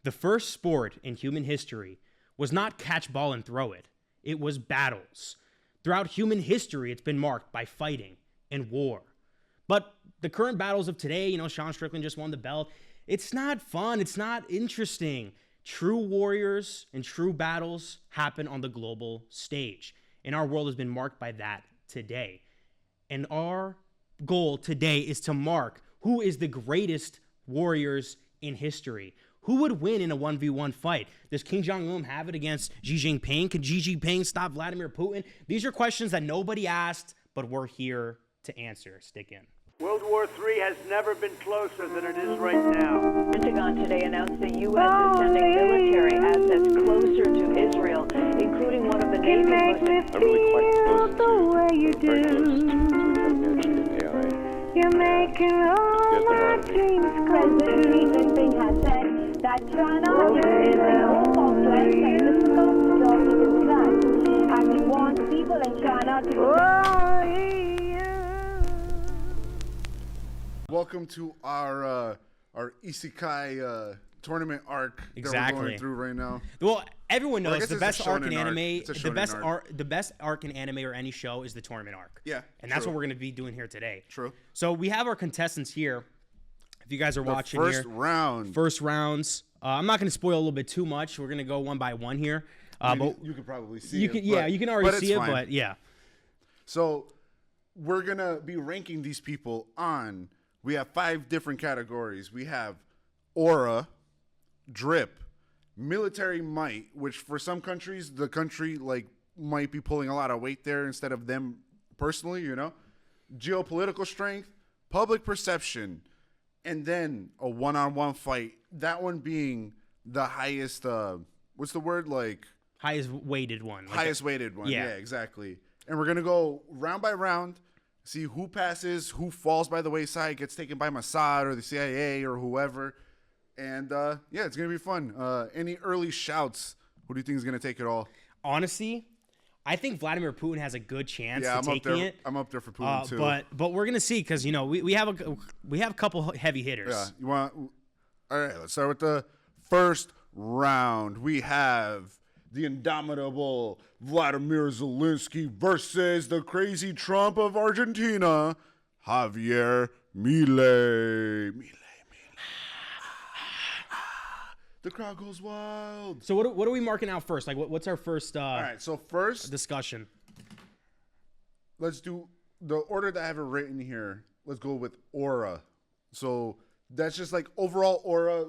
The first sport in human history was not catch ball and throw it. It was battles. Throughout human history, it's been marked by fighting and war. But the current battles of today, Sean Strickland just won the belt. It's not fun. It's not interesting. True warriors and true battles happen on the global stage. And our world has been marked by that today. And our goal today is to mark who is the greatest warriors in history. Who would win in a 1v1 fight? Does Kim Jong-un have it against Xi Jinping? Could Xi Jinping stop Vladimir Putin? These are questions that nobody asked, but we're here to answer. Stick in. World War III has never been closer than it is right now. Pentagon today announced the U.S. is sending military assets closer to Israel, including one of the Navy's most... the way you do. You're making all my dreams come President Xi Jinping has said that China is an home of the scope of his plan, and he wants people in China to... Welcome to our Isekai tournament arc that we're going through right now. Well, everyone knows the best arc in anime, the best arc in anime or any show is the tournament arc. Yeah, and that's what we're going to be doing here today. True. So we have our contestants here. If you guys are watching first here, first rounds. I'm not going to spoil a little bit too much. We're going to go one by one here. But you can probably see you can already see it, but yeah. So we're going to be ranking these people on. We have 5 different categories. We have aura, drip, military might, which for some countries, the country might be pulling a lot of weight there instead of them personally, geopolitical strength, public perception, and then a one-on-one fight. That one being the highest, what's the word? Highest weighted one. Weighted one. Yeah, exactly. And we're going to go round by round. See who passes, who falls by the wayside, gets taken by Mossad or the CIA or whoever. And, it's going to be fun. Any early shouts? Who do you think is going to take it all? Honestly, I think Vladimir Putin has a good chance of taking it. I'm up there for Putin, too. But we're going to see because, we have a couple heavy hitters. Yeah. All right, let's start with the first round. We have the indomitable Vladimir Zelensky versus the crazy Trump of Argentina, Javier Milei. The crowd goes wild. So what are we marking out first? What's our first all right, so first discussion? Let's do the order that I have it written here. Let's go with aura. So that's just overall aura,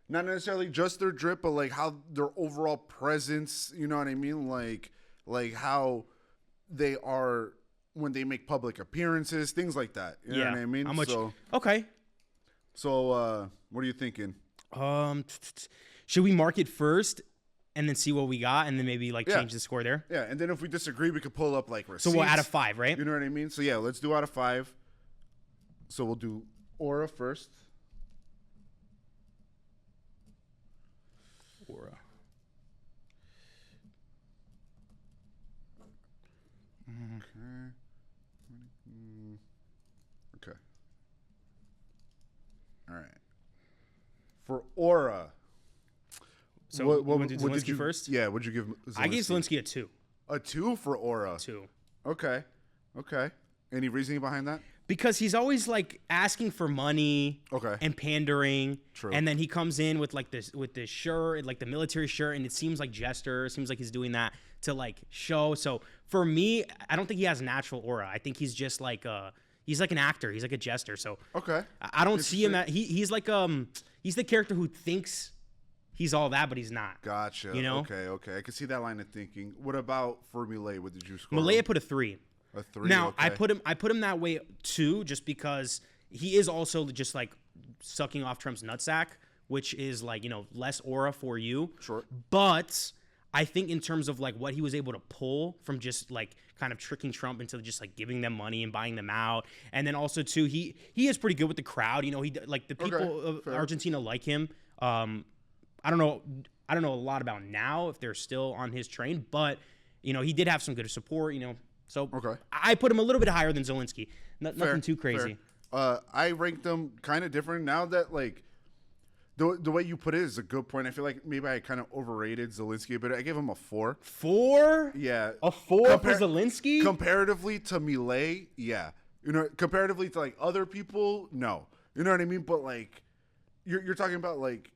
not necessarily just their drip, but how their overall presence, you know what I mean? Like how they are when they make public appearances, things like that. You know what I mean? Okay. So what are you thinking? Should we mark it first and then see what we got and then maybe change the score there? Yeah, and then if we disagree, we could pull up receipts. So we'll out of 5, right? You know what I mean? So yeah, let's do out of 5. So we'll do aura first. Aura. Okay. All right. For aura. So what want to do Zelensky first? Yeah, what'd you give Zelensky? I gave Zelensky a 2. A 2 for aura? 2. Okay. Any reasoning behind that? Because he's always asking for money, and pandering. True. And then he comes in with this shirt, the military shirt, and it seems like jester. It seems like he's doing that to show. So for me, I don't think he has natural aura. I think he's just he's like an actor. He's like a jester. So I don't see him he's he's the character who thinks he's all that, but he's not. Gotcha. Okay. I can see that line of thinking. What about for Milei? What did you score? Milei, I put a 3. A 3. Now I put him that way too, just because he is also just sucking off Trump's nutsack, which is less aura for you. Sure. But I think in terms of what he was able to pull from just kind of tricking Trump into just giving them money and buying them out, and then also too he is pretty good with the crowd. He the people of Argentina like him. I don't know a lot about now if they're still on his train, but he did have some good support. So I put him a little bit higher than Zelensky. Nothing too crazy. I ranked them kind of different now that The way you put it is a good point. I feel like maybe I kind of overrated Zelensky a bit. I gave him a 4. 4? Yeah. A 4 for Zelensky? Comparatively to Milei, yeah. You know, comparatively to like other people, no. You know what I mean? But like, you're talking about like,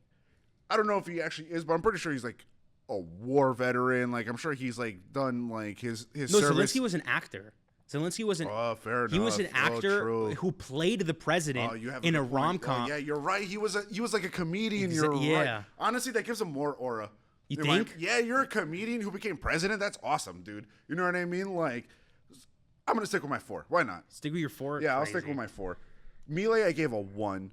I don't know if he actually is, but I'm pretty sure he's like a war veteran. Like I'm sure he's like done like his No, service. Zelensky was an actor. Zelensky was an Fair enough. he was an actor true. who played the president You have in a good point. rom-com. Yeah, you're right. He was like a comedian. You're yeah. right. Honestly, that gives him more aura. You In my- think? Yeah, you're a comedian who became president. That's awesome, dude. You know what I mean? Like, I'm gonna stick with my 4. Why not? Stick with your 4. Yeah, I'll stick with my 4. Milei, I gave a 1.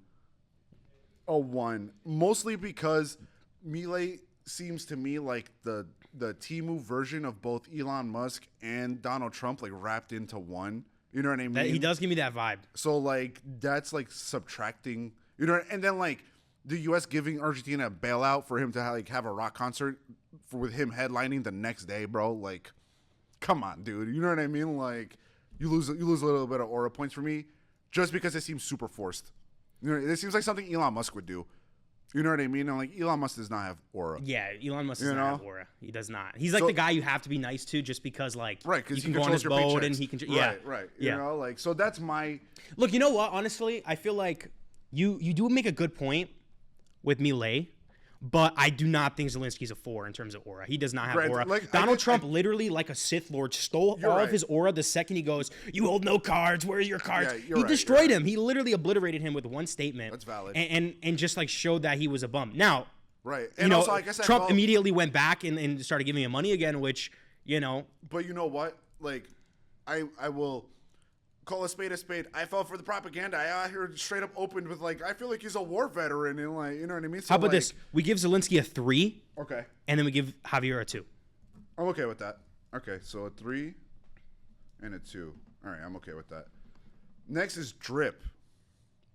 A 1, mostly because Milei seems to me like the Temu version of both Elon Musk and Donald Trump, like wrapped into one. You know what I mean? He does give me that vibe. So like that's like subtracting, you know, and then like the U.S. giving Argentina a bailout for him to like have a rock concert with him headlining the next day, bro. Like, come on, dude. You know what I mean? Like, you lose a little bit of aura points for me just because it seems super forced. You know, it seems like something Elon Musk would do. You know what I mean? And like Elon Musk does not have aura. Yeah, Elon Musk does You not know? have aura. He does not. He's like So- the guy you have to be nice to just because like Right, you because can he go on his controls your boat and paychecks. he can. Yeah, Right. Yeah. You know, like so that's my. Look, you know what? Honestly, I feel like you do make a good point with Milei, but I do not think Zelensky's a 4 in terms of aura. He does not have Granted, aura. like, Donald Trump literally, like a Sith Lord, stole You're all right. of his aura the second he goes, "You hold no cards. Where are your cards?" Yeah, you're He right, destroyed you're him. He literally obliterated him with one statement. That's valid. And just like showed that he was a bum. Now, Right. you And know, also, I guess Trump immediately went back and started giving him money again, which, you know, But you know what? Like, I will call a spade a spade. I fell for the propaganda. I out here straight up opened with like, I feel like he's a war veteran and like, you know what I mean? So, how about like, this? We give Zelensky a 3, Okay, and then we give Javier a 2. I'm okay with that. Okay, so a 3 and a 2. All right, I'm okay with that. Next is drip.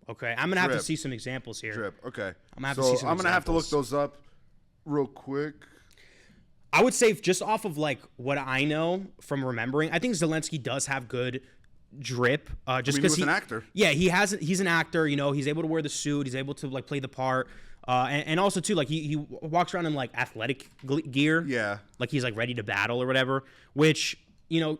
Okay, I'm gonna have to Drip. see some examples here. Drip. Okay. I'm gonna have to so see some I'm gonna have to look examples. those up real quick. I would say just off of like what I know from remembering, I think Zelensky does have good drip. Just I mean, he because was an actor. Yeah, he's an actor. You know, he's able to wear the suit. He's able to like play the part. And also too, like he walks around in like athletic gear. Yeah. Like he's like ready to battle or whatever. Which, you know,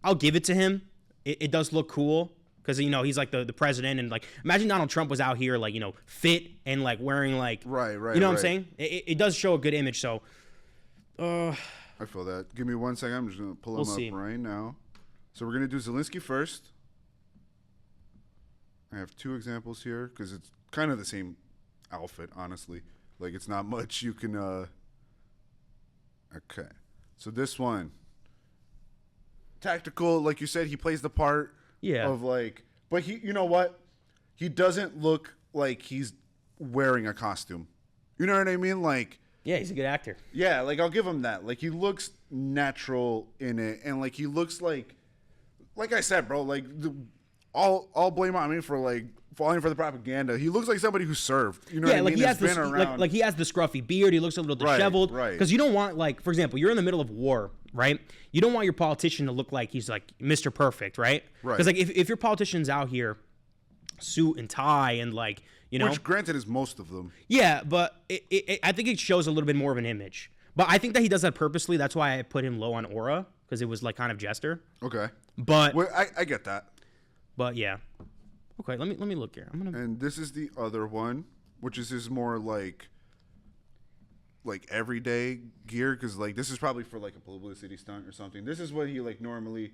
I'll give it to him. It does look cool. Because, you know, he's like the president, and like imagine Donald Trump was out here like, you know, fit and like wearing like Right. you know what I'm right. saying? It does show a good image. So I feel that. Give me 1 second. I'm just gonna pull We'll them see. up right now. So we're gonna do Zelensky first. I have 2 examples here because it's kind of the same outfit, honestly. Like it's not much you can. Okay, so this one, tactical, like you said, he plays the part. Yeah. Of like, but he, you know what? He doesn't look like he's wearing a costume. You know what I mean? Like. yeah, he's a good actor. Yeah, like I'll give him that. Like he looks natural in it, and like he looks like I said, bro. Like all blame on me for like falling for the propaganda. He looks like somebody who served. You know Yeah, what like I mean? he has That's this, been around. like he has the scruffy beard. He looks a little Right, disheveled. right. Because you don't want, like, for example, you're in the middle of war, right? You don't want your politician to look like he's like Mr. Perfect, right? Right. Because like if your politician's out here, suit and tie and like, you know, Which granted is most of them. yeah, but I think it shows a little bit more of an image. But I think that he does that purposely. That's why I put him low on aura, because it was like kind of jester. Okay, But well, I get that. but yeah. Okay, let me look here. I'm gonna. And this is the other one, which is his more like everyday gear, because like this is probably for like a publicity stunt or something. This is what he like normally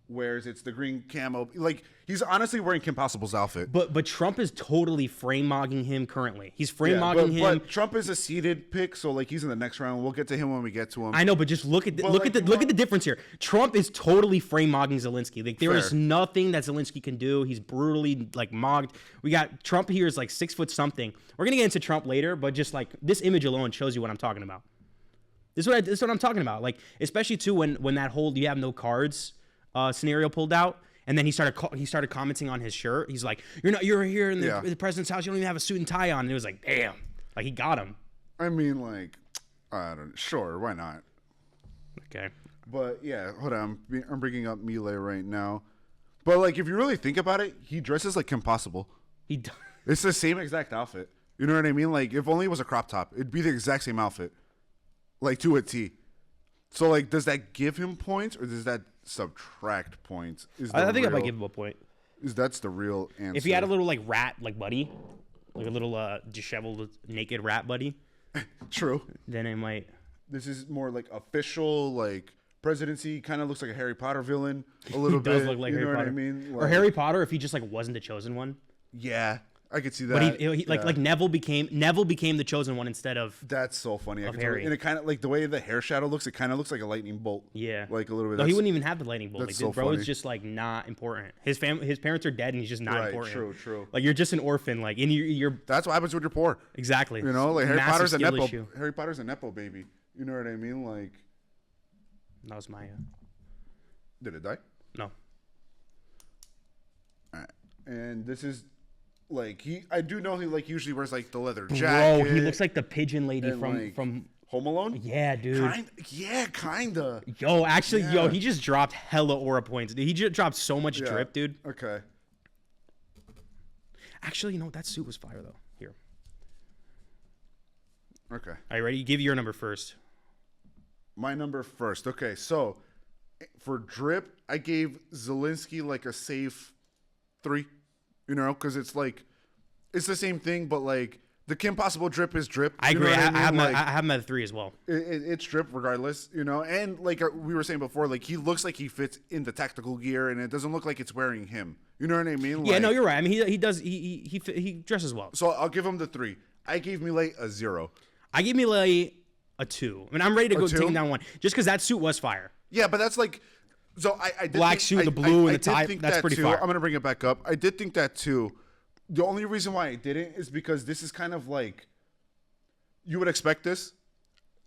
wears. It's the green camo. Like he's honestly wearing Kim Possible's outfit. But Trump is totally frame mogging him currently. He's frame Yeah, mogging him. but Trump is a seeded pick, so like he's in the next round. We'll get to him when we get to him. I know, but just look at But, look like, at the difference here. Trump is totally frame mogging Zelensky. Like there is Fair. nothing that Zelensky can do. He's brutally like mogged. We got Trump here is like 6 foot something. We're gonna get into Trump later, but just like this image alone shows you what I'm talking about. This is what I'm talking about. Like especially too when that whole "you have no cards" scenario pulled out. And then he started commenting on his shirt. He's like, "You're here in Yeah. the president's house. You don't even have a suit and tie on." And it was like, damn, like he got him. I mean, like, I don't. Sure, why not? Okay. But yeah, hold on. I'm bringing up Milei right now. But like, if you really think about it, he dresses like Kim Possible. He. It's the same exact outfit. You know what I mean? Like, if only it was a crop top, it'd be the exact same outfit, like to a T. So, like, does that give him points or does that subtract points? I think I might give him a point. That's the real answer. If he had a little like rat like buddy, like a little disheveled naked rat buddy, True. then it might. This is more like official, like presidency. Kind of looks like a Harry Potter villain a little He bit. does look like you Harry know Potter. what I mean? Or Like, Harry Potter if he just like wasn't the chosen one. Yeah, I could see that. But he Yeah. like Neville became the chosen one instead of That's so funny. I can Harry. totally, and it kind of like the way the hair shadow looks. It kind of looks like a lightning bolt. yeah. like a little bit. No, he That's- wouldn't even have the lightning bolt. Like, that's this so bro funny. is just like not important. His parents are dead, and he's just not Right, important. true. Like you're just an orphan. Like and you're That's what happens when you're poor. exactly. You know, like Harry Massive Potter's a skill nepo. issue. Harry Potter's a nepo baby. You know what I mean? Like, That was my did it die? no. All right. And this is like I do know he like usually wears like the leather jacket. Bro, he looks like the pigeon lady and, like, from. Home Alone. Yeah, dude. Kinda. Yo, actually, Yeah. he just dropped hella aura points. He just dropped so much Yeah. drip, dude. Okay. Actually, you know what? That suit was fire though. Here, Okay. are you ready? Give your number first. My number first. Okay, so for drip, I gave Zelensky like a safe 3. You know, because it's like it's the same thing, but like the Kim Possible drip is drip. I You know agree. what I have mean? Like, I have him at 3 as well. it's drip regardless, you know. And like we were saying before, like he looks like he fits in the tactical gear, and it doesn't look like it's wearing him. You know what I mean? Yeah, Like, no, you're right. I mean, he does. He dresses well. So I'll give him the 3. I gave Millet a 0. I give Millet a 2. I mean, I'm ready to go 2? take him down 1 just because that suit was fire. Yeah, but that's like, so I did Black think, suit, the blue, and the did tie, think that's that pretty too. fire. I'm gonna bring it back up. I did think that too. The only reason why I didn't is because this is kind of like, you would expect this.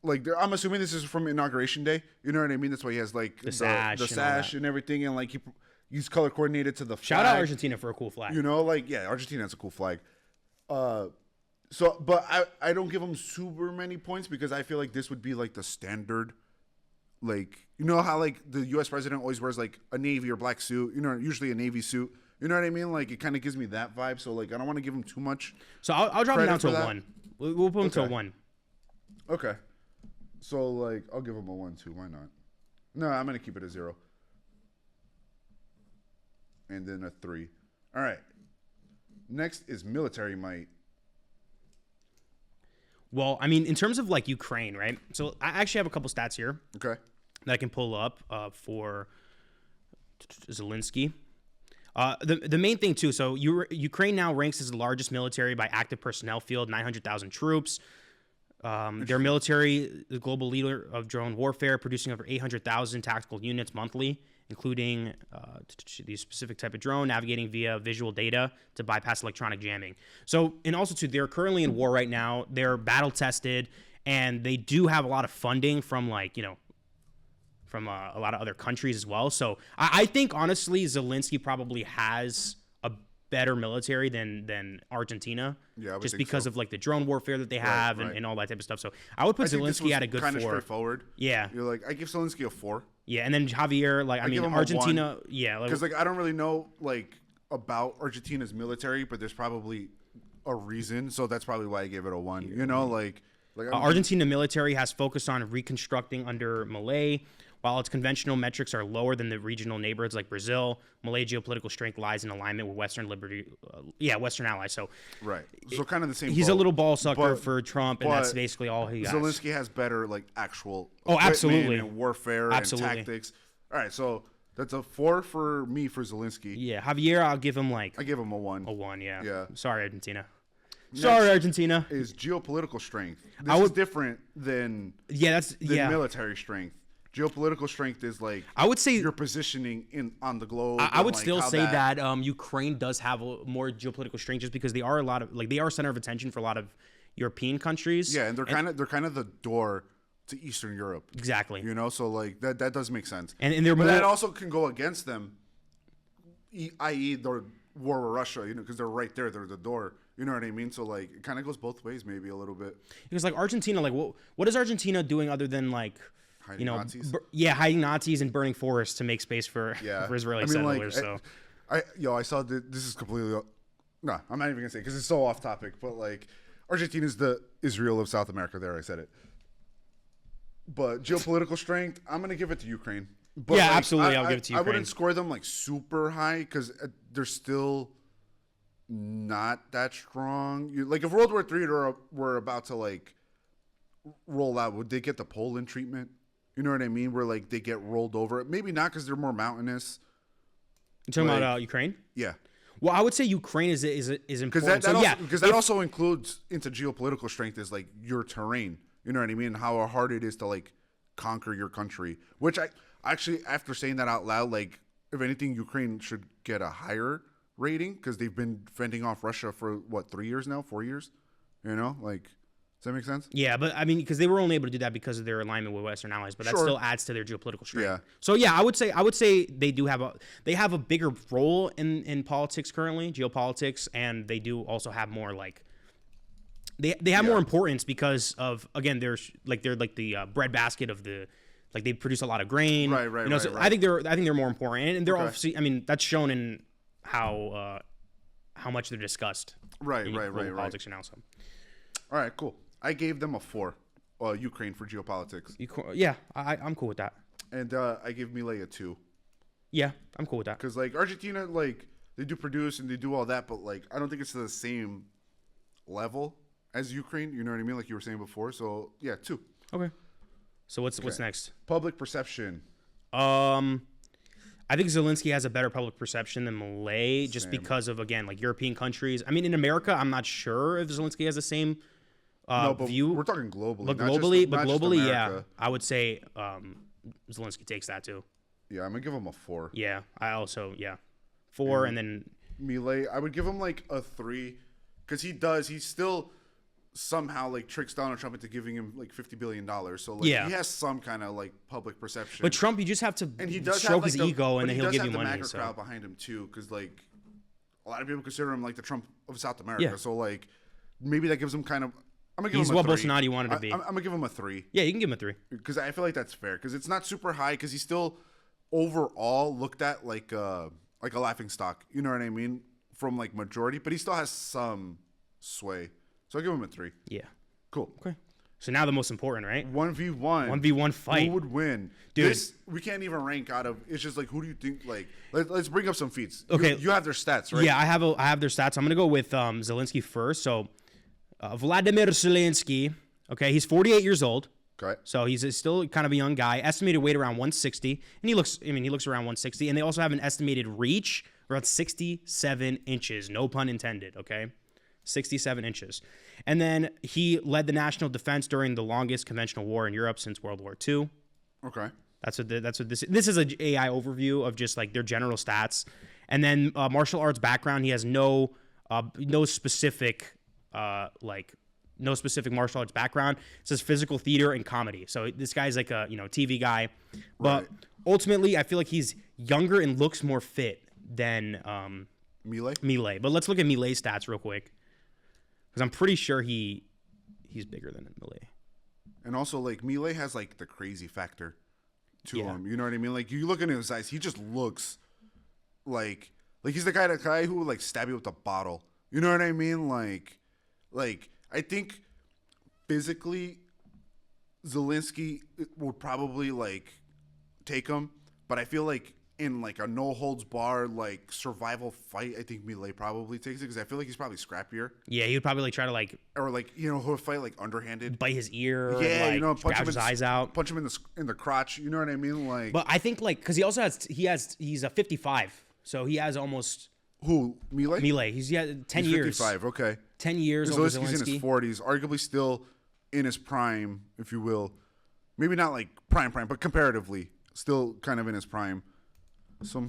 Like I'm assuming this is from Inauguration Day. You know what I mean? That's why he has like the sash and all sash that. and everything, and like he's color coordinated to the flag. Shout out Argentina for a cool flag. You know, like yeah, Argentina has a cool flag. So, but I don't give him super many points because I feel like this would be like the standard. Like, you know how like the U.S. president always wears like a navy or black suit, you know, usually a navy suit. You know what I mean? Like it kind of gives me that vibe. So like I don't want to give him too much. So I'll drop him Credit down to for a that? 1. We'll put him to a Okay. 1. Okay. So like I'll give him a 1 too. Why not? No, I'm gonna keep it a 0. And then a 3. All right. Next is military might. Well, I mean, in terms of like Ukraine, right? So I actually have a couple stats here Okay. that I can pull up for Zelensky. The main thing too. So Ukraine now ranks as the largest military by active personnel field, 900,000 troops. Their military, the global leader of drone warfare, producing over 800,000 tactical units monthly, including the specific type of drone, navigating via visual data to bypass electronic jamming. So, and also too, they're currently in war right now. They're battle tested, and they do have a lot of funding from from a lot of other countries as well. So I think honestly, Zelensky probably has a better military than Argentina. Yeah, I would just think because so. of like the drone warfare that they have right. and all that type of stuff. So I would put I think this Zelensky was at a good kind of 4. straightforward. Yeah. You're like I give Zelensky a 4. Yeah, and then Javier, like I mean, give him a Argentina, yeah, Because like I don't really know like about Argentina's military, but there's probably a reason. So that's probably why I gave it a 1. You know, like I don't Argentina military has focused on reconstructing under Malay. While its conventional metrics are lower than the regional neighborhoods like Brazil, Malay geopolitical strength lies in alignment with Western Western allies. So right. So kind of the same. he's a boat. little ball sucker But- for Trump, and that's but basically all he got. Zelensky has better like actual absolutely. equipment and warfare Absolutely. and tactics. All right, so that's a 4 for me for Zelensky. Yeah, Javier, I'll give him like I give him a 1. a 1. Yeah. Yeah. Sorry, Argentina. Sorry, Argentina. Is geopolitical strength. This I is would- different than Yeah, military strength. Geopolitical strength is like I would say your positioning on the globe. I and, would like, still how say that Ukraine does have more geopolitical strength just because they are they are center of attention for a lot of European countries. Yeah, and they're kind of the door to Eastern Europe. Exactly. You know, so like that does make sense. And they're but more- that also can go against them, i.e. the war with Russia. You know, because they're right there. They're the door. You know what I mean? So like it kind of goes both ways, maybe a little bit. Because like Argentina, like what is Argentina doing other than like Hiding Nazis? hiding Nazis and burning forests to make space for Yeah, for Israeli I mean, like, settlers. I saw this is completely. No, I'm not even gonna say because it's so off topic. But like, Argentina's the Israel of South America. There, I said it. But geopolitical strength, I'm gonna give it to Ukraine. But Yeah, absolutely, I'll give it to I Ukraine. wouldn't score them like super high because they're still not that strong. Like if World War III were about to like roll out, would they get the Poland treatment? You know what I mean? Where like they get rolled over. Maybe not because they're more mountainous. You talking Like- about Ukraine? Yeah. Well, I would say Ukraine is important. Because So, yeah, that also includes into geopolitical strength is like your terrain. You know what I mean? How hard it is to like conquer your country. Which I actually, after saying that out loud, like if anything, Ukraine should get a higher rating because they've been fending off Russia for what 3 years now, 4 years. You know, like does that make sense? Yeah, but I mean, because they were only able to do that because of their alignment with Western allies, but that Sure. still adds to their geopolitical strength. Yeah. So yeah, I would say they do have a bigger role in politics currently, geopolitics, and they do also have more like they have more importance because of again they're like the breadbasket of the like they produce a lot of grain. Right, You know, so right. I think they're more important, and they're Okay. obviously I mean that's shown in how much they're discussed. Right, in right, global right. Politics now, so. All right, cool. I gave them a 4, Ukraine for geopolitics, Yeah, I'm cool with that. and I gave Milei a 2 Yeah, I'm cool with that. because like Argentina, like they do produce and they do all that, but like I don't think it's to the same level as Ukraine. You know what I mean? Like you were saying before. So yeah, 2. Okay. So what's next? Public perception. I think Zelensky has a better public perception than Milei just Same. because of again like European countries. I mean, in America, I'm not sure if Zelensky has the same No, but view. we're talking globally. But not just- globally, not just yeah, America. I would say Zelensky takes that too. Yeah, I'm gonna give him a 4. Yeah, I also 4, and then Milei, I would give him like a 3 because he still somehow like tricks Donald Trump into giving him like $50 billion. So like Yeah. he has some kind of like public perception. but Trump, you just have to and he does stroke have, his like, ego, but and then he he'll does give have you the money. MAGA So crowd behind him too, because like a lot of people consider him like the Trump of South America. Yeah. So like maybe that gives him kind of. I'm gonna give He's him a what 3. Bolsonaro wanted to be. I'm gonna give him a 3 yeah, you can give him a 3. because I feel like that's fair because it's not super high because he's still overall looked at like a laughing stock. You know what I mean? From like majority, but he still has some sway. So I give him a 3. Yeah. Cool. Okay. So now the most important, right? 1v1. 1v1 fight. Who would win? Dude. This we can't even rank out of. It's just like who do you think? Like let's bring up some feats. Okay. You have their stats, right? Yeah, I have their stats. I'm gonna go with Zelensky first. So Vladimir Zelensky. Okay, he's 48 years old. Okay. So he's still kind of a young guy. Estimated weight around 160, and he looks around 160. And they also have an estimated reach around 67 inches. No pun intended. Okay, 67 inches. And then he led the national defense during the longest conventional war in Europe since World War II. Okay. That's what this is a AI overview of just like their general stats. And then martial arts background, he has no specific martial arts background. It says physical theater and comedy. So this guy's like a TV guy, but Right. ultimately I feel like he's younger and looks more fit than Milei. But let's look at Milei's stats real quick because I'm pretty sure he's bigger than Milei. And also like Milei has like the crazy factor to Yeah. him. You know what I mean? Like you look at his eyes, he just looks like he's the guy who would like stab you with a bottle. You know what I mean? Like I think physically Zelensky would probably like take him, but I feel like in like a no holds bar like survival fight, I think Milei probably takes it because I feel like he's probably scrappier Yeah, he would probably like try to like or like he'll fight like underhanded. bite his ear, Yeah, and, like, punch gouge him his eyes out. punch him in the crotch. You know what I mean? Like But I think like because he also he's a 55, so he has almost who Milei? Milei. He's 10 He's years. 55. Okay. 10 years over Zelensky's in his Zelensky. 40s, arguably still in his prime, if you will. Maybe not like prime, but comparatively still kind of in his prime. So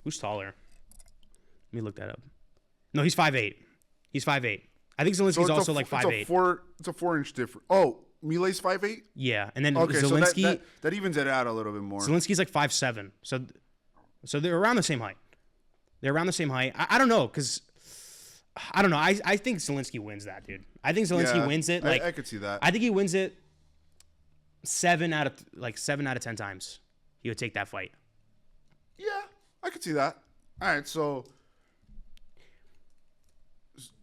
Who's taller? Let me look that up. No, he's 5'8". He's 5'8". I think Zelensky's it's also a, like it's a 5'8". It's a 4-inch difference. Oh, Milei's 5'8". Yeah, and then Okay, Zelensky so that evens it out a little bit more. Zelensky's like 5'7". So they're around the same height. They're around the same height. I don't know because I don't know. I think Zelensky wins that, dude. I think Zelensky Yeah, wins it. Like I could see that. I think he wins it 7 out of 10 times. He would take that fight. Yeah, I could see that. All right, so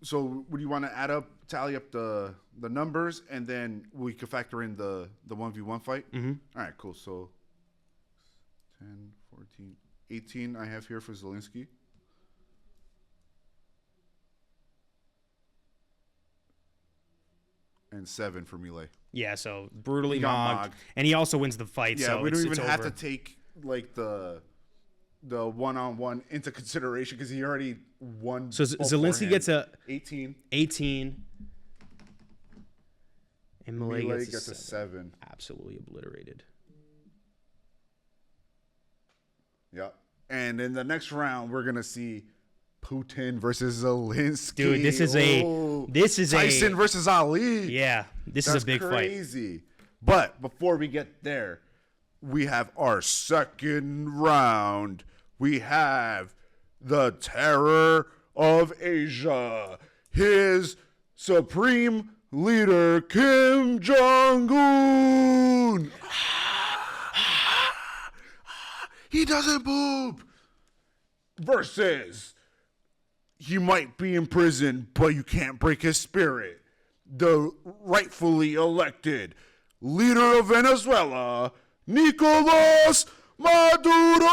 So would you want to tally up the numbers, and then we could factor in the 1v1 fight? Mm-hmm. All right, cool. So 10, 14, 18 I have here for Zelensky. And 7 for Milei. Yeah, so brutally got mogged. mogged. And he also wins the fight. Yeah, so we don't it's even have over. to take like the one-on-one into consideration because he already won. So Zelensky gets a 18. 18. And Milei Milei gets a 7. Absolutely obliterated. Yep. And in the next round, we're gonna see Putin versus Zelensky. Dude, this is Tyson versus Ali. Yeah, this That's is a big fight. crazy. But before we get there, we have our second round. We have the terror of Asia, his supreme leader, Kim Jong-un. He doesn't poop. Versus, he might be in prison, but you can't break his spirit. The rightfully elected leader of Venezuela, Nicolas Maduro.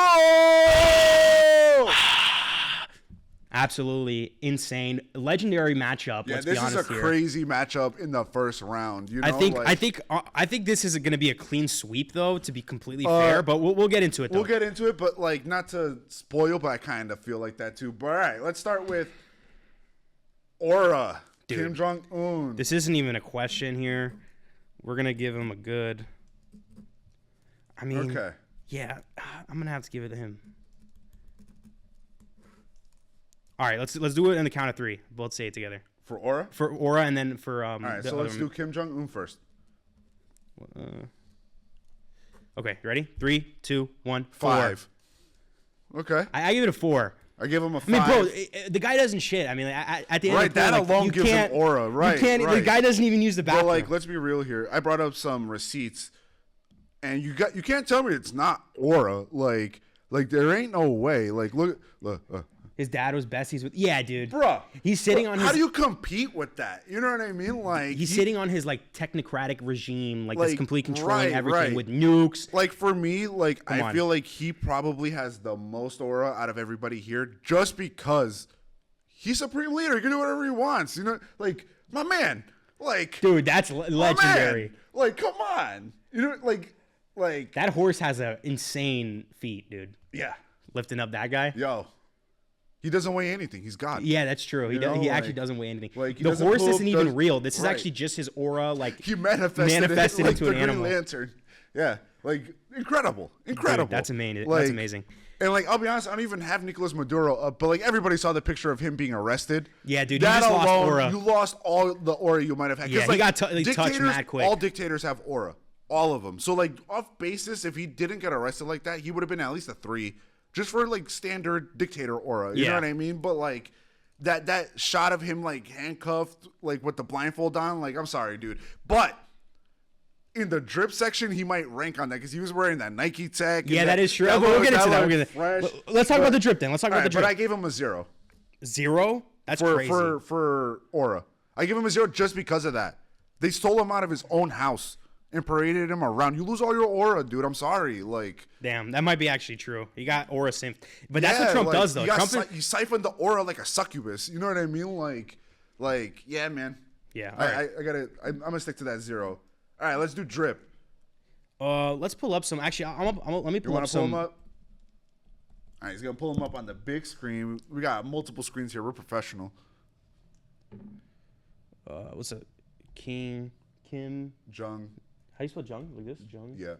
Absolutely insane, legendary matchup. Yeah, let's be this is honest a here. crazy matchup in the first round. You know, I think this is going to be a clean sweep, though. To be completely fair, but we'll get into it. Though. We'll get into it, but like not to spoil, but I kind of feel like that too. But all right, let's start with Aura, Dude, Kim Jong Un. This isn't even a question here. We're gonna give him a good. I mean, Okay. Yeah, I'm gonna have to give it to him. All right, let's do it in the count of 3. Both say it together. For Aura? For Aura and then for All right, so let's do Kim Jong Un first. Okay, you ready? 3, 2, 1, 4. 5. Okay. I give it a 4. I give him a 5. I mean, bro, the guy doesn't shit. I mean, at the end Right, of the day, that like, alone you gives him can't- aura, right, You can't. The right. guy doesn't even use the But bathroom. like, let's be real here. I brought up some receipts, and you can't tell me it's not Aura. Like there ain't no way. Like look. His dad was besties with. Yeah, dude. Bruh, He's sitting on his. How do you compete with that? You know what I mean? Like He's sitting on his like technocratic regime, like this Like, complete controlling right, everything right. with nukes. Like for me, like Come I on. feel like he probably has the most aura out of everybody here, just because he's supreme leader. He can do whatever he wants. You know, like my man. Like Dude, that's my legendary. man. Like come on. You know, like That horse has an insane feat, dude. yeah, Lifting up that guy. yo. He doesn't weigh anything. He's God. Yeah, that's true. He You know, he actually like- doesn't weigh anything. like, he the doesn't horse poop, isn't even does- real. This is right. actually just his aura. Like He manifested it like into the an animal. Green Lantern. Yeah, like incredible. Dude, that's amazing. Like, That's amazing. And like, I'll be honest, I don't even have Nicolas Maduro up, but like everybody saw the picture of him being arrested. Yeah, dude, you That just lost alone, aura. You lost all the aura you might have had. 'Cause, Yeah, he like, got touched dictators, mad quick. All dictators have aura, all of them. So like, off basis, if he didn't get arrested like that, he would have been at least a 3, just for like standard dictator aura. You know Yeah. what I mean? But like. That shot of him like handcuffed, like with the blindfold on, like I'm sorry, dude, but in the drip section, he might rank on that because he was wearing that Nike tech. and Yeah, that is true. that We'll get looked- into that. looked We'll get fresh. Let's talk about the drip then. Let's talk All about the right, drip. but I gave him a 0 0? That's for crazy. for aura. I give him a 0 just because of that. They stole him out of his own house and paraded him around. You lose all your aura, dude. I'm sorry. Like, Damn, that might be actually true. He got aura symph. But that's what Trump like, does, though. You, got Trump you siphon the aura like a succubus. You know what I mean? Like, yeah, man. Yeah, all right. I'm gonna stick to that 0. All right, let's do drip. Let's pull up some. Actually, let me You pull want up to pull some. him up? All right, he's gonna pull him up on the big screen. We got multiple screens here. We're professional. What's it? Kim. Jung. How do you spell Jung? Like this? Jung. Yeah,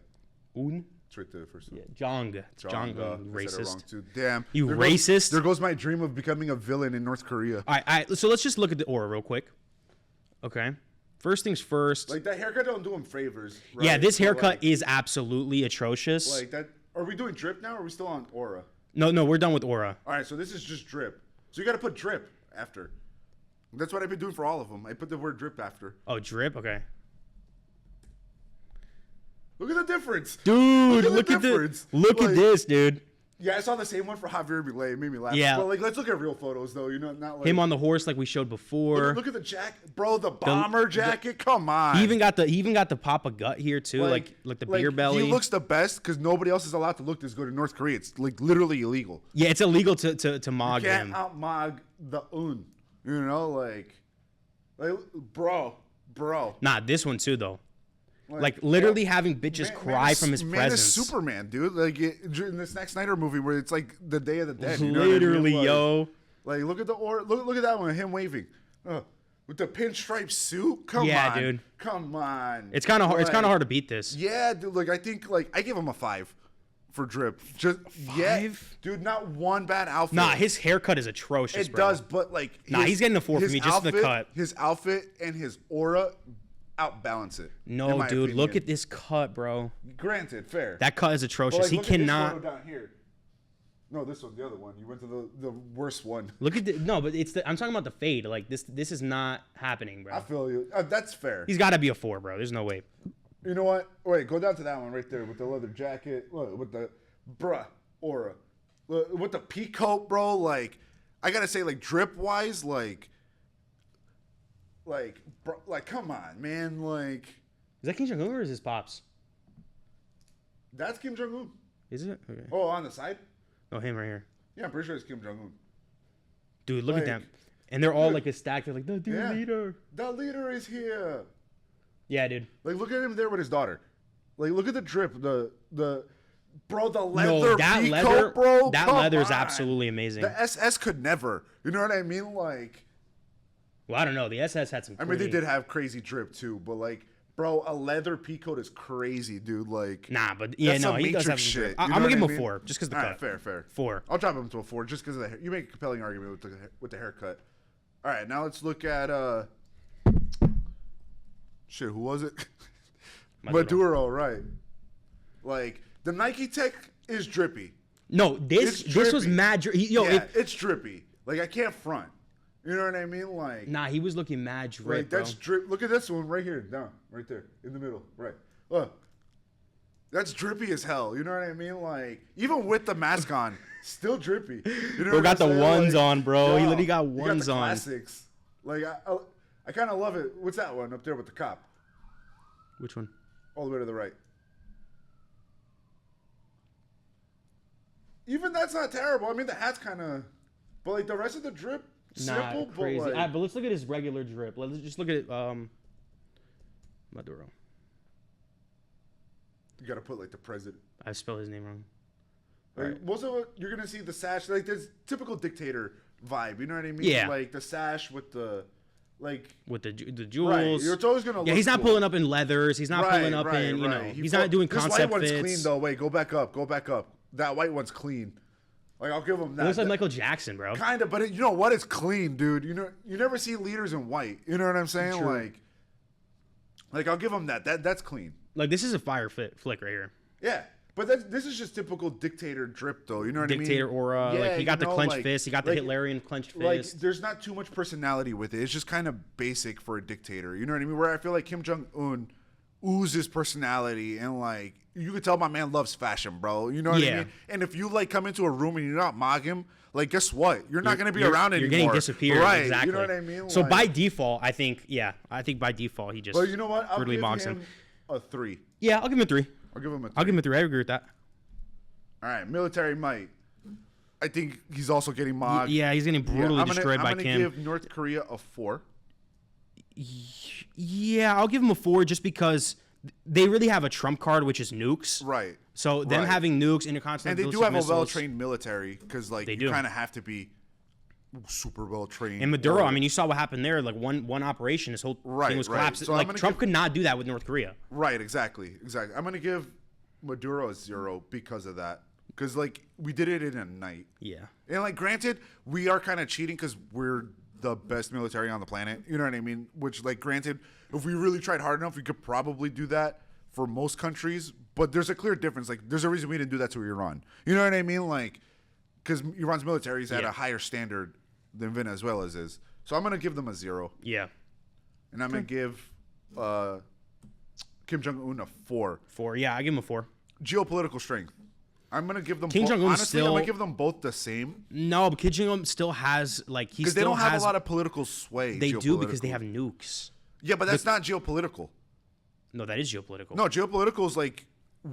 Un. it's right there first. Yeah, Jong. It's Jong. I said it wrong Racist. too. Damn. You There racist? there goes my dream of becoming a villain in North Korea. All right. So let's just look at the aura real quick. Okay. First things first. Like that haircut don't do him favors. Right? Yeah, this So, haircut like, is absolutely atrocious. like that. Are we doing drip now? Or are we still on aura? No, we're done with aura. All right, so this is just drip. So you got to put drip after. That's what I've been doing for all of them. I put the word drip after. Oh, drip. Okay. Look at the difference, Dude, the look at difference. Look Like, at this, dude. Yeah, I saw the same one for Javier Milei. It made me laugh. Yeah. But like, let's look at real photos though. You know, not like Him on the horse like we showed before. Look at the jacket, bro. The bomber jacket. Come on. He even got the pop of gut here too, like the beer belly. He looks the best because nobody else is allowed to look this good in North Korea. It's like literally illegal. Yeah, it's illegal to mog Can't him. outmog the un. You know, like bro. Nah, this one too though. Like literally having bitches cry from his man presence. is Superman, dude. Like in this next Snyder movie where it's like the Day of the Dead. You know what I mean? Literally, Like, yo. Like look at look at that one, him waving. With the pinstripe suit. Come Yeah, on. dude. Come on. It's kind of hard. It's kind of Like, hard to beat this. Yeah, dude. Like I think I give him a 5 for Drip. Just dude. Not one bad outfit. Nah, his haircut is atrocious. It bro. does, but like Nah, he's getting a 4 from me just in the cut. His outfit and his aura outbalance it. in No, my dude, look opinion. at this cut, bro. Granted, fair. That cut is But, atrocious. like, He look at this cannot. photo down here. No, this one, the other one. You went to the worst one. Look at no, but I'm talking about the fade. Like this is not happening, bro. I feel you. That's fair. He's got to be a 4, bro. There's no way. You know what? Wait, go down to that one right there with the leather jacket. Look, with the aura. Look, with the peacoat, bro. Like, I gotta say, like Drip wise, like, bro, like, come on, man. Like, Is that Kim Jong Un or is his pops? that's Kim Jong Un. Is it? Okay. Oh, on the side. No, him right here. Yeah, I'm pretty sure it's Kim Jong Un. Dude, look Like, at them. And they're all dude. like a stack. They're like, the dude Yeah. leader. The leader is here. Yeah, dude. Like, look at him there with his daughter. Like, look at the Drip. The bro, the leather No, that peacoat, leather, bro. that come leather is on. absolutely amazing. The SS could never. You know what I mean? Like, Well, I don't know. The SS had some. I mean, they pretty- did have crazy Drip too, but like, bro, a leather peacoat is crazy, dude. Like, Nah, but yeah, that's no, some he does Matrix have some. shit. Shit. You I'm know gonna what give him I a mean? 4 just because the All cut. right, fair. 4. I'll drop him to a 4 just because of the hair. You make a compelling argument with the haircut. All right, now let's look at shit. Who was it? Maduro, right? Like the Nike Tech is drippy. No, this It's was drippy. mad. Yo, Yeah, it's drippy. Like I can't front. You know what I mean? Like, nah, he was looking mad drip, like bro. that's drip. Look at this one right here, down, right there, in the middle, right. Look, that's drippy as hell. You know what I mean? Like, even with the mask on, still drippy. You know Bro what got I'm the saying? ones Like, on, bro. He yo, literally got you ones the on. Classics. Like, I kind of love it. What's that one up there with the cop? Which one? All the way to the right. Even that's not terrible. I mean, the hat's kind of, but like the rest of the drip, simple, Nah, but crazy. like, All right, but let's look at his regular drip. Let's just look at it. Maduro. you gotta put like the president. I spelled his name wrong. Like, most of it, you're gonna see the sash. Like, there's typical dictator vibe. You know what I mean? Yeah. Like the sash with the, like, With the right. jewels. It's always gonna. Yeah, look he's not cool. pulling up in leathers. He's not pulling up in, you know, he's not doing This concept white one's fits. clean though. Wait, go back up. Go back up. That white one's clean. Like, I'll give him It that. looks like Michael Jackson, bro. Kind of, but you know what? It's clean, dude. You know, you never see leaders in white. You know what I'm saying? True. Like I'll give him that. That's clean. Like, this is a fire flick right here. Yeah, but this is just typical dictator drip, though. You know what Dictator I mean? aura. Yeah, like, he got you the know, clenched like- fist. He got the like- Hitlerian clenched Like, fist. there's not too much personality with it. It's just kind of basic for a dictator. You know what I mean? Where I feel like Kim Jong Un oozes personality, and like you could tell my man loves fashion, bro. You know what I Yeah. mean? And if you like come into a room and you're not mog him, like guess what? You're not going to be around You're anymore. getting disappeared. right? Exactly. You know what I mean? So Like- by default, I think by default he just. But you know what? I'll brutally give mogs him him. a 3. Yeah, I'll give him a 3. I'll give him a 3. I'll give him a 3. I agree with that. All right, military might. I think he's also getting mogged. Yeah, he's getting brutally destroyed by I'm Kim. gonna give North Korea a 4. Yeah, I'll give him a 4 just because they really have a trump card, which is nukes. Right. So them Right. having nukes, And intercontinental they do have a missiles. well-trained military because, like, They you do. kind of have to be super well-trained. And Maduro, or- I mean, you saw what happened there. Like one operation, his whole Right, thing was right. collapsed. So I'm like gonna Trump give- could not do that with North Korea. Right, exactly. I'm gonna give Maduro a 0 because of that. Because like we did it in a night. Yeah. And like, granted, we are kind of cheating because we're the best military on the planet. You know what I mean? Which, like, granted, if we really tried hard enough, we could probably do that for most countries. But there's a clear difference. Like, there's a reason we didn't do that to Iran. You know what I mean? Like, because Iran's military is at Yeah. a higher standard than Venezuela's is. So I'm gonna give them a 0, Yeah. and I'm gonna give Kim Jong Un a 4. 4. Yeah, I give him a 4. Geopolitical strength. I'm gonna give them. Kim Jong-un honestly, I'm still- gonna give them both the same No, but Kim Jong Un still has like he because they still don't have has. a lot of political sway. They do because they geopolitically. have nukes. Yeah, but that's not geopolitical. No, that is geopolitical. No, geopolitical is like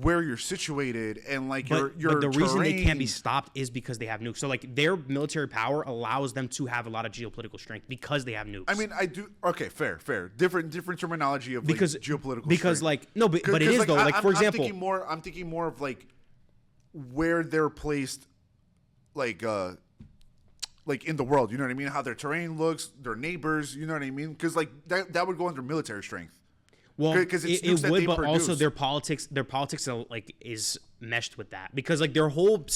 where you're situated and like your but the reason they can't be terrain. stopped is because they have nukes. So like their military power allows them to have a lot of geopolitical strength because they have nukes. I mean, I do. Okay, fair. Different terminology of because like, geopolitical. because strength. like no, but it is though. Like for example, I'm thinking more of like where they're placed, like in the world. You know what I mean? How their terrain looks, their neighbors. You know what I mean? Because like that would go under military strength. well, 'cause it's nukes it that would, they but also produce. their politics like is meshed with that because like their whole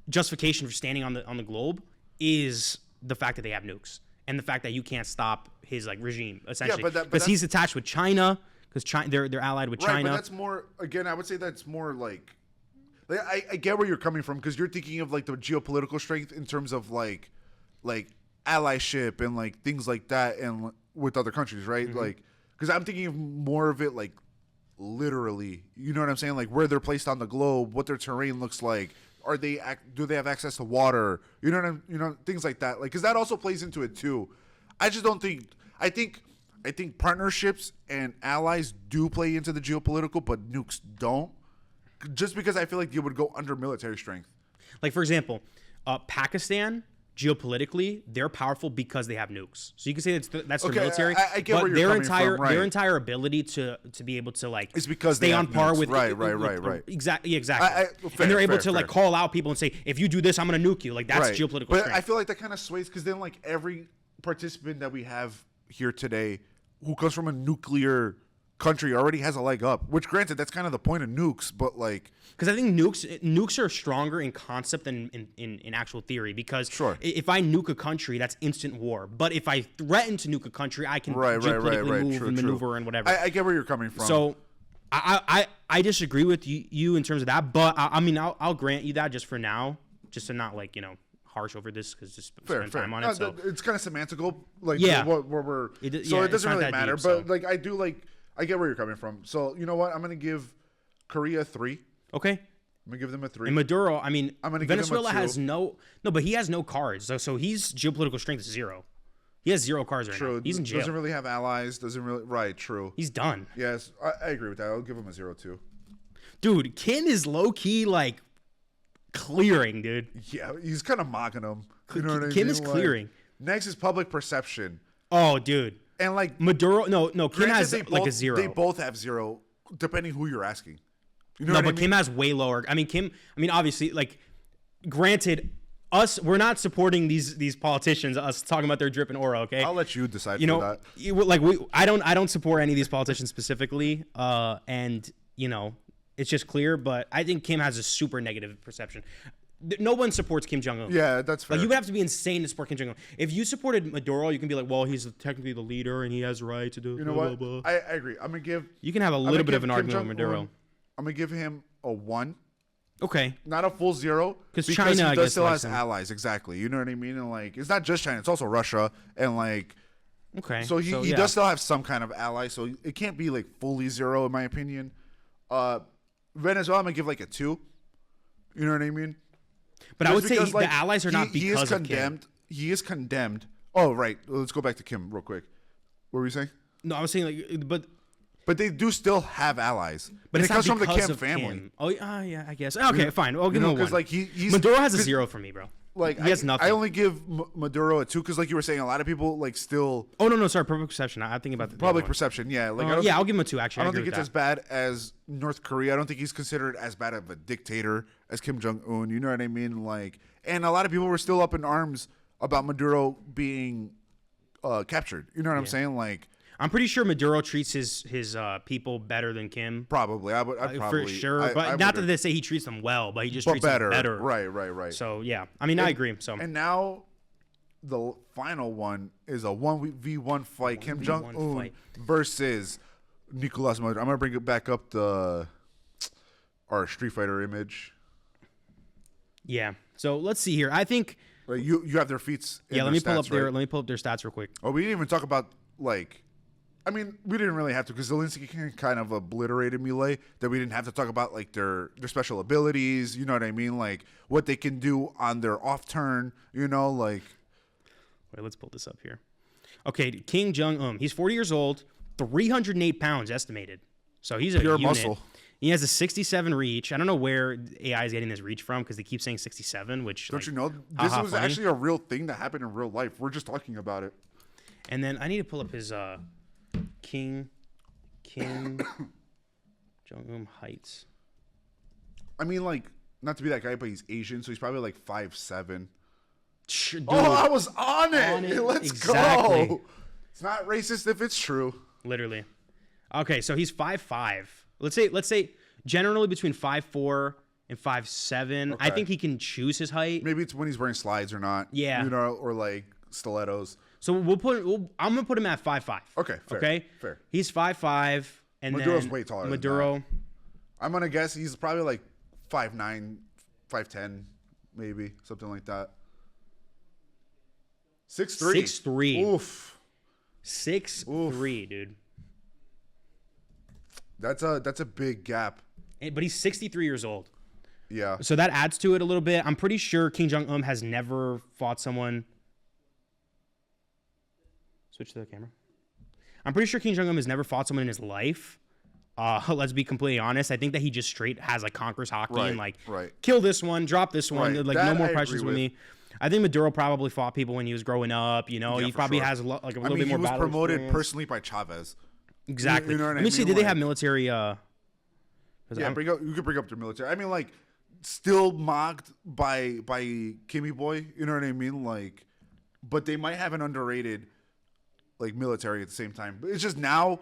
justification for standing on the globe is the fact that they have nukes and the fact that you can't stop his like regime essentially but because he's attached with China because they're allied with Right, China. but that's more. Again, I would say that's more like I get where you're coming from because you're thinking of like the geopolitical strength in terms of like allyship and like things like that and with other countries, right? Mm-hmm. Like because I'm thinking of more of it like literally. You know what I'm saying? Like where they're placed on the globe, what their terrain looks like. Do they have access to water? You know things like that. Like because that also plays into it too. I just don't think. I think partnerships and allies do play into the geopolitical, but nukes don't. Just because I feel like they would go under military strength. Like for example, Pakistan geopolitically they're powerful because they have nukes. So you can say that's their Okay, military. I get but where you're coming from, right. their entire ability to be able to like It's because stay they on have par nukes. with Right. Exactly. Fair, and they're able to fair. like call out people and say if you do this I'm gonna nuke you. Like that's geopolitical But strength. I feel like that kind of sways because then like every participant that we have here today who comes from a nuclear country already has a leg up. Which granted, that's kind of the point of nukes, but like Because I think nukes are stronger in concept than in actual theory. Because Sure. if I nuke a country, that's instant war. But if I threaten to nuke a country, I can right. geopolitically move True, and true. maneuver and whatever. I get where you're coming from. So I disagree with you in terms of that. But I mean I'll grant you that just for now, just to not like harsh over this because just spend time on it. So it's kind of semantical, like Yeah. what we're. It so is- yeah, it it's doesn't not really that matter. deep, but so. like I do like I get where you're coming from. So you know what? I'm gonna give Korea 3. okay. I'm gonna give them a 3. And Maduro, I mean, I'm gonna give him a Venezuela 2. has no, but he has no cards. So he's geopolitical strength is 0. He has 0 cards right True. now. He's in jail. Doesn't really have allies. Doesn't really. Right. True. He's done. Yes, I agree with that. I'll give him a 0 too. Dude, Kim is low key like clearing, dude. Yeah, he's kind of mocking him. You know what I mean? Kim is Like, clearing. next is public perception, Oh, dude. and like Maduro, no, Kim granted, has they like both, a 0. They both have 0, depending who you're asking. You know No, what I but mean? Kim has way lower. I mean, obviously, like, granted, we're not supporting these politicians. Us talking about their drip and aura. Okay, I'll let you decide you for know, that. I don't support any of these politicians specifically. And it's just clear. But I think Kim has a super negative perception. No one supports Kim Jong Un. Yeah, that's fair. Like you would have to be insane to support Kim Jong Un. If you supported Maduro, you can be like, well, he's technically the leader and he has the right to do. You know blah, what? blah, blah. I agree. I'm gonna give. You can have a I'm little gonna bit of give an Kim argument with Maduro. Jong-un- I'm gonna give him a 1. Okay. Not a full 0 'Cause because China, he I does guess, still likes has him. allies. Exactly. You know what I mean? And like, it's not just China; it's also Russia, and like, Okay. so he yeah. does still have some kind of ally. So it can't be like fully 0 in my opinion. Venezuela, I'm gonna give like a 2. You know what I mean? But I would Just say because, the allies are not he is because of Kim. condemned. He is condemned. Oh, right. Let's go back to Kim real quick. What were you saying? No, I was saying like, But they do still have allies. but And it's it comes not from the because Kim of family. Kim. Oh, yeah, I guess. Okay, fine. I'll give him a 1. Because like he's Maduro has a 'cause, 0 for me, bro. Like he has nothing. I only give Maduro a 2 because like you were saying, a lot of people like still Oh no, sorry. Public perception. I'm thinking about the public other one. perception. Yeah, like I don't Yeah, think- I'll give him a 2. Actually, I don't agree think it's with as bad as North Korea. I don't think he's considered as bad of a dictator as Kim Jong Un. You know what I mean? Like, and a lot of people were still up in arms about Maduro being captured. You know what I'm saying? Like, I'm pretty sure Maduro treats his people better than Kim. probably. I'd probably For sure. I But would not that agree. they say he treats them well, but he just But treats better. them better. Right. So yeah, I mean, I agree. So And now the final one is a 1v1 fight. Kim Jong Un fight. versus Nicolas Maduro. I'm gonna bring it back up our Street Fighter image. yeah. So let's see here. I think. Like you have their feats. Yeah. and Let me their pull up stats, their right? let me pull up their stats real quick. Oh, we didn't even talk about like I mean, we didn't really have to because Zelensky kind of obliterated Milei that we didn't have to talk about like their special abilities. You know what I mean? Like what they can do on their off turn. You know, like. Wait, let's pull this up here. Okay, Kim Jong-un. He's 40 years old, 308 pounds estimated. So he's a Pure unit. muscle. He has a 67 reach. I don't know where AI is getting this reach from because they keep saying 67, which Don't like, you know this haha, was funny. actually a real thing that happened in real life. We're just talking about it. And then I need to pull up his Kim Jong-un heights. I mean, like, not to be that guy, but he's Asian, so he's probably like 5'7". Dude, Oh, I was on it. On it. Let's Exactly. go. It's not racist if it's true. literally. Okay, so he's 5'5". Let's say generally between 5'4" and 5'7". I Okay. think he can choose his height. Maybe it's when he's wearing slides or not. Yeah. You know, or like stilettos. So I'm gonna put him at 5'5". Okay, fair, Okay. fair. He's 5'5", and Maduro's then way taller than Maduro. I'm going to guess he's probably like 5'9", 5'10", maybe, something like that. 6'3". 6'3". Oof. 6'3", dude. That's a big gap. But he's 63 years old. Yeah. So that adds to it a little bit. I'm pretty sure Kim Jong-un has never fought someone. Switch to the camera. I'm pretty sure Kim Jong-un has never fought someone in his life. Let's be completely honest. I think that he just straight has like conquers hockey Right, and like right. kill this one, drop this one. Right, Like that no more I questions agree with with. me. I think Maduro probably fought people when he was growing up. You know, Yeah, he for probably sure. has like a I little mean, bit more he was battle promoted experience. personally by Chavez. Exactly. You know what Let I me see. mean? Did they Like- have military? Yeah, I'm- you could bring up their military. I mean, like, still mocked by Kimmy Boy. You know what I mean? Like, but they might have an underrated like military at the same time. But it's just now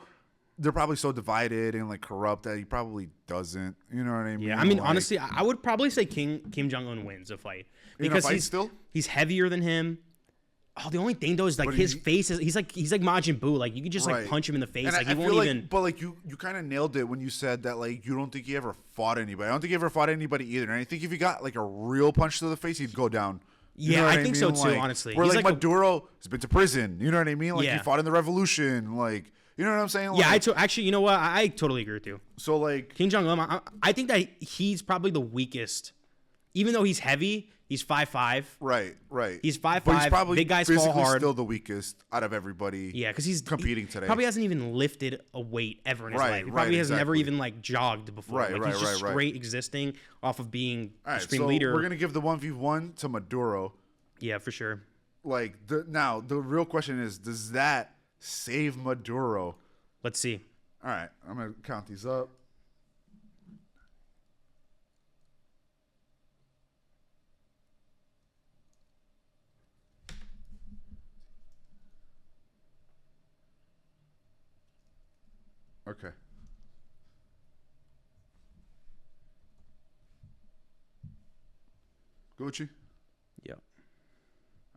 they're probably so divided and like corrupt that he probably doesn't. You know what I mean? Yeah, I mean, Like, honestly, I would probably say Kim Jong Un wins a fight In a because fight still? he's heavier than him. Oh, the only thing though is like But his he- face is he's like Majin Buu. Like you could just like Right. punch him in the face. And Like I he feel won't like, even. but like you kind of nailed it when you said that like you don't think he ever fought anybody. I don't think he ever fought anybody either. And I think if he got like a real punch to the face, he'd go down. You Yeah, know what I think so too, Like, honestly. Where He's like like a- Maduro has been to prison. You know what I mean? Like Yeah. he fought in the revolution. Like you know what I'm saying? Yeah, Like, actually, you know what? I totally agree with you. so like Kim Jong Un. I think that he's probably the weakest, even though he's heavy. He's 5'5". right. He's But 5'5". Big guys fall physically hard. Still the weakest out of everybody. Yeah, because he's competing today. Probably hasn't even lifted a weight ever in his Right, life. He right, probably has never exactly. even like jogged before. Right, like right, he's just right. straight existing off of being All a right, supreme so leader. we're gonna give the 1v1 to Maduro. Yeah, for sure. Like now, the real question is, does that save Maduro? Let's see. All right, I'm gonna count these up. Okay. Gucci. Yep.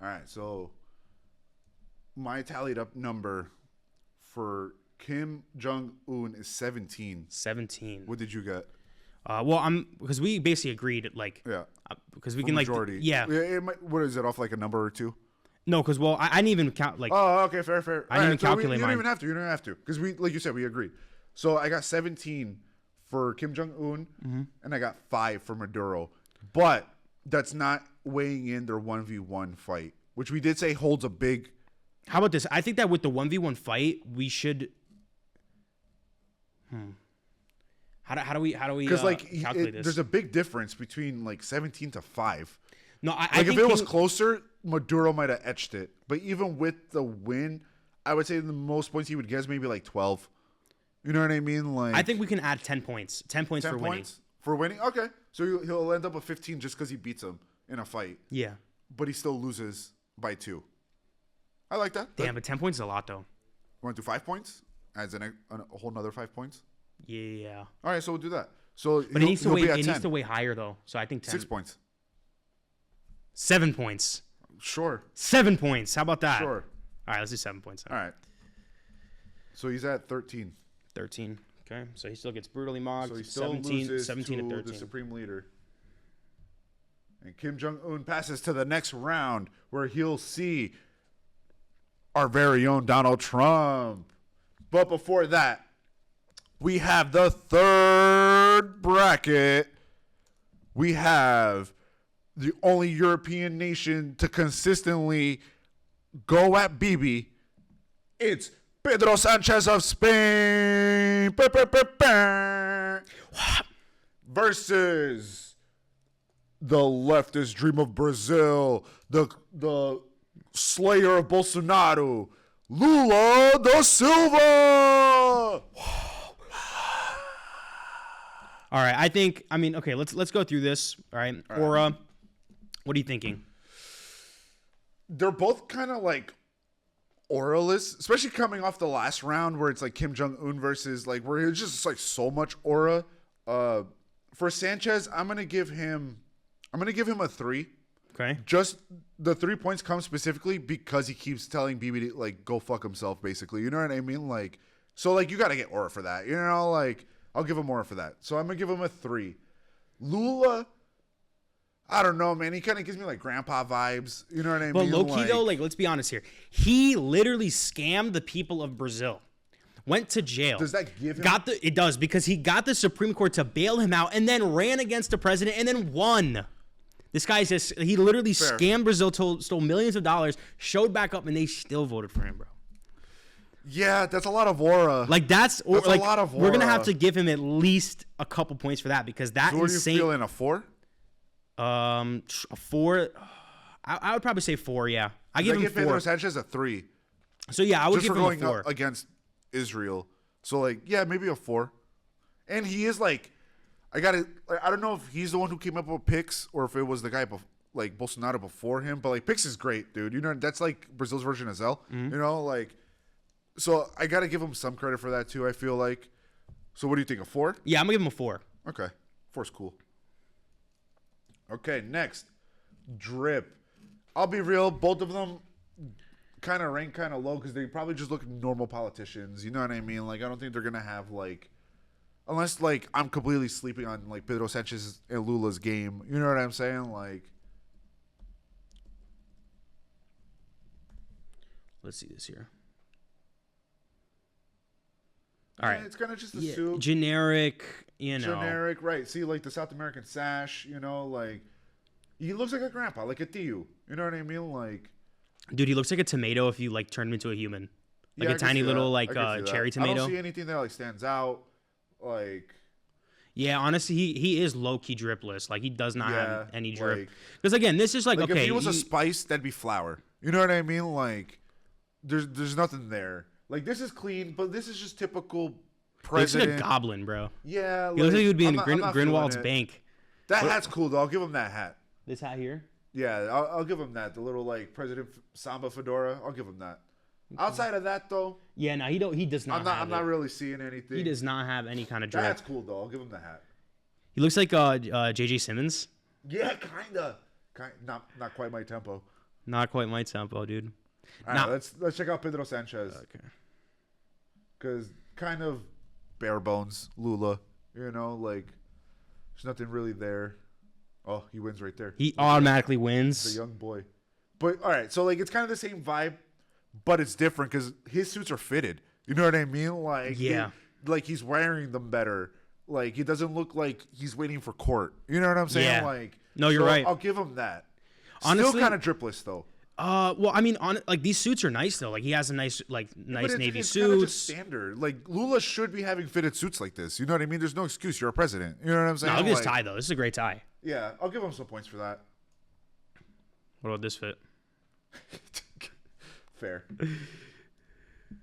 All right, so my tallied up number for Kim Jong Un is 17. 17. What did you get? Well, I'm because we basically agreed like Yeah. because we can like Majority. yeah It might, what is it off like a number or two? no because well I didn't even count like Oh, okay, fair. I didn't even calculate You don't mine. even have to. You don't have to because we, like you said, we agreed. So I got 17 for Kim Jong Un, Mm-hmm. and I got 5 for Maduro. But that's not weighing in their 1v1 fight, which we did say holds a big. how about this? I think that with the 1v1 fight we should. How do we Because calculate this? there's a big difference between like 17 to 5. No, I Like think if it was Kim- closer, Maduro might have etched it. But even with the win, I would say the most points he would get is maybe like 12. You know what I mean? Like I think we can add 10 points. 10 points 10 for winning. points for winning. Okay, so he'll end up with 15 just because he beats him in a fight, Yeah. but he still loses by 2. I like that. Damn, but 10 points is a lot though. Want to do 5 points? Adds a whole nother 5 points. Yeah. All right, so we'll do that. So But it needs to he'll weigh. be at It 10. needs to weigh higher though. So I think 10. 6 points. 7 points. Sure. 7 points. How about that? Sure. All right, let's do 7 points. All right. So he's at 13. 13. Okay, so he still gets brutally mocked. So he still 17, loses 17 to to the 13. supreme leader. And Kim Jong Un passes to the next round, where he'll see our very own Donald Trump. But before that, we have the third bracket. We have the only European nation to consistently go at Bibi. It's Pedro Sanchez of Spain versus the leftist dream of Brazil, the slayer of Bolsonaro, Lula da Silva. All right, okay, let's go through this. All right, Aura, what are you thinking? They're both kind of like auraless, especially coming off the last round where it's like Kim Jong-un versus like where it's just like so much aura. For Sanchez, I'm gonna give him a 3. Okay. Just the 3 points come specifically because he keeps telling Bibi to like go fuck himself, basically. You know what I mean? Like, so like you got to get aura for that. You know, like I'll give him aura for that. So I'm gonna give him a 3. Lula, I don't know, man. He kind of gives me like grandpa vibes. You know what I mean? But low-key though, like let's be honest here. He literally scammed the people of Brazil. Went to jail. Does that give him? It does, because he got the Supreme Court to bail him out and then ran against the president and then won. This guy's he literally scammed Brazil, stole millions of dollars, showed back up, and they still voted for him, bro. Yeah, that's a lot of aura. Like that's a lot of aura. We're gonna have to give him at least a couple points for that, because that so what insane. Are you feeling, a 4? A 4. I would probably say 4. Yeah, I give him 4. Pedro Sanchez a 3. So yeah, I would just give for him going a 4 up against Israel. So like, yeah, maybe a 4. And he is like, I don't know if he's the one who came up with Pix or if it was the guy like Bolsonaro before him. But like Pix is great, dude. You know, that's like Brazil's version of Zelle. Mm-hmm. You know, like, so I gotta give him some credit for that too. I feel like. So what do you think? A 4? Yeah, I'm gonna give him a 4. Okay, 4's cool. Okay, next, Drip. I'll be real, both of them kind of rank kind of low because they probably just look normal politicians. You know what I mean? Like, I don't think they're gonna have like, unless like I'm completely sleeping on like Pedro Sanchez and Lula's game. You know what I'm saying? Like, let's see this here. All right, it's kind of just a suit. Generic, you know. Generic, right? See, like the South American sash. You know, like he looks like a grandpa, like a Tiu. You know what I mean? Like, dude, he looks like a tomato if you like turn him into a human, like a tiny little like cherry tomato. I don't see anything that like stands out. Like, yeah, honestly, he is low key dripless. Like he does not have any drip. Like, because again, this is like okay. If he was a spice, that'd be flour. You know what I mean? Like, there's nothing there. Like, this is clean, but this is just typical president. He looks like a goblin, bro. Yeah. He looks like he would be in Grinwald's bank. That hat's cool, though. I'll give him that hat. This hat here? Yeah, I'll give him that. The little, like, President Samba fedora. I'll give him that. Okay. Outside of that, though. Yeah, no, he does not. I'm not really seeing anything. He does not have any kind of drip. That's cool, though. I'll give him the hat. He looks like J.J. Simmons. Yeah, kinda. Not quite my tempo. Not quite my tempo, dude. All right, let's check out Pedro Sanchez. Okay. Because kind of bare bones, Lula. You know, like, there's nothing really there. Oh, he wins right there. He automatically wins. The young boy. But, all right, so, like, it's kind of the same vibe, but it's different because his suits are fitted. You know what I mean? Like, yeah. Like, he's wearing them better. Like, he doesn't look like he's waiting for court. You know what I'm saying? Yeah. Like, no, you're right. I'll give him that. Honestly, still kind of dripless, though. Well, I mean, like these suits are nice though. Like he has a nice navy it's suits. Just standard. Like Lula should be having fitted suits like this. You know what I mean? There's no excuse. You're a president. You know what I'm saying? No, look at this tie though. This is a great tie. Yeah, I'll give him some points for that. What about this fit? Fair.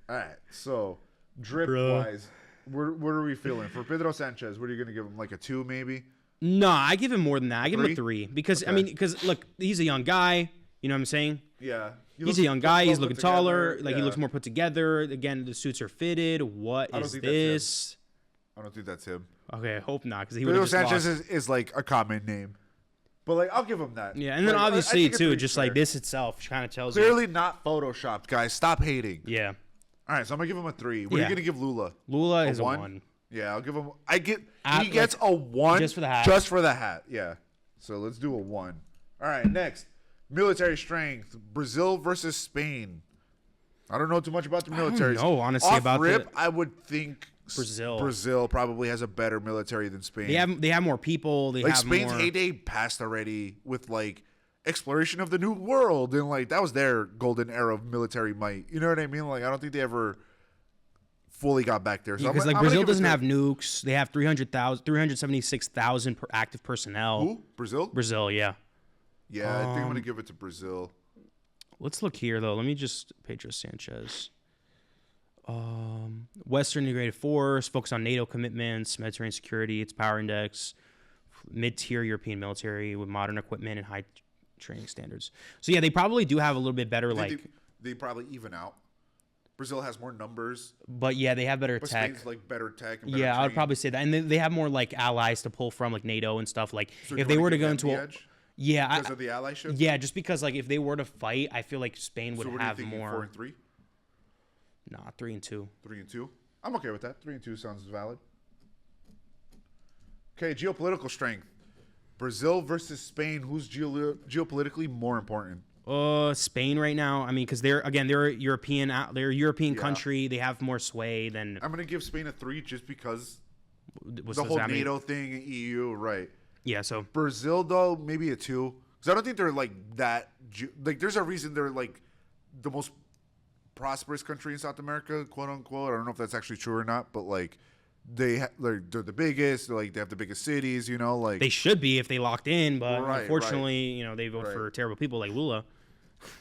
All right, so drip wise, what are we feeling for Pedro Sanchez? What are you gonna give him? Like a 2 maybe? No, I give him more than that. I give him a 3 because okay. I mean, because look, he's a young guy. You know what I'm saying? Yeah. He's a young guy. He's looking taller. Like, he looks more put together. Again, the suits are fitted. What is this? I don't think that's him. Okay, I hope not, because he would Pedro have just Sanchez lost. is like a common name. But, like, I'll give him that. Yeah, and then like, obviously, too, just fair. like this itself kind of tells you. Clearly not photoshopped, guys. Stop hating. Yeah. All right, so I'm going to give him a 3. What are you going to give Lula? Lula is a 1. Yeah, I'll give him. He gets a 1 just for the hat. Just for the hat, yeah. So let's do a 1. All right, next. Military strength. Brazil versus Spain. I don't know too much about the military. know, honestly, Off about rip, the- I would think Brazil. Brazil probably has a better military than Spain. They have more people. They like have Spain's more. heyday passed already with like exploration of the new world, and like that was their golden era of military might. You know what I mean? Like I don't think they ever fully got back there. So Because I'm like gonna Brazil give it doesn't to- have nukes. They have 376,000 active personnel. who? Brazil? Brazil, yeah. Yeah, I think I'm gonna give it to Brazil. Let's look here though. Let me just Pedro Sanchez. Western integrated force, focus on NATO commitments, Mediterranean security, its power index, mid-tier European military with modern equipment and high training standards. So yeah, they probably do have a little bit better They probably even out. Brazil has more numbers, but yeah, they have better but tech. Spain's like better tech. And better Yeah, I would training. probably say that, and they have more like allies to pull from, like NATO and stuff. Like So if you they wanna were to give go them into the a, edge yeah, because of the allyship. yeah, just because like if they were to fight, I feel like Spain would So what are you have thinking? more. 4 and 3, Nah, 3 and 2. 3 and 2. I'm okay with that. 3 and 2 sounds valid. Okay, geopolitical strength. Brazil versus Spain. Who's geopolitically more important? Spain right now. I mean, because they're a European. They're a European Yeah. country. They have more sway than. I'm gonna give Spain a 3 just because What's the whole that mean? NATO thing, EU, right? Yeah. So Brazil though, maybe a 2 because I don't think they're like that. Like, there's a reason they're like the most prosperous country in South America, quote unquote. I don't know if that's actually true or not, but like they're the biggest. Like they have the biggest cities. You know, like they should be if they locked in, but Right, unfortunately, you know, they vote Right. for terrible people like Lula.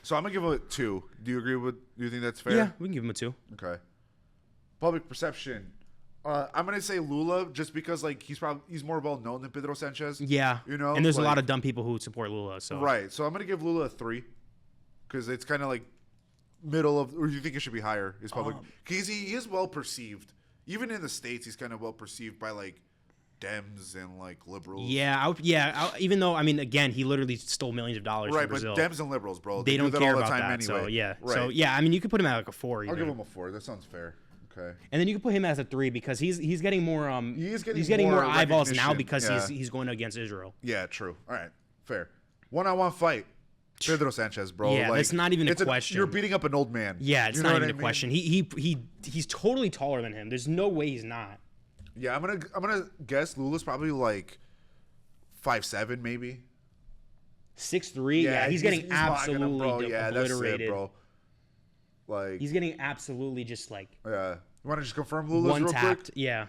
So I'm gonna give it a 2. Do you agree with? Do you think that's fair? Yeah, we can give him a 2. Okay. Public perception. I'm gonna say Lula just because like he's more well known than Pedro Sanchez. Yeah, You know, and there's a lot like- of dumb people who support Lula. So Right. So I'm gonna give Lula a 3 because it's kind of like middle of. Or do you think it should be higher? Is public because he is well perceived. Even in the States, he's kind of well perceived by like Dems and like liberals. Yeah, even though I mean, again, he literally stole millions of dollars Right, from but Brazil. Dems and liberals, bro, They do don't that care all the about time that. anyway. So yeah, Right. so yeah, I mean, you could put him at like a 4. I'll Even. give him a 4. That sounds fair. Okay. And then you can put him as a 3 because he's getting more He is he's getting getting more more eyeballs now recognition, because yeah. he's going against Israel. Yeah, true. All right, fair. One-on-one fight. Pedro Sanchez, bro. Yeah, like, that's not even a it's question. You're beating up an old man. Yeah, it's You know not what even I a mean? question. He's totally taller than him. There's no way he's not. Yeah, I'm gonna guess Lula's probably like 5'7", maybe. 6'3". Yeah, he's getting mocking him, absolutely bro. Yeah, that's obliterated. it, bro. Like, He's getting absolutely just like yeah. You want to just confirm Lula's one real tapped. quick? Yeah.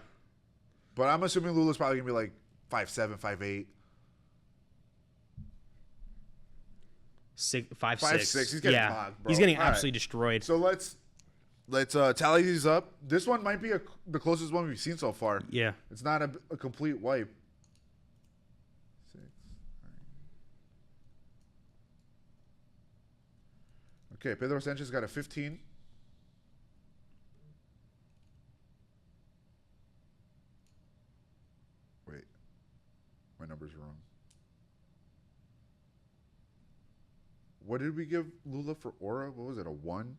But I'm assuming Lula's probably gonna be like 5'7", 5'8". 5'6". 5'6". He's getting yeah. mocked, bro. He's getting All right. absolutely destroyed. So let's tally these up. This one might be the closest one we've seen so far. Yeah. It's not a complete wipe. 6. Okay, Pedro Sanchez got a 15. Wait, my numbers are wrong. What did we give Lula for Aura? What was it, a 1?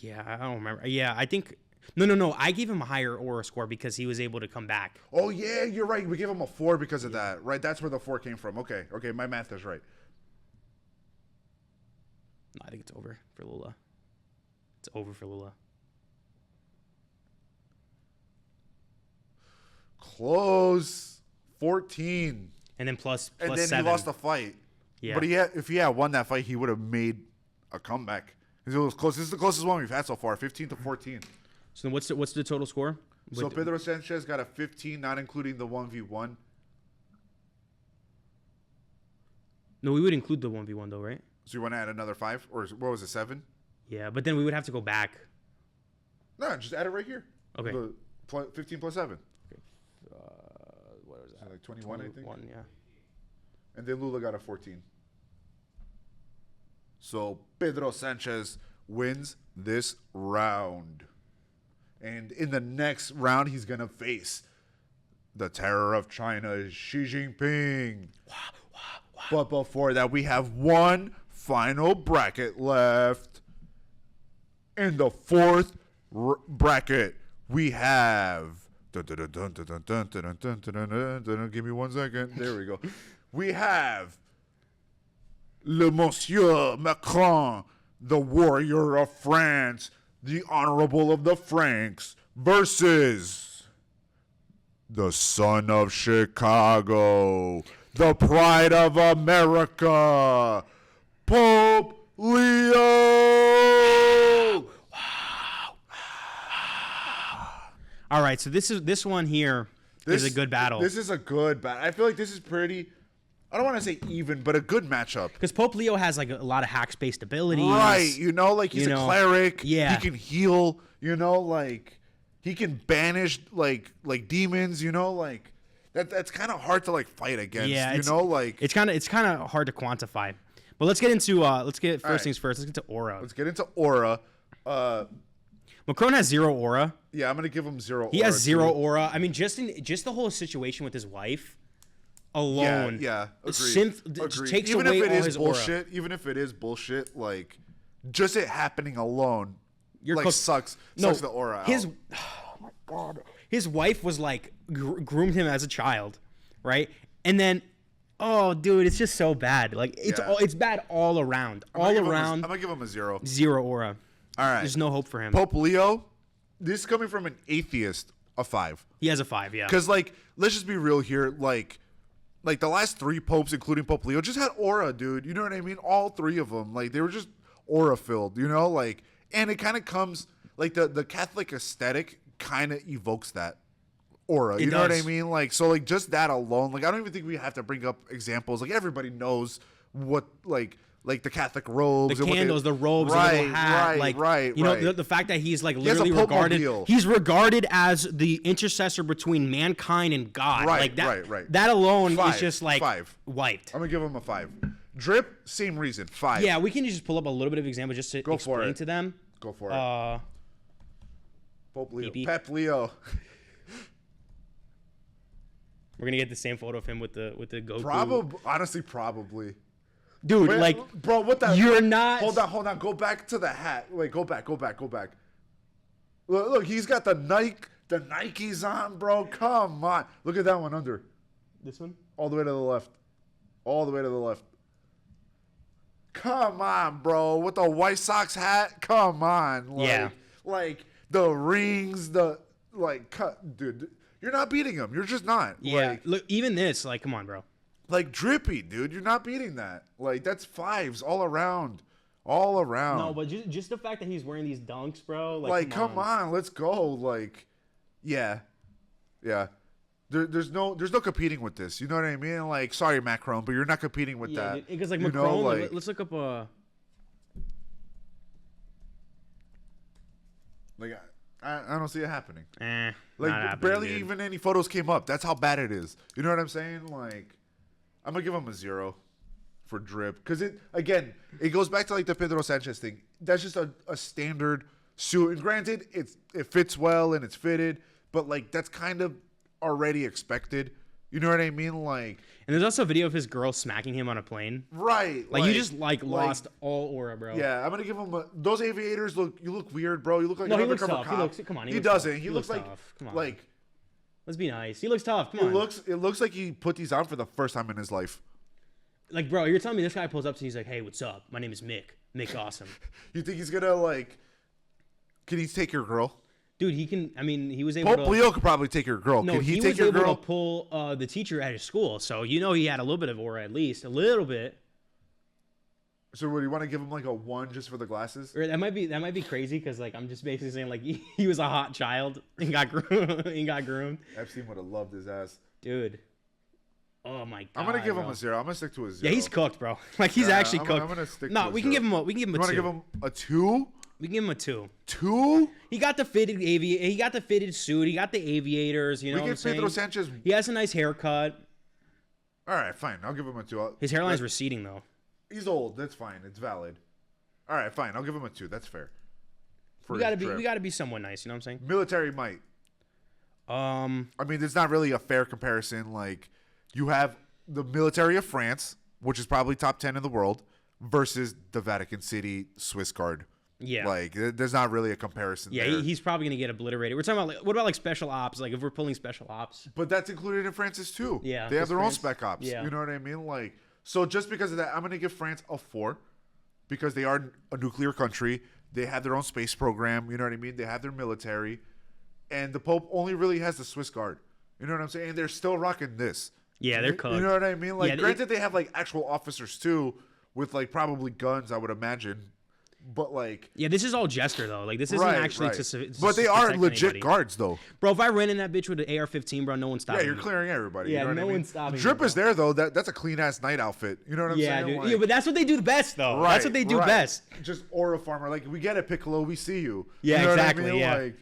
Yeah, I don't remember. Yeah, I think no. I gave him a higher Aura score because he was able to come back. Oh, yeah, you're right. We gave him a 4 because of that. Right, that's where the 4 came from. Okay, my math is right. No, I think it's over for Lula. It's over for Lula. Close. 14. And then plus And then 7. he lost the fight. Yeah. But if he had won that fight, he would have made a comeback. 'Cause it was close. This is the closest one we've had so far, 15 to 14. So then what's the total score? So With- Pedro Sanchez got a 15, not including the 1v1. No, we would include the 1v1 though, right? So you want to add another 5? Or what was it, 7? Yeah, but then we would have to go back. No, just add it right here. Okay. 15 plus 7. What was So like 21, I think. 21, yeah. And then Lula got a 14. So Pedro Sanchez wins this round. And in the next round, he's going to face the terror of China, Xi Jinping. But before that, we have one final bracket left. In the fourth bracket, we have... Give me 1 second. There we go. We have Le Monsieur Macron the warrior of France, the honorable of the Franks, versus the son of Chicago, the pride of America, Pope Leo. All right, so this one here is a good battle. This is a good battle. I feel like this is pretty, I don't want to say even, but a good matchup. Because Pope Leo has like a lot of hack-based abilities. Right, you know, like he's a cleric. Yeah. He can heal, you know, like he can banish like demons, you know, like that's kind of hard to like fight against, Yeah, you know, like it's kind of hard to quantify. But let's get into first things first. Let's get to aura. let's get into aura. Macron has 0 aura. Yeah, I'm going to give him 0 He aura. has 0 too. aura. I mean, just the whole situation with his wife alone. Yeah, agreed. Agreed. Takes even away if it all is his bullshit, even if it is bullshit, like just it happening alone, You're like cooked. sucks No, the aura his out. oh my god, his wife was like groomed him as a child, right? And then, oh dude, it's just so bad. Like it's bad all around, I'm going to give him a 0. 0 aura. All right. There's no hope for him. Pope Leo, this is coming from an atheist, a 5. He has a 5, yeah. Because, like, let's just be real here. Like the last 3 popes, including Pope Leo, just had aura, dude. You know what I mean? All 3 of them. Like, they were just aura filled, you know? Like, and it kind of comes, like, the Catholic aesthetic kind of evokes that aura. You know what I does. mean? Like, so, like, just that alone. Like, I don't even think we have to bring up examples. Like, everybody knows what, like the Catholic robes, The and candles, the robes, right, the little hat, right, like right, you know, right. the fact that he's like has a literally Pope-mobile. he's regarded as the intercessor between mankind and God. Right, like that, right. That alone 5, is just like 5. wiped. I'm gonna give him a 5. Drip, same reason, 5. Yeah, we can just pull up a little bit of example just to Go for explain it. to them. Go for it. Pope Leo, Pee-pee. Pep Leo. We're gonna get the same photo of him with the Goku. Probably. Dude, Wait, like, bro, what the? you're not. Hold on. Go back to the hat. Wait, go back. Look, he's got the Nikes on, bro. Come on. Look at that one under. This one. All the way to the left. Come on, bro. With the White Sox hat. Come on. Like, Yeah. Like the rings, dude. You're not beating him. You're just not. Yeah. Look, even this, like, come on, bro. Like drippy, dude. You're not beating that. Like that's 5s all around. All around. No, but just the fact that he's wearing these dunks, bro. Like come on, let's go. Like, yeah. There's no competing with this. You know what I mean? Like, sorry, Macron, but you're not competing with Yeah, that. because like You know, Macron. like- Let's look up Like, I don't see it happening. not Like, happening, barely dude. even any photos came up. That's how bad it is. You know what I'm saying? Like, I'm gonna give him a 0 for drip because it goes back to like the Pedro Sanchez thing. That's just a standard suit, and granted, it fits well and it's fitted, but like that's kind of already expected. You know what I mean? Like, And there's also a video of his girl smacking him on a plane. right? Like you just lost all aura, bro. Yeah, I'm gonna give him those aviators. You look weird, bro. You look like No, an he looks undercover tough. He cop. looks- come on, he He looks doesn't. tough. He He looks looks like tough. Come on. like Let's be nice. He looks tough. Come it on. looks like he put these on for the first time in his life. Like, bro, you're telling me this guy pulls up to you, he's like, "Hey, what's up? My name is Mick. Mick Awesome." You think he's gonna like? Can he take your girl? Dude, he can. I mean, he was able Pope to. Leo could probably take your girl. No, Can he he take was your able girl? to pull the teacher at his school, so you know he had a little bit of aura, at least a little bit. So, what do you want to give him like a 1 just for the glasses? Or that might be crazy because like I'm just basically saying like he was a hot child and got groomed. Epstein would have loved his ass. Dude. Oh my god. I'm gonna give him bro. a 0. I'm gonna stick to a 0. Yeah, he's cooked, bro. Like he's Yeah, actually I'm cooked. gonna stick No, to a we can 0. give him a 2. You want to give him a 2? We can give him a 2. 2? He got the fitted he got the fitted suit. He got the aviators. You know We what I'm give Pedro saying? Sanchez. He has a nice haircut. All right, fine. I'll give him a 2. His hairline's receding though. He's old. That's fine. It's valid. All right, fine. I'll give him a 2. That's fair. For We his drip. gotta be somewhat nice. You know what I'm saying? Military might. I mean, it's not really a fair comparison. Like, you have the military of France, which is probably top 10 in the world, versus the Vatican City Swiss Guard. Yeah. Like, there's not really a comparison Yeah, there. he's probably gonna get obliterated. We're talking about like, what about like special ops? Like if we're pulling special ops. But that's included in France's too. Yeah, They have because their own France- spec ops. yeah. You know what I mean? Like, so just because of that, I'm going to give France a 4. because they are a nuclear country. They have their own space program. You know what I mean? They have their military, and the Pope only really has the Swiss Guard. You know what I'm saying? And they're still rocking this. Yeah, they're cooked. You know what I mean? Like, Yeah, granted, they have like actual officers too, with like probably guns, I would imagine. But like, Yeah, this is all jester though. Like this isn't actually to but they are protect legit anybody. guards though. Bro, if I ran in that bitch with an AR-15, bro, no one's stopping Yeah, you're me. clearing everybody. Yeah, you know what no I mean? one's stopping me, Drip bro. is there though. That's a clean ass night outfit. You know what I'm Yeah, saying? dude. Like, Yeah, but that's what they do the best though. That's what they do best. Just aura farmer. Like, we get it, Piccolo. We see you. Yeah, you know exactly, What I mean? yeah. Like,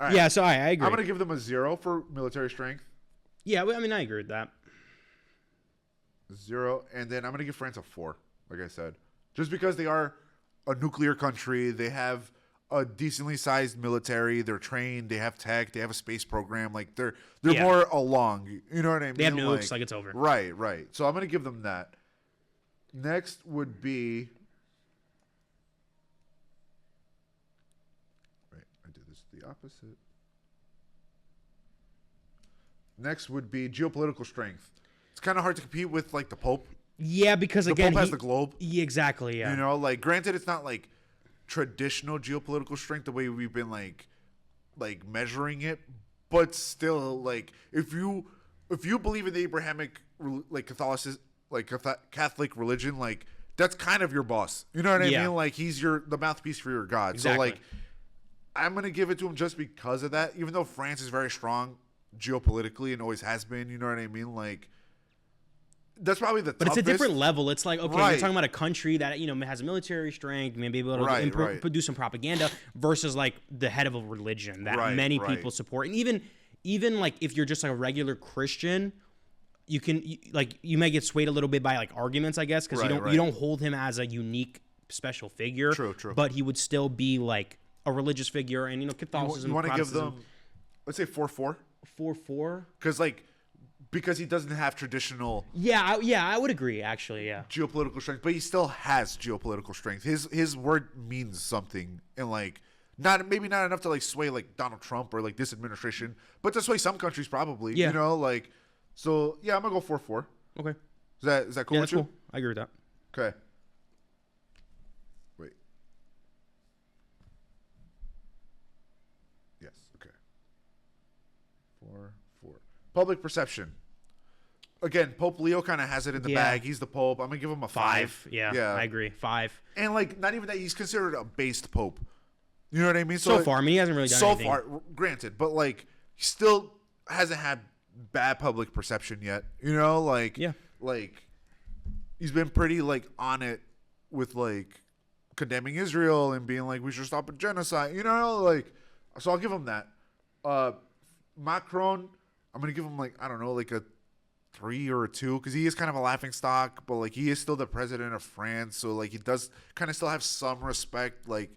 all right. Yeah, so I agree. I'm gonna give them a 0 for military strength. Yeah, I mean I agree with that. 0, and then I'm gonna give France a 4. Like I said, just because they are a nuclear country, they have a decently sized military. They're trained. They have tech. They have a space program. Like they're Yeah. more along. You know what I mean? They have nukes, like it's over. Right, right. So I'm gonna give them that. Next would be. Right, I did this the opposite. Next would be geopolitical strength. It's kind of hard to compete with like the Pope. Yeah, because The again, Pope has the globe. Yeah, exactly. Yeah. You know, like granted, it's not like traditional geopolitical strength the way we've been like measuring it, but still, like if you believe in the Abrahamic like Catholicism, like Catholic religion, like that's kind of your boss. You know what I Yeah. mean? Like he's the mouthpiece for your God. Exactly. So like, I'm gonna give it to him just because of that. Even though France is very strong geopolitically and always has been. You know what I mean? Like. That's probably the But toughest. it's a different level. It's like, okay, Right. you're talking about a country that, has military strength, maybe able to Right, right. produce some propaganda versus like the head of a religion that Right, many right. people support. And even like if you're just like a regular Christian, you may get swayed a little bit by like arguments, I guess, because Right, you right. don't hold him as a unique special figure. True, true. But he would still be like a religious figure, and Catholicism. You want to give Protestantism- them, let's say 4-4, 4-4. because he doesn't have traditional Yeah, I would agree. Actually, yeah. geopolitical strength, but he still has geopolitical strength. His word means something, and like maybe not enough to like sway like Donald Trump or like this administration, but to sway some countries probably. Yeah. You know, like so. Yeah, I'm gonna go 4-4. Okay. Is that cool Yeah, with that's you? cool. I agree with that. Okay. Wait. Yes. Okay. 4-4. Public perception. Again, Pope Leo kind of has it in the Yeah. bag. He's the Pope. I'm gonna give him a 5. Yeah, I agree. 5. And like, not even that. He's considered a based Pope. You know what I mean? So far, I mean, he hasn't really done so anything. far, granted, but like, he still hasn't had bad public perception yet. You know, like, Yeah. like he's been pretty like on it with like condemning Israel and being like we should stop a genocide. You know, like, so I'll give him that. Macron, I'm gonna give him like, I don't know, like a 3 or a 2 because he is kind of a laughing stock, but like he is still the president of France, so like he does kind of still have some respect. Like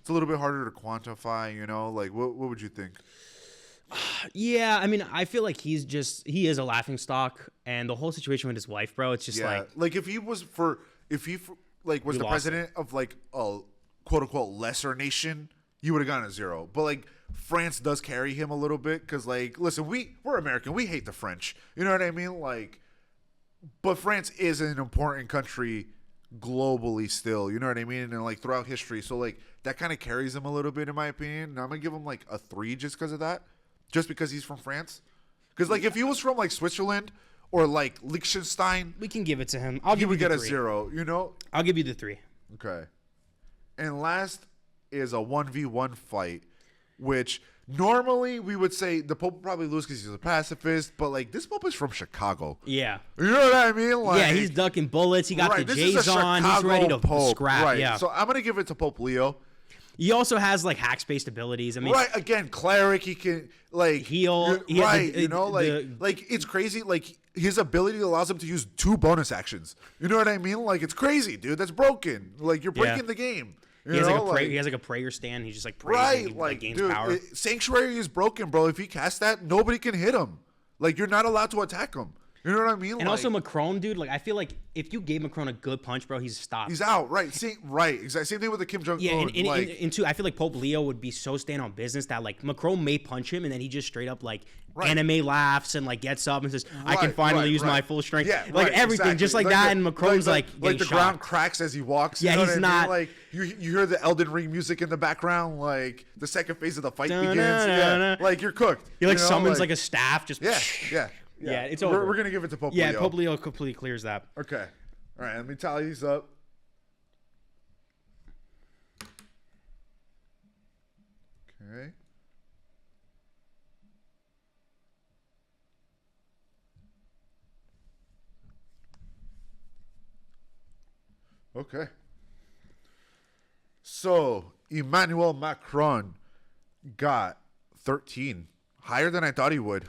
it's a little bit harder to quantify, you know. Like what would you think? Yeah, I mean, I feel like he is a laughing stock, and the whole situation with his wife, bro, it's just like if he was like was We the lost president of like a quote unquote lesser nation, you would have gotten a 0. But like France does carry him a little bit because like listen, we're American, we hate the French, you know what I mean? Like, but France is an important country globally still, you know what I mean? And like throughout history, so like that kind of carries him a little bit in my opinion. And I'm gonna give him like a 3 just because of that, just because he's from France. Because like if he was from like Switzerland or like Liechtenstein, we can give it to him. I'll he give you would the get a 3. 0, you know? I'll give you the 3. Okay. And last is a 1v1 fight, which normally we would say the Pope would probably lose because he's a pacifist, but like this Pope is from Chicago. Yeah. You know what I mean? Like, Yeah, he's ducking bullets. He got right, the this is J's a on. He's Chicago ready to Pope. scrap. Right. Yeah. So I'm going to give it to Pope Leo. He also has like hack-based abilities. I mean, Right, again, cleric, he can like Heal, he has right, the- you know, like it's crazy. Like his ability allows him to use 2 bonus actions. You know what I mean? Like it's crazy, dude. That's broken. Like you're breaking the game. You he has know? he has like a prayer stand. He just like prays Right, and he, like gains dude, power. Sanctuary is broken, bro. If he casts that, nobody can hit him. Like you're not allowed to attack him. You know what I mean? And Like, also Macron, dude. Like I feel like if you gave Macron a good punch, bro, he's stopped. he's out. Right. Exactly. Same thing with the Kim Jong Un. Yeah, like, and two, I feel like Pope Leo would be so stand on business that like Macron may punch him and then he just straight up like anime laughs and like gets up and says, "I can finally use my full strength." Yeah, like everything, just like that. And Macron's like the getting ground shocked. cracks as he walks. Yeah, you know he's what I mean? not- Like you hear the Elden Ring music in the background. Like the second phase of the fight begins. Dun-dun-dun-dun. Yeah, like you're cooked. He like you know? summons like a staff, just Yeah. Yeah, it's over. We're gonna give it to Pope yeah. Leo. Pope Leo completely clears that. Okay. All right. Let me tally these up. Okay. Okay. So Emmanuel Macron got 13, higher than I thought he would,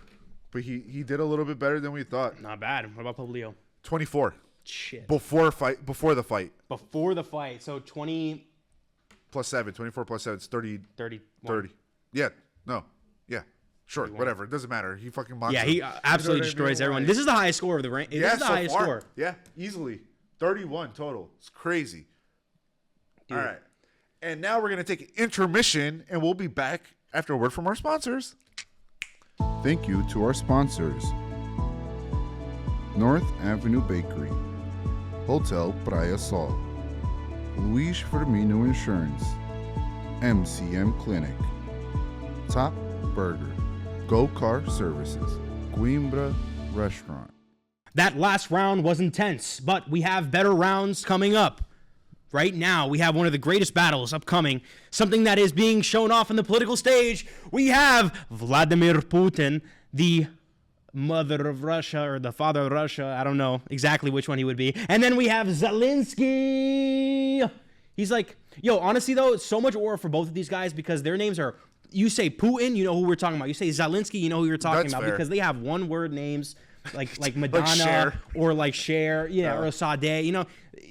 but he did a little bit better than we thought. Not bad. What about Pope Leo? 24 Shit. before the fight. Before the fight, so 20, Plus 7, 24 plus 7, it's 30. 30. 30. Yeah. No. Yeah. Sure. Whatever. It doesn't matter. He fucking mocks Yeah, him. he You know absolutely what I destroys mean? everyone. Like- This is the highest score of the rank. This Yeah, is the so highest far. score. Yeah, easily. 31 total. It's crazy. All right. And now we're going to take an intermission, and we'll be back after a word from our sponsors. Thank you to our sponsors: North Avenue Bakery, Hotel Praia Sol, Luis Firmino Insurance, MCM Clinic, Top Burger, Go Car Services, Coimbra Restaurant. That last round was intense, but we have better rounds coming up. Right now, we have one of the greatest battles upcoming, something that is being shown off on the political stage. We have Vladimir Putin, the mother of Russia, or the father of Russia. I don't know exactly which one he would be. And then we have Zelensky. He's like, yo, honestly, though, so much aura for both of these guys because their names are, you say Putin, you know who we're talking about. You say Zelensky, you know who you're talking That's about fair. because they have one-word names. Like Madonna Cher. or like Cher, or Sade, you know,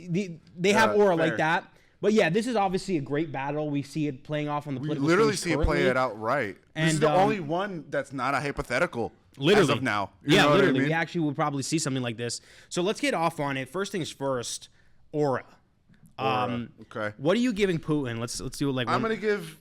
they have aura fair. like that. But yeah, this is obviously a great battle. We see it playing off on the We political literally stage see it currently. play it out right. This is And, the only one that's not a hypothetical Literally. as of now. You Yeah, know what I literally. mean? We actually will probably see something like this. So let's get off on it. First things first, aura. Okay. What are you giving Putin? Let's do it like I'm one. going to give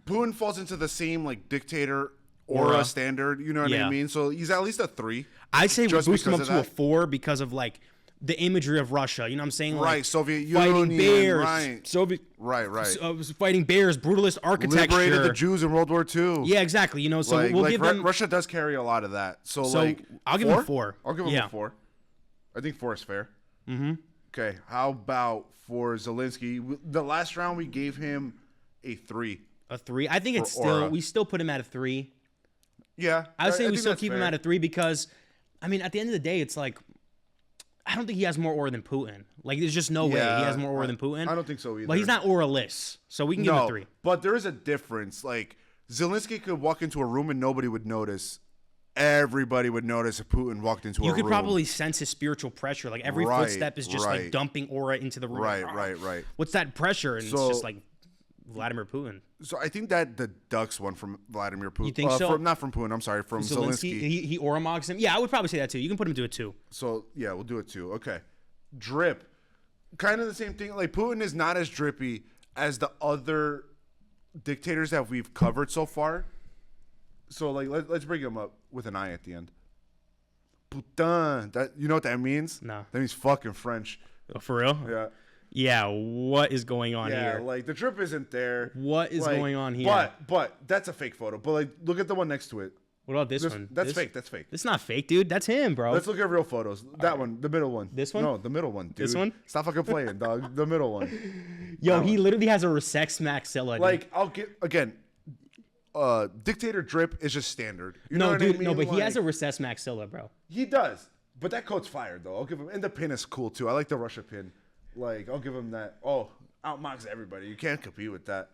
Putin falls into the same like dictator aura Aura. standard. You know what Yeah. I mean? So he's at least a 3. I say we just boost him up because to of a that. 4 because of like the imagery of Russia. You know what I'm saying? Like, Right, Soviet fighting Union, bears, right. Soviet, Right. fighting bears, brutalist architecture. Liberated the Jews in World War II. Yeah, exactly. You know, so like, we'll like give them. Russia does carry a lot of that. So like, I'll give him a 4. I'll give him Yeah. a 4. I think 4 is fair. Mm-hmm. Okay. How about for Zelensky? The last round we gave him a 3. A 3. I think it's For still. aura. We still put him at a 3. Yeah. I would say we think still that's keep him fair. at a 3 because, I mean, at the end of the day, it's like, I don't think he has more aura than Putin. Like, there's just no way he Yeah, has more aura than Putin. I don't think so either. But he's not aura-less, so we can give him a 3. But there is a difference. Like Zelensky could walk into a room and nobody would notice. Everybody would notice if Putin walked into a You room. could probably sense his spiritual pressure. Like, every Right, footstep is just right. like dumping aura into the room. Right, Like, right. What's that pressure? And it's So- just like Vladimir Putin. So I think that the Ducks one from Vladimir Putin. You think so? Not from Putin. I'm sorry, from Zelensky. He aura mogs him. Yeah, I would probably say that too. You can put him to a 2. So yeah, we'll do it too. Okay, drip, kind of the same thing. Like Putin is not as drippy as the other dictators that we've covered so far. So like, let's bring him up with an I at the end. Putain, that you know what that means? No. That means fucking French. Oh, for real? Yeah. Yeah, what is going on Yeah, here? like the drip isn't there. What is Like, going on here? But that's a fake photo. But like, look at the one next to it. What about this one? That's This- fake. That's fake. It's not fake, dude. That's him, bro. Let's look at real photos. That one, the middle one. This one? No, the middle one. Dude. This one? Stop fucking playing, dog. The middle one. Yo, he literally has a sex maxilla. Dude. Like, I'll get again. Dictator drip is just standard. You know no, what dude, I mean? no, but he has a Like, recessed maxilla, bro. He does, but that coat's fired though. I'll give him, and the pin is cool too. I like the Russia pin. Like, I'll give him that. Oh, outmocks everybody. You can't compete with that.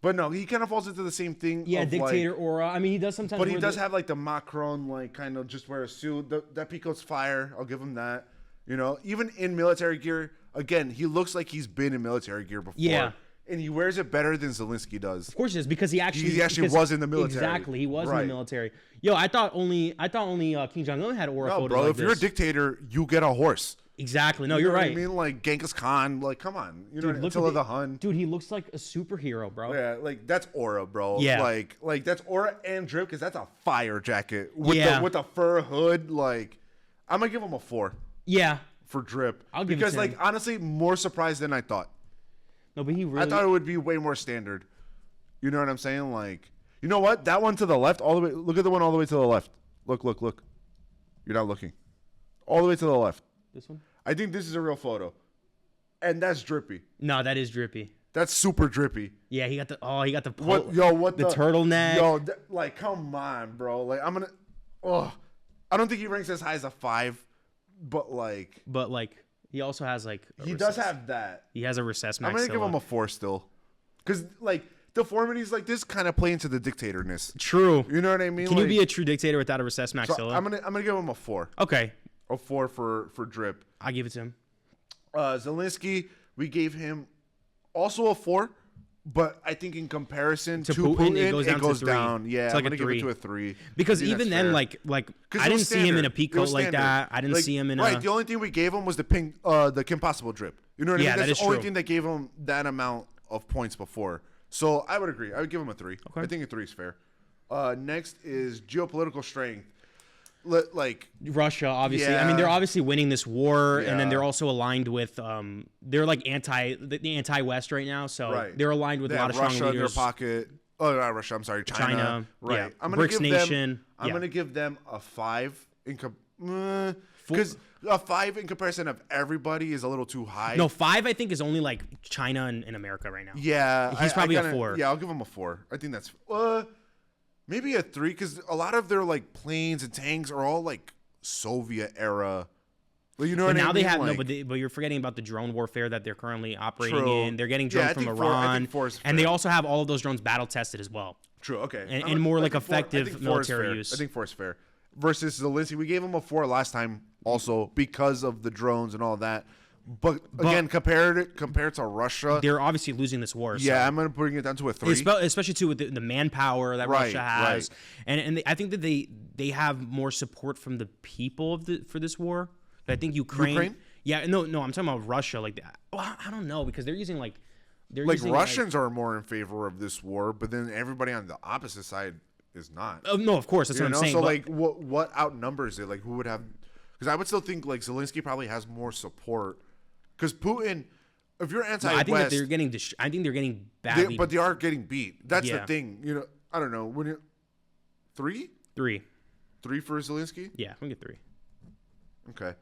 But no, he kind of falls into the same thing. Yeah, of, dictator like, aura. I mean, he does sometimes. but he wear does the- have like the Macron, like kind of just wear a suit. That peacoat's fire. I'll give him that. You know, even in military gear, again, he looks like he's been in military gear before. Yeah. and he wears it better than Zelensky does. Of course it is, because he actually He was in the military. Exactly, he was in Right. the military. Yo, I thought only Kim Jong Un had aura No, photos bro, like if you're a this. dictator, you get a horse. Exactly. No, You you're know what right. I mean, like Genghis Khan, like come on, you know, Dude, look Attila at the Hun. Dude, he looks like a superhero, bro. Yeah, like that's aura, bro. Yeah. like that's aura and drip because that's a fire jacket with Yeah. the with a fur hood. Like, I'm gonna give him a 4 Yeah. for drip. I'll give it because to like him. honestly, more surprised than I thought. No, but he really. I thought it would be way more standard. You know what I'm saying? Like, you know what? That one to the left, all the way. Look at the one all the way to the left. Look. You're not looking. All the way to the left. This one? I think this is a real photo, and that's drippy. No, that is drippy. That's super drippy. Yeah, he got the What the turtleneck. Yo, like come on, bro. Like I'm gonna. Oh, I don't think he ranks as high as a 5, but like But like he also has like a he does recess- have that. he has a recessed I'm gonna give maxilla. him a 4 still, because like deformities like this kind of play into the dictatorness. True. You know what I mean? Can you Like, be a true dictator without a recessed so maxilla? I'm gonna give him a 4. Okay, A 4 for drip. I'll give it to him. Zelensky, we gave him also a 4, but I think in comparison to Putin, Putin, it goes down to 3. down. Yeah, It's I'm like a gonna give it 3. to a 3 Because I think even that's then, fair. like 'Cause I it didn't was see him in a standard. peak It was coat like standard. that. I didn't Like, see him in right. a. The only thing we gave him was the Kim Possible drip. You know what I Yeah, mean? that That's is the only true. thing that gave him that amount of points before. So I would agree. I would give him a 3. Okay. I think a 3 is fair. Next is geopolitical strength. Like Russia, obviously. I mean, Yeah. they're obviously winning this war, and then Yeah. they're also aligned with. They're like the anti-West right now, so right. they're aligned with They a lot of have strong Russia leaders. in their pocket. Oh, not Russia. I'm sorry, China. China, Right. yeah. I'm gonna BRICS give nation, them. I'm yeah. gonna give them a 5 because a 5 in comparison of everybody is a little too high. No, 5 I think is only like China and America right now. Yeah, He's probably a kinda- 4. Yeah, I'll give him a 4. I think that's maybe a 3 because a lot of their like planes and tanks are all like Soviet era. Well, you know But what I mean? now they have Like, but you're forgetting about the drone warfare that they're currently operating True. in. They're getting Yeah, drones I from think four- I Iran, think 4 is and they fair. also have all of those drones battle tested as well. True. Okay. And more, like, I think four- I effective think 4 is military fair. use. I think 4 is fair. Versus Zelensky, we gave him a 4 last time also because of the drones and all that. But again, compared to Russia, They're obviously losing this war. yeah, so. I'm gonna bring it down to a 3. Especially too with the manpower that Right, Russia has, right. and I think that they have more support from the people for this war. I think Ukraine. Yeah, no, I'm talking about Russia. Like, well, I don't know because they're using like Russians are more in favor of this war, but then everybody on the opposite side is not. Oh, no, of course that's You what know? I'm saying. So but- like, what outnumbers it? Like, who would have? Because I would still think like Zelensky probably has more support. Because Putin, if you're no, anti-West, I think that they're getting. I think they're getting badly. but they are getting beat. That's the Yeah. thing. You know, I don't know when you 3 3. for Zelensky. Yeah, we get 3. Okay.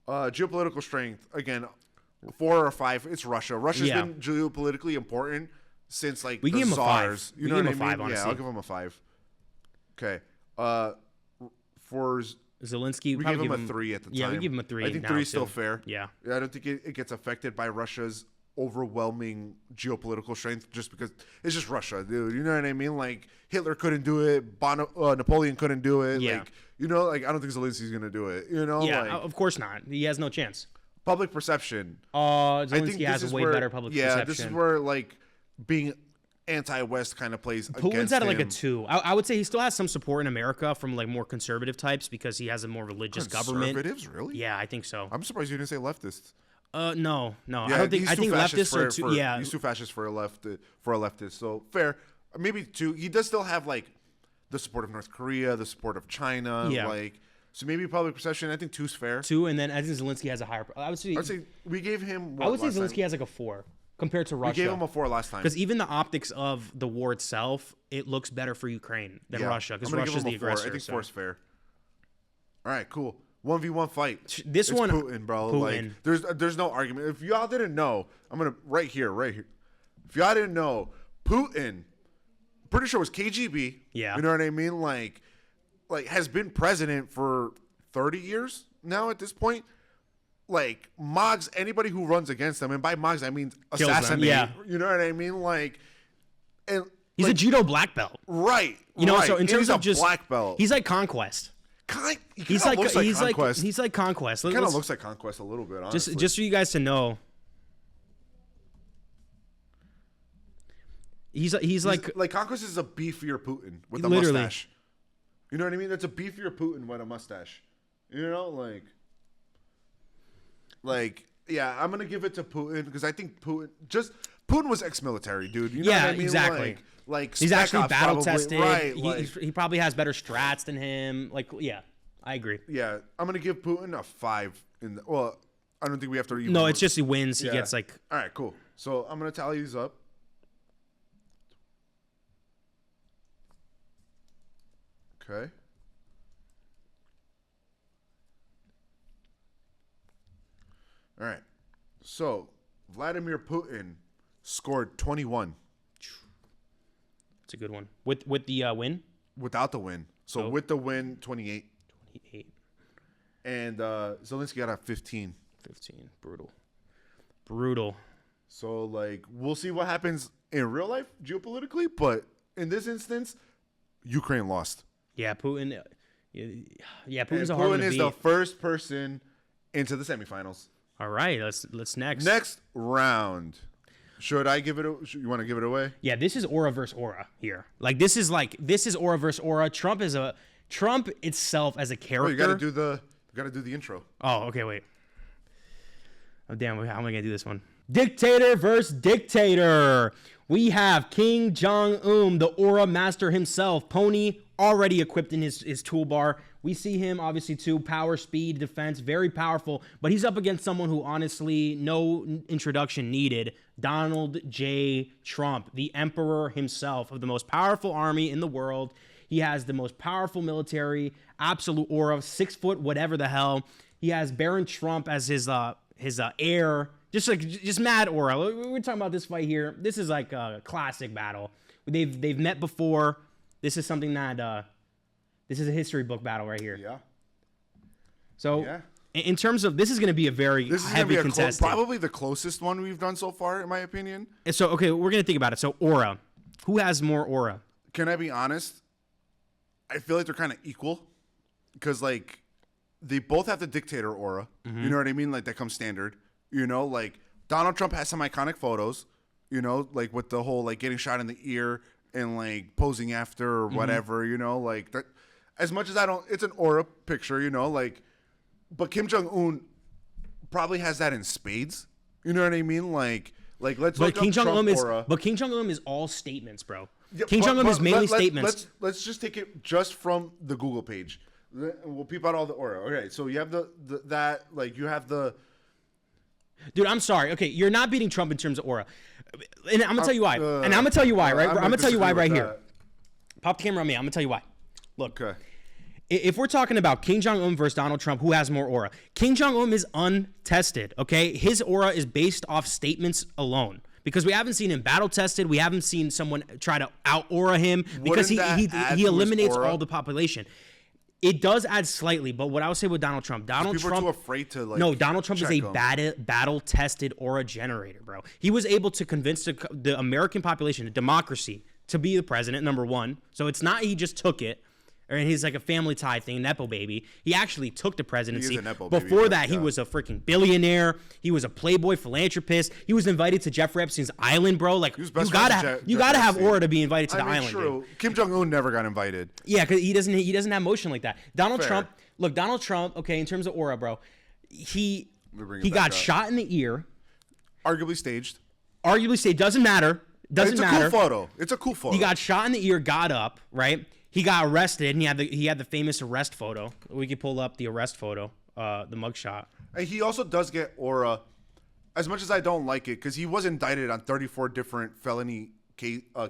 Geopolitical strength again, 4 or 5. It's Russia. Russia's Yeah. been geopolitically important since like We the give him a 5. czars. You We know give what him a I mean? 5, Yeah, honestly. I'll give him a 5. Okay. For Zelensky, we probably gave him give a 3 at the time. Yeah, we give him a 3. I think now, 3 is still too. fair. Yeah. I don't think it gets affected by Russia's overwhelming geopolitical strength just because it's just Russia, dude. You know what I mean? Like Hitler couldn't do it, Napoleon couldn't do it. Yeah. Like, you know, like I don't think Zelensky's gonna do it. You know, Yeah, like of course not. He has no chance. public perception. Zelensky I think has this a is way where, better public yeah, perception. this is where like being anti-West kind of plays Putin's against at like a him. 2. I would say he still has some support in America from like more conservative types because he has a more religious government. Conservatives, really? Yeah, I think so. I'm surprised you didn't say leftists. No, Yeah, I don't think. he's I too think fascist leftists are too. Yeah, he's too fascist for a leftist. So fair, maybe 2. He does still have like the support of North Korea, the support of China. Yeah. Like so, maybe public perception. I think 2's fair. 2, and then I think Zelensky has a higher. I would say. I'd say we gave him. I would say last Zelensky time? has like a 4 compared to We Russia. gave him a 4 last time. Because even the optics of the war itself, it looks better for Ukraine than Yeah. Russia. Because I'm gonna give Russia's him the a 4. aggressor. I think so. 4 is fair. All right, cool. 1v1 fight. This It's one- Putin, bro. Putin. Like, there's no argument. If y'all didn't know, I'm gonna right here. If y'all didn't know, Putin, pretty sure was KGB. Yeah. You know what I mean? Like has been president for 30 years now at this point. Like mogs anybody who runs against them, and by mogs I mean Kills them, assassinate. yeah. You know what I mean? Like, and He's a judo black belt. right. You know, right. so in And terms he's a of just black belt, he's like Conquest. he's like looks like Conquest. He's like Conquest. Kind of Let's- looks like Conquest a little bit, honestly. just for you guys to know. He's like Conquest is a beefier Putin with a Literally. mustache. You know what I mean? That's a beefier Putin with a mustache. You know, yeah, I'm gonna give it to Putin because I think Putin was ex-military, dude. You know Yeah, what I mean? exactly. Like he's Spec actually Ops battle probably. tested. Right? He probably has better strats than him. Like, yeah, I agree. yeah, I'm gonna give Putin a 5. Well, I don't think we have to. Even No, it's just he wins. He Yeah. gets like All right, cool. So I'm gonna tally these up. Okay. All right. So Vladimir Putin scored 21 it's a good one with the win. without the win. So Oh. with the win, 28. 28, And Zelensky got a 15. 15. Brutal. So like we'll see what happens in real life geopolitically, but in this instance, Ukraine lost. Yeah, Putin. Yeah, Putin's And a hard one Putin to is beat. the first person into the semifinals. All right, let's next. Next round. Should I give it? You want to give it away? Yeah, this is aura versus aura here. This is aura versus aura. Trump itself as a character. Oh, you gotta do the intro. Oh, okay, wait. Oh, damn, how am I gonna do this one? Dictator versus dictator. We have King Jong-un, the aura master himself. Pony already equipped in his toolbar. We see him, obviously, too. Power, speed, defense, very powerful. But he's up against someone who, honestly, no introduction needed. Donald J. Trump, the emperor himself of the most powerful army in the world. He has the most powerful military, absolute aura, 6 foot, whatever the hell. He has Baron Trump as his heir. Just mad aura. We're talking about this fight here. This is like a classic battle. They've met before. This is something that this is a history book battle right here. Yeah. So Yeah. in terms of this is going to be a very This is gonna heavy be contested. probably the closest one we've done so far, in my opinion. And so okay, we're going to think about it. So aura, who has more aura? Can I be honest? I feel like they're kind of equal because like they both have the dictator aura. You know what I mean? Like that comes standard. You know, like Donald Trump has some iconic photos. You know, like with the whole like getting shot in the ear and like posing after or whatever. You know, like that. As much as I don't, it's an aura picture. You know, like, but Kim Jong Un probably has that in spades. You know what I mean? Like let's But look King up Jong Un Trump is aura. King Jong Un is all statements, bro. Yeah, King Jong Un is mainly statements. Let's just take it just from the Google page. We'll peep out all the aura. Okay, so you have you have the. Dude, I'm sorry. Okay, you're not beating Trump in terms of aura, and I'm gonna tell you why. And I'm gonna tell you why, right? I'm gonna tell you why right here. Pop the camera on me. I'm gonna tell you why. Look, Okay. if we're talking about King Jong-un versus Donald Trump, who has more aura? King Jong-un is untested, okay? His aura is based off statements alone. Because we haven't seen him battle tested. We haven't seen someone try to out-aura him because Wouldn't that add he to his eliminates aura? all the population. It does add slightly, but what I would say with Donald Trump, People are too afraid to like. no, Donald Trump is a check 'em. battle-tested aura generator, bro. He was able to convince the American population, the democracy, to be the president, number one. So it's not he just took it, or he's like a family tie thing, Nepo baby. He actually took the presidency. a Nepo baby, Before but that, he yeah. was a freaking billionaire. He was a playboy philanthropist. He was invited to Jeffrey Epstein's island, bro. Like was you best gotta friends with you Jeffrey gotta have Epstein. aura to be invited to the I mean, island, true. dude. Kim Jong Un never got invited. Yeah, because he doesn't have motion like that. Donald Fair. Trump, look, Donald Trump. Okay, in terms of aura, bro, he bring it he back got up. shot in the ear. Arguably staged. Arguably, say doesn't matter. Doesn't It's a matter. cool photo. It's a cool photo. He got shot in the ear, got up, right? He got arrested, and he had the famous arrest photo. We could pull up the arrest photo, the mugshot. And he also does get aura, as much as I don't like it, because he was indicted on 34 different felony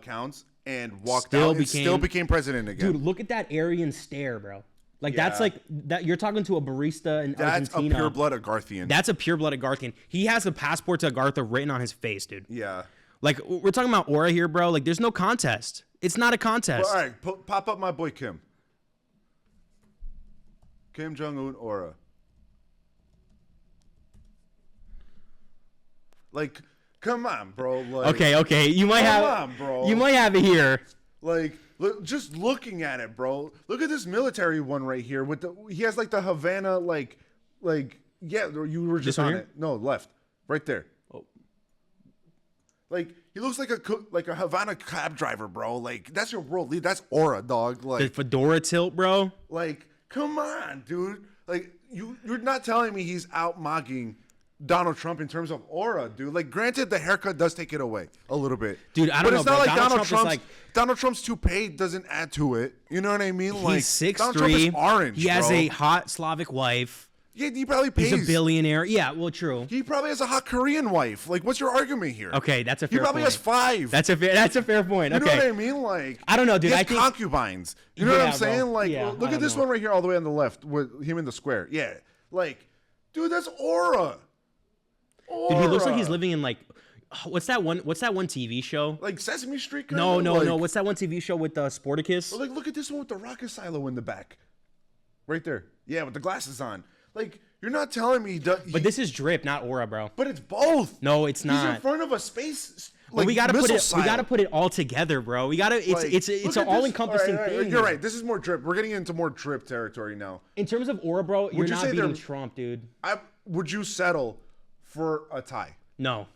counts and still became president again. Dude, look at that Aryan stare, bro. Like that's Yeah. like that. You're talking to a barista in That's Argentina. a pure blood Agarthian. That's a pure blooded Garthian. He has the passport to Agartha written on his face, dude. yeah. Like we're talking about aura here, bro. Like there's no contest. It's not a contest. All right, pop up my boy Kim. Kim Jong Un aura. Like, come on, bro. Like, Okay. You might Come have. on, bro. You might have it here. Like, just looking at it, bro. Look at this military one right here. He has like the Havana, like, yeah. You were just This one on here? it. No, left, right there. Oh. Like He looks like a Havana cab driver, bro. Like that's your world leader. That's aura, dog. The Like fedora tilt, bro. come on, dude. Like you're not telling me he's out mogging Donald Trump in terms of aura, dude. Like, granted, the haircut does take it away a little bit, Dude, I don't but know, it's not bro. like Donald Trump is Donald Trump's toupee doesn't add to it. You know what I mean? Like, He's 6'3". Donald Trump is orange. He has bro. a hot Slavic wife. Yeah, he probably pays. He's a billionaire. Yeah, well, true. He probably has a hot Korean wife. Like, what's your argument here? Okay, that's a He fair probably point. has 5. That's a fair point. You Okay. know what I mean? Like, I don't know, dude. He has I think concubines. You know what Yeah, I'm bro. saying? Like, Yeah, look I at this don't know. one right here, all the way on the left, with him in the square. Yeah, like, dude, that's aura. Dude, he looks like he's Aura. living in like what's that one TV show? Like Sesame Street. No, kinda? no, Like- no. What's that one TV show with Sporticus? Like, look at this one with the rocket silo in the back, right there. Yeah, with the glasses on. Like, you're not telling me. But this is drip, not aura, bro. But it's both. No, it's He's in not. front of a space. Well, Like, we gotta put missile it. silo. We gotta put it all together, bro. We gotta. It's Like, it's look an at this. all-encompassing All right, thing. You're here. right. This is more drip. We're getting into more drip territory now. In terms of aura, bro, you're you not say beating they're- Trump, dude. Would you settle for a tie? No.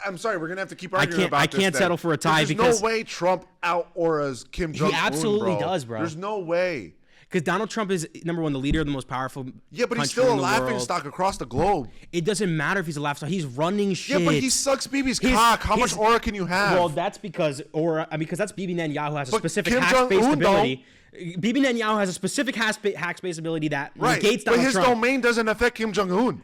I'm sorry, we're gonna have to keep arguing about this. I can't then. settle for a tie There's because- no way Trump out auras Kim Jong Un. absolutely does, bro. There's no way. Because Donald Trump is number one, the leader of the most powerful. Yeah, but he's country still in a the laughing world. stock across the globe. It doesn't matter if he's a laughing stock. He's running shit. Yeah, but he sucks BB's His- cock. How much his- aura can you have? Well, that's because because that's Bibi Netanyahu has a But specific Kim hack-based Jong-un ability. Bibi Netanyahu has a specific hack-based ability that right, negates but Donald his Trump. domain doesn't affect Kim Jong Un.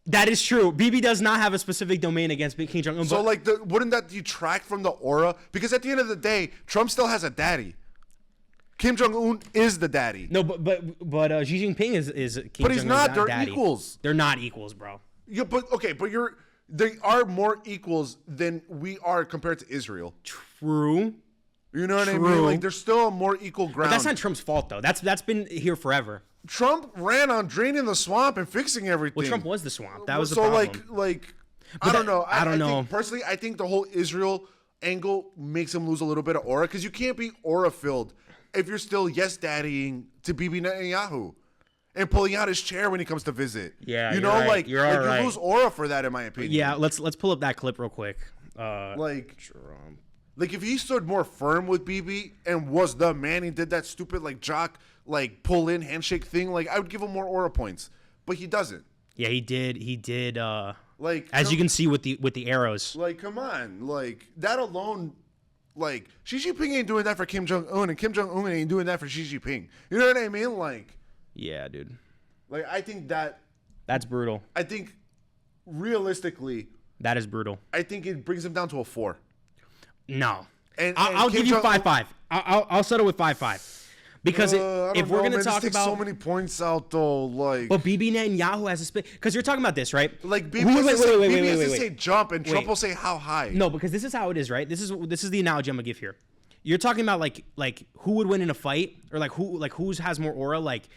That is true. Bibi does not have a specific domain against Kim Jong Un. So, But like, wouldn't that detract from the aura? Because at the end of the day, Trump still has a daddy. Kim Jong Un is the daddy. no, but Xi Jinping is Kim But he's Jong-un's not. They're daddy. equals. They're not equals, bro. Yeah, but okay, but they are more equals than we are compared to Israel. True. You know what I mean? True. Like, there's still a more equal ground. But that's not Trump's fault though. That's been here forever. Trump ran on draining the swamp and fixing everything. Well, Trump was the swamp. That was the so problem. like But I don't know. I don't know. Think, personally, I think the whole Israel angle makes him lose a little bit of aura because you can't be aura filled if you're still yes daddying to Bibi Netanyahu and pulling out his chair when he comes to visit. Yeah, you you're know, right. like You're all right. you lose aura for that, in my opinion. Yeah, let's pull up that clip real quick. like Trump. Like if he stood more firm with BB and was the man, he did that stupid like jock like pull in handshake thing. Like I would give him more aura points, but he doesn't. Yeah, he did. He did. Like As you can see with the arrows. like come on, like that alone. Like Xi Jinping ain't doing that for Kim Jong Un, and Kim Jong Un ain't doing that for Xi Jinping. You know what I mean? Yeah, dude. Like I think Brutal. I think realistically, That is brutal. I think it brings him down to a 4. No. And I'll Kim give you Jong-un- 5-5. I'll settle with 5-5. Because I don't if we're know, gonna man, talk this takes about so many points out though, like. but Bibi Netanyahu has a because you're talking about this, right? Like BB Wait, has to say, BB has to wait. say jump, and Trump Wait. will say how high. No, because this is how it is, right? This is the analogy I'm gonna give here. You're talking about like who would win in a fight, or who has more aura, like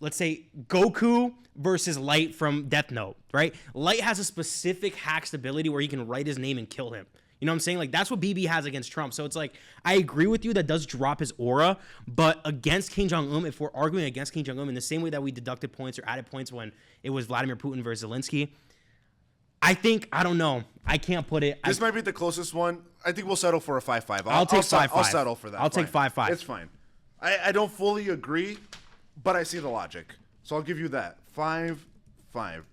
let's say Goku versus Light from Death Note, right? Light has a specific hacked ability where he can write his name and kill him. You know what I'm saying? Like that's what BB has against Trump. So it's like I agree with you that does drop his aura, but against Kim Jong Un, if we're arguing against Kim Jong Un in the same way that we deducted points or added points when it was Vladimir Putin versus Zelensky, I don't know. I can't put it. This might be the closest one. I think we'll settle for a 5-5. I'll take 5-5. I'll settle for that. I'll take Fine. 5-5. It's fine. I don't fully agree, but I see the logic. So I'll give you that. 5-5.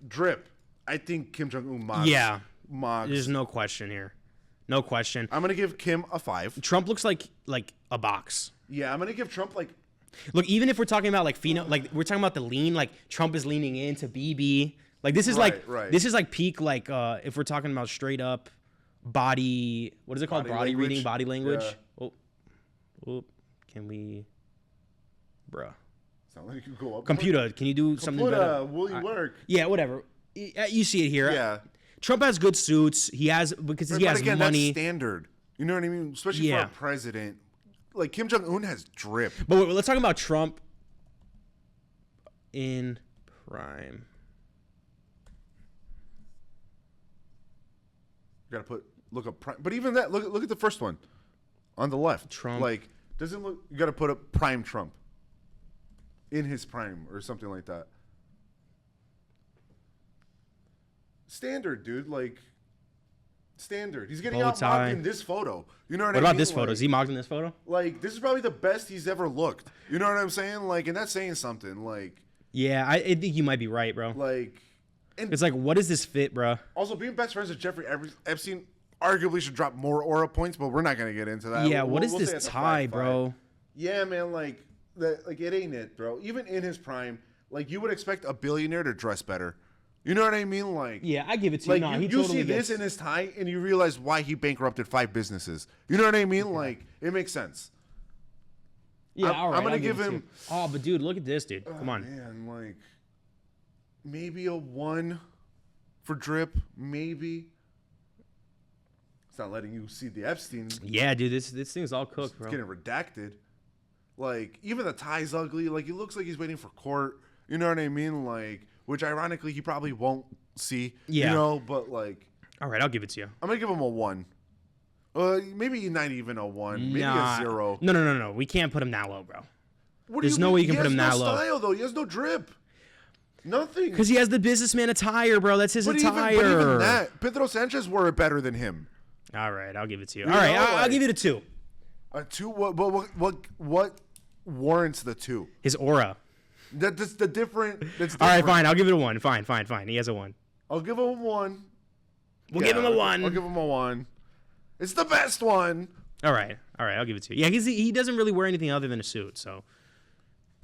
Drip. I think Kim Jong Un mogs. Yeah. Mogs. There's no question here. No question. I'm gonna give Kim a 5. Trump looks like a box. Yeah, I'm gonna give Trump like. Look, even if we're talking about like like we're talking about the lean, like Trump is leaning into BB. Like this is Right. this is like peak like if we're talking about straight up body, what is it called? Body Body language? reading, body language. Yeah. Oh, can we, bruh? Sound like you go up. Computer, can you do something better? Will you work? Yeah, whatever. You see it here. Yeah. Trump has good suits. He has because he But has again, money. that's standard. You know what I mean? Especially Yeah. for a president. Like Kim Jong Un has drip. But wait, let's talk about Trump in prime. You gotta look up prime. But even that, look at the first one on the left. Trump. Like doesn't look. You gotta put up prime Trump in his prime or something like that. Standard, dude. Like standard. He's getting Bow out tie. mocked in this photo. You know what I What mean? about this photo? Like, Is he mocked in this photo? like, this is probably the best he's ever looked. You know what I'm saying? Like, and that's saying something. Yeah, I think you might be right, bro. And It's like, what is this fit, bro? also being best friends with Jeffrey Epstein arguably should drop more aura points, but we're not gonna get into that. Yeah, what is say this it's a tie, 5-5. bro? Yeah, man, like it ain't it, bro. Even in his prime, like you would expect a billionaire to dress better. You know what I mean? Like, Yeah, I give it to like you. No, you, he you totally see gets... this in his tie, and you realize why he bankrupted 5 businesses. You know what I mean? Like, it makes sense. Yeah, I'm- all right. I'm gonna I'll give it to him- you. Oh, but dude, look at this, dude. Come on. Man, like maybe a 1 for Drip, maybe. It's not letting you see the Epstein. Yeah, dude, this thing's all cooked, It's bro. getting redacted. Like, even the tie's ugly. Like, it looks like he's waiting for court. You know what I mean? Like, which ironically he probably won't see. Yeah. You know, but like, All right, I'll give it to you. I'm gonna give him a 1. Maybe not even a 1. Maybe Nah. a 0. No. We can't put him that low, bro. What do There's you no mean? way you can He put has him no that low. style though. He has no drip. Nothing. Because he has the businessman attire, bro. That's his But attire. even that, Pedro Sanchez wore it better than him. All right, I'll give it to you. You All right, know, I'll like- give it a 2. A 2. What warrants the 2? His aura. That's the different. That's All right, different. fine. I'll give it a 1. Fine. He has a 1. I'll give him a 1. We'll give him a 1. I'll give him a 1. It's the best one. All right. I'll give it to you. Yeah, he doesn't really wear anything other than a suit, so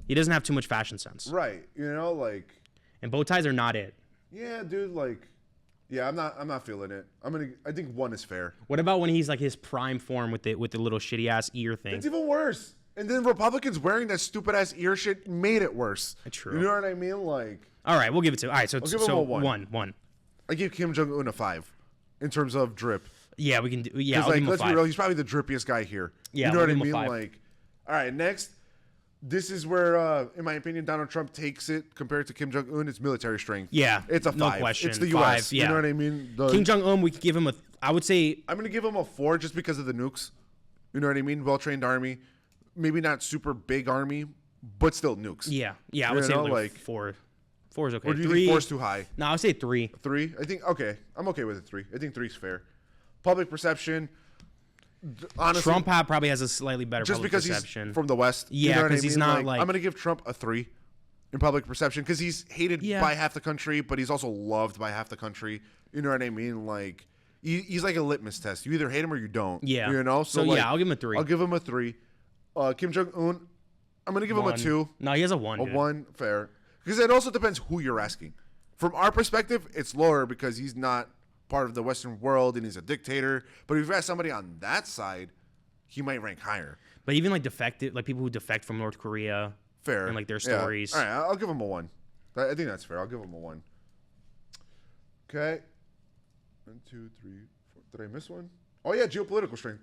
he doesn't have too much fashion sense. Right. You know, like, And bow ties are not it. yeah, dude, like, yeah, I'm not feeling it. I think 1 is fair. What about when he's like his prime form with the little shitty ass ear thing? It's even worse. And then Republicans wearing that stupid ass ear shit made it worse. True. You know what I mean? Like, All right, we'll give it to. All right, so give him a 1. 1. I give Kim Jong Un a 5 in terms of drip. Yeah, we can do. Yeah, Because, I'll like, give him a let's be 5. real, he's probably the drippiest guy here. Yeah, you know we'll what I give him a mean? 5. Like, all right, next. This is where, in my opinion, Donald Trump takes it compared to Kim Jong Un. It's military strength. Yeah, it's a 5. no question. It's the 5, U.S. yeah. You know what I mean? Kim Jong Un, we could give him a. I would say I'm gonna give him a 4 just because of the nukes. You know what I mean? Well trained army, maybe not super big army, but still nukes. yeah. I You would say know, like like- 4. 4 is okay. Or do you 3. think 4's too high? No, I would say 3. 3? I think okay. I'm okay with it. 3. I think 3's fair. Public perception. Honestly, Trump probably has a slightly better just public because perception. he's from the West. Yeah, you know what I 'cause he's mean? not, like- I'm gonna give Trump a 3 in public perception because he's hated Yeah. by half the country, but he's also loved by half the country. You know what I mean? Like he's like a litmus test. You either hate him or you don't. Yeah. You know. So, like, yeah, I'll give him a 3. I'll give him a 3. Kim Jong Un, I'm gonna give him a 2. No, he has a 1. A dude. 1, fair. Because it also depends who you're asking. From our perspective, it's lower because he's not part of the Western world and he's a dictator. But if you ask somebody on that side, he might rank higher. But even like defected, like people who defect from North Korea, Fair. and like their Yeah. stories. All right, I'll give him a 1. I think that's fair. I'll give him a 1. Okay. 1, 2, 3, 4. Did I miss one? Oh yeah, geopolitical strength.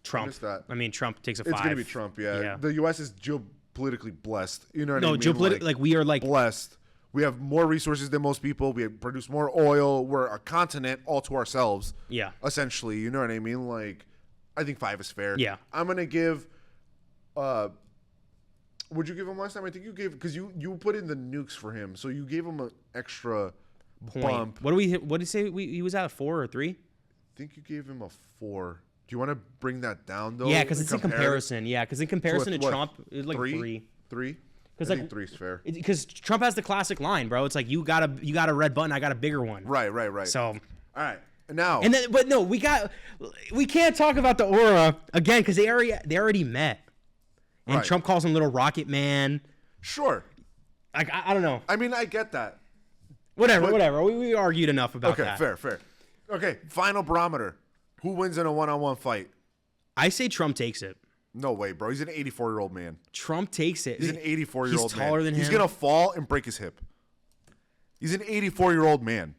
Trump. missed that. I mean, Trump takes a 5. It's gonna be Trump. Yeah. The U.S. is geopolitically blessed. You know what I No, mean? geopolitical. Like we are like. blessed. We have more resources than most people. We produce more oil. We're a continent all to ourselves. Yeah. Essentially, you know what I mean? Like, I think 5 is fair. Yeah. I'm gonna give. Would you give him last time? I think you gave because you put in the nukes for him, so you gave him an extra Point. bump. What do we? What did he say? He was at a 4 or 3? I think you gave him a 4. Do you want to bring that down though? Yeah, because it's in compare it comparison. Yeah, because in comparison to what, Trump, it's like 3. 3. I 'Cause, think like, 3's fair. Because Trump has the classic line, bro. It's like you got a red button, I got a bigger one. Right. So, All right. Now. and then, but no, we can't talk about the aura again because they already met, and Right. Trump calls him Little Rocket Man. Sure. Like I don't know. I mean, I get that. Whatever. We argued enough about Okay, that. fair. Okay, final barometer. Who wins in a one-on-one fight? I say Trump takes it. No way, bro. He's an 84-year-old man. Trump takes it. He's an 84-year-old He's man. taller than him. He's going to fall and break his hip. He's an 84-year-old man.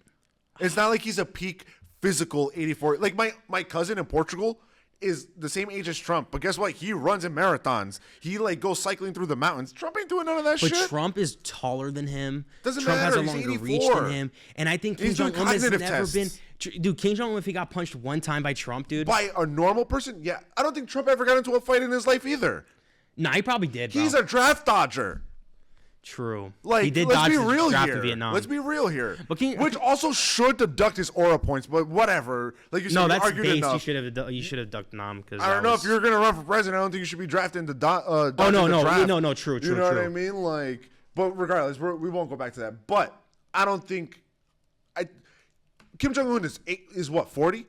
It's not like he's a peak physical 84. Like my cousin in Portugal is the same age as Trump, but guess what? He runs in marathons. He like goes cycling through the mountains. Trump ain't doing none of that But shit. Trump is taller than him. Doesn't Trump has matter. a He's longer 84. reach than him. And I think Kim He's doing Jong Un has never cognitive been. tests. Dude, Kim Jong Un, if he got punched one time by Trump, dude. By a normal person? Yeah. I don't think Trump ever got into a fight in his life either. Nah, he probably did, bro. He's a draft dodger. True. Like, he did let's dodge be his real draft here. in Vietnam. Let's be real here. But Which also should deduct his aura points, but whatever. Like you said, no, we that's argued base. enough. You should have ducked Nam because I don't know if you're gonna run for president. I don't think you should be drafting the draft. no, true. You know what I mean? Like, but regardless, we won't go back to that. But I don't think Kim Jong Un is what 40.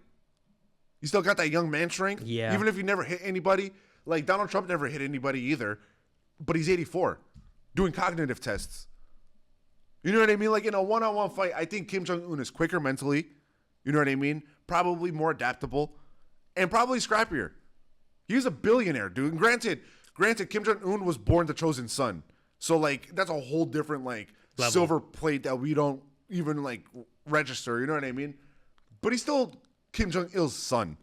He still got that young man strength. Yeah. Even if he never hit anybody, like Donald Trump never hit anybody either, but he's 84, doing cognitive tests. You know what I mean? Like in a one-on-one fight, I think Kim Jong Un is quicker mentally. You know what I mean? Probably more adaptable, and probably scrappier. He's a billionaire, dude. And granted, Kim Jong Un was born the chosen son, so like that's a whole different like level. Silver plate that we don't even like register. You know what I mean? But he's still Kim Jong Il's son,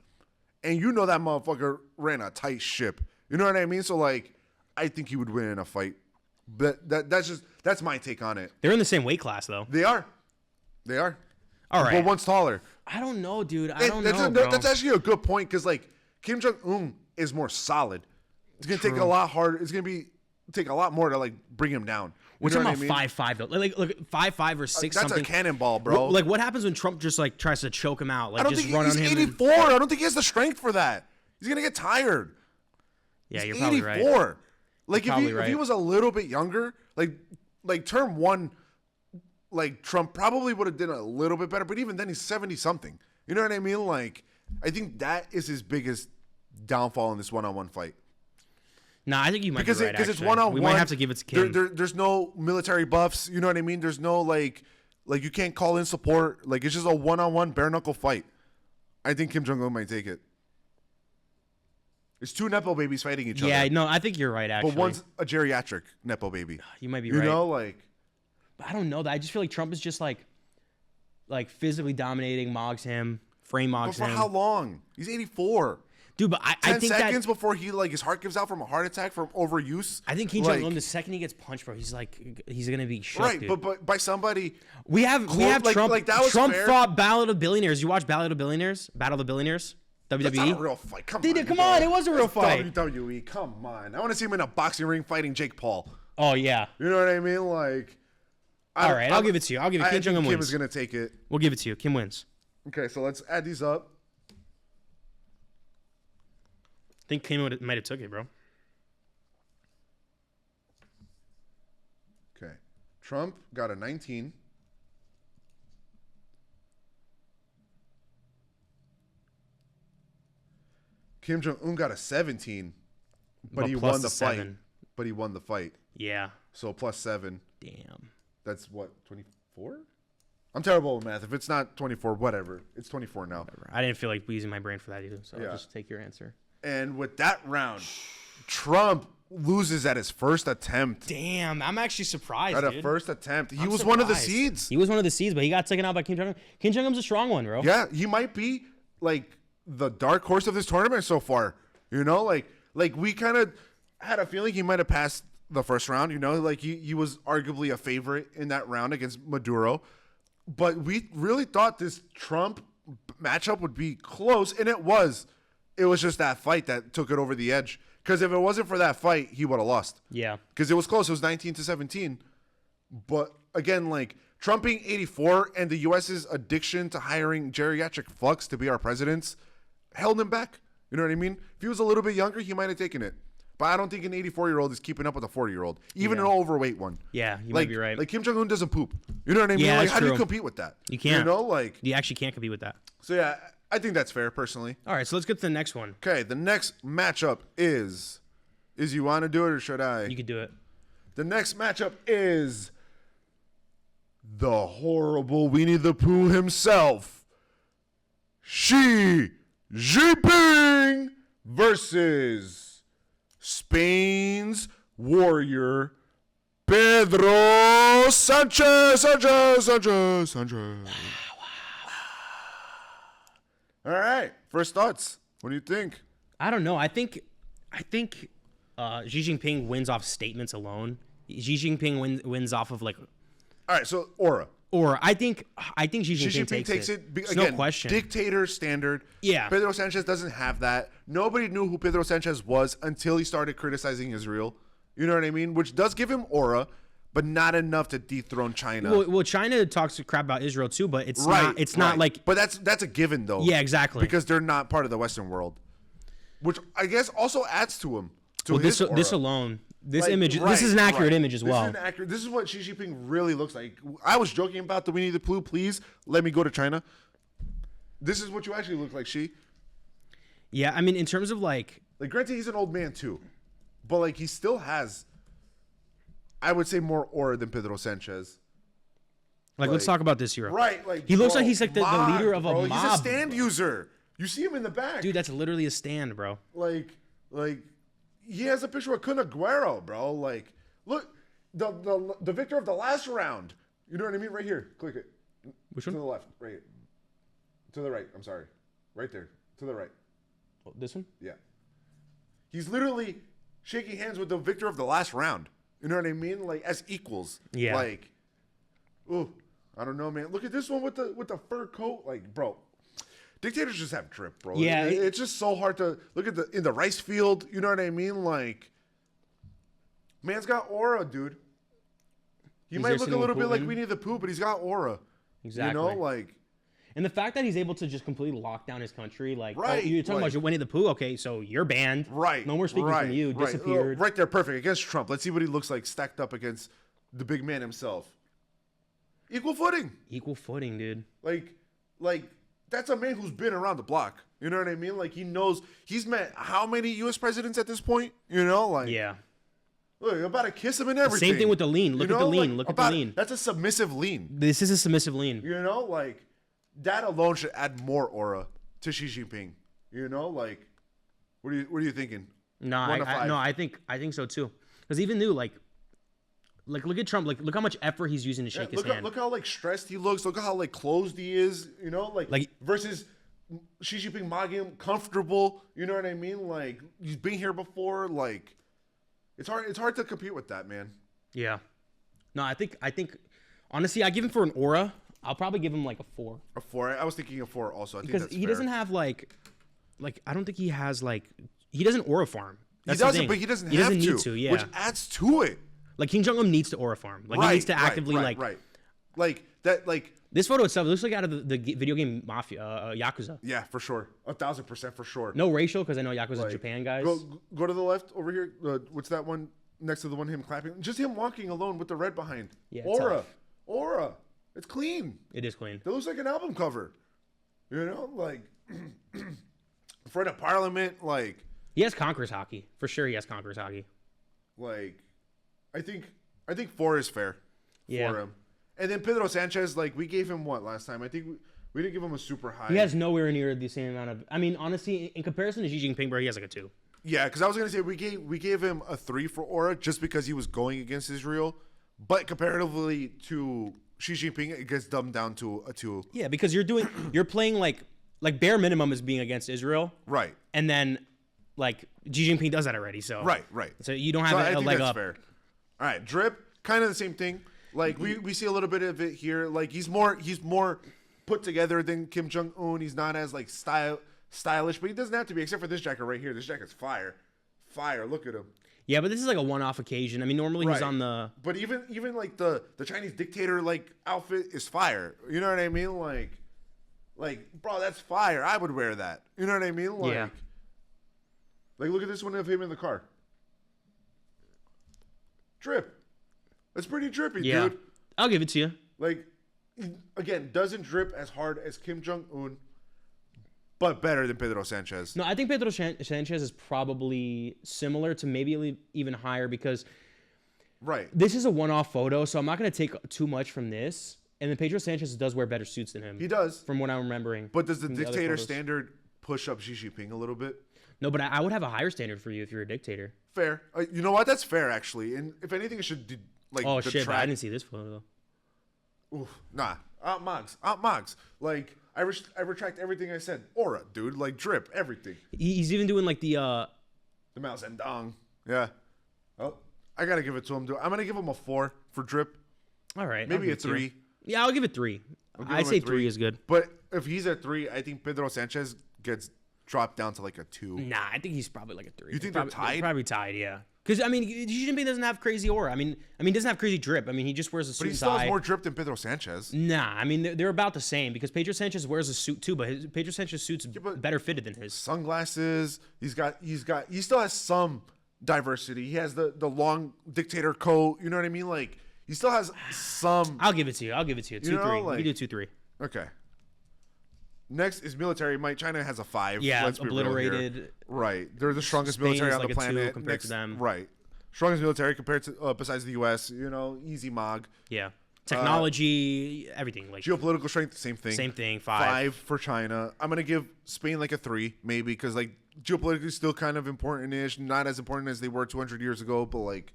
and you know that motherfucker ran a tight ship. You know what I mean? So like, I think he would win in a fight. But that's my take on it. They're in the same weight class though. They are. All right. But one's taller. I don't know, dude. I don't know, bro. That's actually a good point because like Kim Jong Un is more solid. It's gonna take a lot harder. It's gonna take a lot more to like bring him down. We're You know talking what I about mean? 5'5" though. Like look, 5'5" or 6 That's something. a cannonball, bro. Like what happens when Trump just like tries to choke him out? Like I don't just think run he's on him. 84. I don't think he has the strength for that. He's gonna get tired. Yeah, He's you're probably 84. right. Like You're probably if he right. was a little bit younger, like term one, like Trump probably would have done a little bit better. But even then, he's 70 something. You know what I mean? Like I think that is his biggest downfall in this one-on-one fight. Nah, I think you might be right. Because it's actually. one-on-one. We might have to give it to Kim. There's no military buffs. You know what I mean? There's no like you can't call in support. Like it's just a one-on-one bare knuckle fight. I think Kim Jong Un might take it. It's two nepo babies fighting each other. Yeah, no, I think you're right. Actually, But one's a geriatric nepo baby. you might be You right. know, like But I don't know that. I just feel like Trump is just like physically dominating, mogs him, frame but mogs for him. how long? He's 84. Dude, but I 10 think seconds that before he like his heart gives out from a heart attack from overuse. I think Kim like, Jong Un, the second he gets punched, bro, he's gonna be shook, right, dude. but by somebody. we have like- Trump. like, that was Trump fair. fought Battle of the Billionaires. You watch Battle of the Billionaires? WWE. That's not a real fight. Come on. Come bro. on, it was a real That's fight. WWE. Come on. I want to see him in a boxing ring fighting Jake Paul. Oh yeah. You know what I mean? Like. All right, I'll give it to you. I'll give it. I Kim think Jong Un Kim wins. is gonna take it. We'll give it to you. Kim wins. Okay, so let's add these up. I think Kim might have took it, bro. Okay, Trump got a 19. Kim Jong Un got a 17, but he plus won the fight. 7. But he won the fight, Yeah. so plus 7. Damn. That's what 24. I'm terrible with math. If it's not 24, whatever. It's 24 now. I didn't feel like using my brain for that either, so Yeah. I'll just take your answer. And with that round, Trump loses at his first attempt. Damn, I'm actually surprised, At a dude. first attempt, he I'm was one of the surprised. seeds. He was one of the seeds, but he got taken out by Kim Jong Un. Kim Jong Un's a strong one, bro. Yeah, he might be like the dark horse of this tournament so far. You know, like we kind of had a feeling he might have passed the first round. You know, like he was arguably a favorite in that round against Maduro, but we really thought this Trump matchup would be close, and it was. It was just that fight that took it over the edge. Because if it wasn't for that fight, he would have lost. Yeah. Because it was close. It was 19-17. But again, like Trump being 84 and the U.S.'s addiction to hiring geriatric fucks to be our presidents held him back. You know what I mean? If he was a little bit younger, he might have taken it. But I don't think an 84-year-old is keeping up with a 40-year-old, even Yeah. an overweight one. Yeah, you Like, might be right. like Kim Jong Un doesn't poop. You know what I mean? Yeah, Like that's how do you true. compete with that? You can't. You know, like You actually can't compete with that. so. Yeah, I think that's fair personally. All right, so let's get to the next one. Okay, the next matchup is you want to do it or should I? You could do it. The next matchup is the horrible Winnie the Pooh himself, Xi Jinping versus Spain's warrior, Pedro Sanchez. All right, first thoughts. What do you think? I don't know. I think Xi Jinping wins off statements alone. Xi Jinping wins off of like, All right, so aura. or I think Xi Jinping, Xi Jinping takes it. There's Again, no question. dictator standard. Yeah. Pedro Sanchez doesn't have that. Nobody knew who Pedro Sanchez was until he started criticizing Israel. You know what I mean? Which does give him aura, but not enough to dethrone China. Well, China talks crap about Israel too, but it's right. not. It's not like. But that's a given though. Yeah, exactly. Because they're not part of the Western world, which I guess also adds to him. To Well, his this aura. alone, this Like, image, right, this is an accurate right. image as well. This is what Xi Jinping really looks like. I was joking about the Winnie the Pooh. Please let me go to China. This is what you actually look like, Xi. Yeah, I mean, in terms of like, Granted, he's an old man too, but like he still has, I would say, more aura than Pedro Sanchez. let's talk about this hero. Right, like he looks bro, like he's like the leader of a bro. mob. He's a stand user. You see him in the back, Dude, that's literally a stand, bro. Like he has a picture of Kun Aguero, bro. Like, look, the victor of the last round. You know what I mean? Right here. Click it. Which To one? the left. Right. To the right. I'm sorry. Right there. To the right. Oh, this one? Yeah. He's literally shaking hands with the victor of the last round. You know what I mean? Like as equals. Yeah. Like, ooh, I don't know, man. Look at this one with the fur coat. Like, bro, dictators just have drip, bro. Yeah, it's just so hard to look at in the rice field. You know what I mean? Like, man's got aura, dude. He He's might there look a sitting little with bit like Putin. Winnie the Pooh, but he's got aura. Exactly. You know, like. And the fact that he's able to just completely lock down his country, like, Right, oh, you're talking like- about Winnie the Pooh, okay, so you're banned. Right. No more speaking right, from you. right. Disappeared. Right there, perfect. Against Trump. Let's see what he looks like stacked up against the big man himself. Equal footing. Equal footing, dude. Like that's a man who's been around the block. You know what I mean? Like he knows he's met how many U.S. presidents at this point? You know, like Yeah. look, you're about to kiss him and everything. Same thing with the lean. Look You at the know, lean. like, Look at the about- lean. That's a submissive lean. This is a submissive lean. You know, like that alone should add more aura to Xi Jinping. You know, like what are you thinking? No, 1 to 5. I think so too. Because even new, like look at Trump. Like look how much effort he's using to shake his hand. Look how like stressed he looks. Look how like closed he is. You know, like versus Xi Jinping Magim comfortable. You know what I mean? Like he's been here before. Like it's hard to compete with that, man. Yeah. No, I think honestly, I give him for an aura. I'll probably give him like a 4 A 4. I was thinking a 4 also. I think because that's he fair. doesn't have like I don't think he has he doesn't aura farm. He That's the doesn't, thing. but he doesn't He have doesn't to, need to. Yeah. which adds to it. Like Kim Jong Un needs to aura farm. Like he needs to actively right. Like that. Like This photo itself looks like out of the video game Mafia, Yakuza. yeah, for sure, 1,000% for sure. No racial because I know Yakuza's Like, Japan guys. Go to the left over here. What's that one next to the one him clapping? Just him walking alone with the red behind. Yeah, Aura. It's clean. It is clean. That looks like an album cover. You know, like in front of Parliament. Like He has conquerors hockey for sure. He has conquerors hockey. I think 4 is fair Yeah. for him. And then Pedro Sanchez, like we gave him what last time? I think we didn't give him a super high. He has nowhere near the same amount of. I mean, honestly, in comparison to Xi Jinping, bro, he has like a 2. Yeah, because I was gonna say we gave him a 3 for aura just because he was going against Israel, but comparatively to Xi Jinping, it gets dumbed down to a 2. Yeah, because you're playing like bare minimum is being against Israel, Right. and then like Xi Jinping does that already. So Right. So you don't have So a I think leg that's up. fair. All right, Drip, kind of the same thing. Like we see a little bit of it here. Like he's more put together than Kim Jong Un. He's not as like stylish, but he doesn't have to be. Except for this jacket right here. This jacket's fire. Look at him. Yeah, but this is like a one-off occasion. I mean, normally he's Right. on the. But even like the Chinese dictator like outfit is fire. You know what I mean? Like bro, that's fire. I would wear that. You know what I mean? Like, Yeah. Like look at this one of him in the car. Drip. That's pretty drippy, Yeah, dude. I'll give it to you. Like again, doesn't drip as hard as Kim Jong Un, but better than Pedro Sanchez. No, I think Pedro Sanchez is probably similar to maybe even higher because Right. this is a one-off photo, so I'm not going to take too much from this. And then Pedro Sanchez does wear better suits than him. He does. From what I'm remembering. But does the from other dictator photos. standard push up Xi Jinping a little bit? No, but I would have a higher standard for you if you're a dictator. Fair. You know what? That's fair, actually. And if anything, it should Oh, shit, but I detract. didn't see this photo, though. Oof, nah. Aunt Mogs. Like, I retract everything I said. Aura, dude. Like, drip, everything. He's even doing like the The Mao Zedong. Yeah. Oh, I gotta give it to him, dude. I'm gonna give him a 4 for drip. all right. Maybe I'll a give it to you. 3. Yeah, I'll give it 3. give I'd him a say 3. 3 is good. But if he's at 3, I think Pedro Sanchez gets dropped down to like a 2. Nah, I think he's probably like a 3. You think they're tied? Probably tied, yeah. Because, I mean, Xi Jinping doesn't have crazy aura. I mean, he doesn't have crazy drip. I mean, he just wears a suit But he and still tie. has more drip than Pedro Sanchez. Nah, I mean, they're about the same because Pedro Sanchez wears a suit too, but Pedro Sanchez's suit's but- better fitted than his. Sunglasses. He still has some diversity. He has the long dictator coat. You know what I mean? Like he still has some. I'll give it to you. 2-3. like- We do 2-3. Okay. Next is military might. China has a 5. Yeah, Let's be real here. obliterated. Right. They're the strongest Spain military is on like the a 2 planet. compared to them. Right. Strongest military compared to besides the U.S. You know, easy mog. Yeah. Technology, everything. Like Geopolitical strength, same thing. Same thing, 5. 5 for China. I'm gonna give Spain like a 3, maybe, because like geopolitically still kind of important-ish. Not as important as they were 200 years ago, but like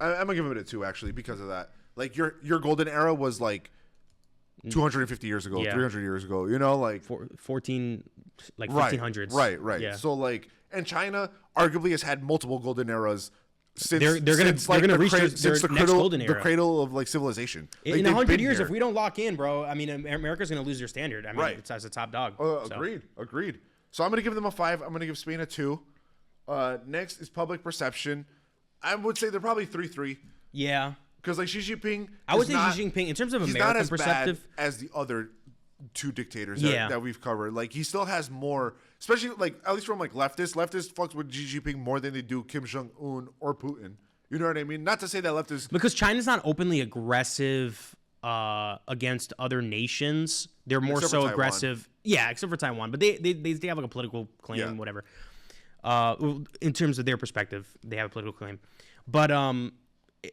I'm gonna give it a 2 actually because of that. Like your golden era was like 250 years ago, Yeah. 300 years ago. You know, like 14, like right, 1500s. right. Yeah. So like, and China arguably has had multiple golden eras. Since, They're gonna the reach their since the next cradle, golden the era. cradle of like civilization. Like, in they've 100 been years, here. if we don't lock in, bro, I mean, America's going to lose their standard. I mean, Right. it's as a top dog. So. Agreed. So I'm gonna give them a 5. I'm gonna give Spain a 2. Next is public perception. I would say they're probably 3-3 Yeah. because like Xi Jinping. I would is say not, Xi Jinping, in terms of he's not American as perceptive, bad as the other 2 dictators Yeah. that we've covered. Like he still has more, especially like at least from like leftists. Leftists fucks with Xi Jinping more than they do Kim Jong Un or Putin. You know what I mean? Not to say that leftists. because China's not openly aggressive against other nations. They're more Except for so Taiwan. aggressive. Yeah, except for Taiwan. But they have like a political claim, Yeah. whatever. In terms of their perspective, they have a political claim. But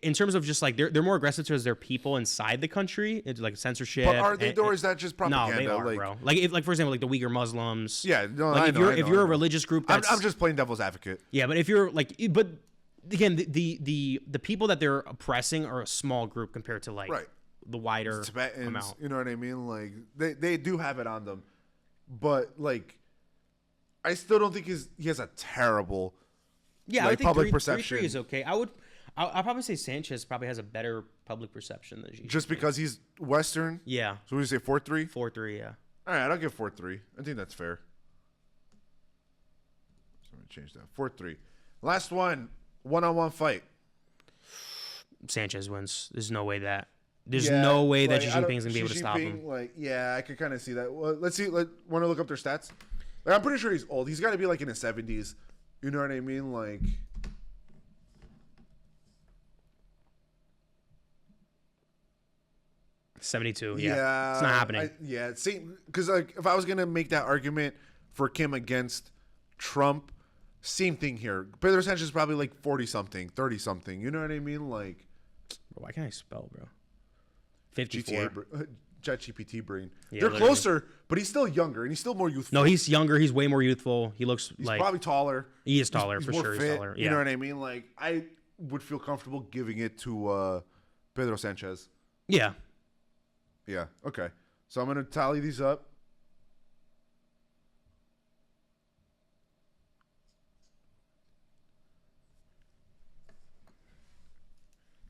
in terms of just like they're more aggressive towards their people inside the country. It's like censorship. But are they, or is that just propaganda? No, they are, like, bro. Like if, like for example, like the Uyghur Muslims. Yeah, no, like I if know, you're I know, if you're I a know. religious group, I'm that's just playing devil's advocate. yeah. But if you're like, but again, the people that they're oppressing are a small group compared to like Right. the wider Tibetans, amount. you know what I mean? Like they do have it on them, but like I still don't think he has a terrible. Yeah, I like, would think public 3 perception. 3 is okay. I'll probably say Sanchez probably has a better public perception than Xi. Just because he's Western. Yeah, So we say 4-3. 4-3. Yeah, All right, I'll give 4-3. I think that's fair. So I'm gonna change that. 4-3. Last one-on-one fight. Sanchez wins. There's no way that. There's Yeah, no way that like, Xi I don't- Jinping's gonna be able to Xi stop him. Jinping, like, yeah, I could kind of see that. Well, let's see. Want to look up their stats? Like, I'm pretty sure he's old. He's got to be like in his 70s. You know what I mean? Like, 72. Yeah, it's not happening. Same. Because like, if I was gonna make that argument for Kim against Trump, same thing here. Pedro Sanchez is probably like 40 something, 30 something. You know what I mean? Like, Why can't I spell, bro? 54. GTA, ChatGPT brain. Yeah, They're literally. closer, but he's still younger and he's still more youthful. No, he's younger. He's way more youthful. He looks He's like probably taller. he is taller He's for more sure. fit, He's taller. Yeah. You know what I mean? Like, I would feel comfortable giving it to Pedro Sanchez. Yeah. Yeah. Okay. So I'm gonna tally these up.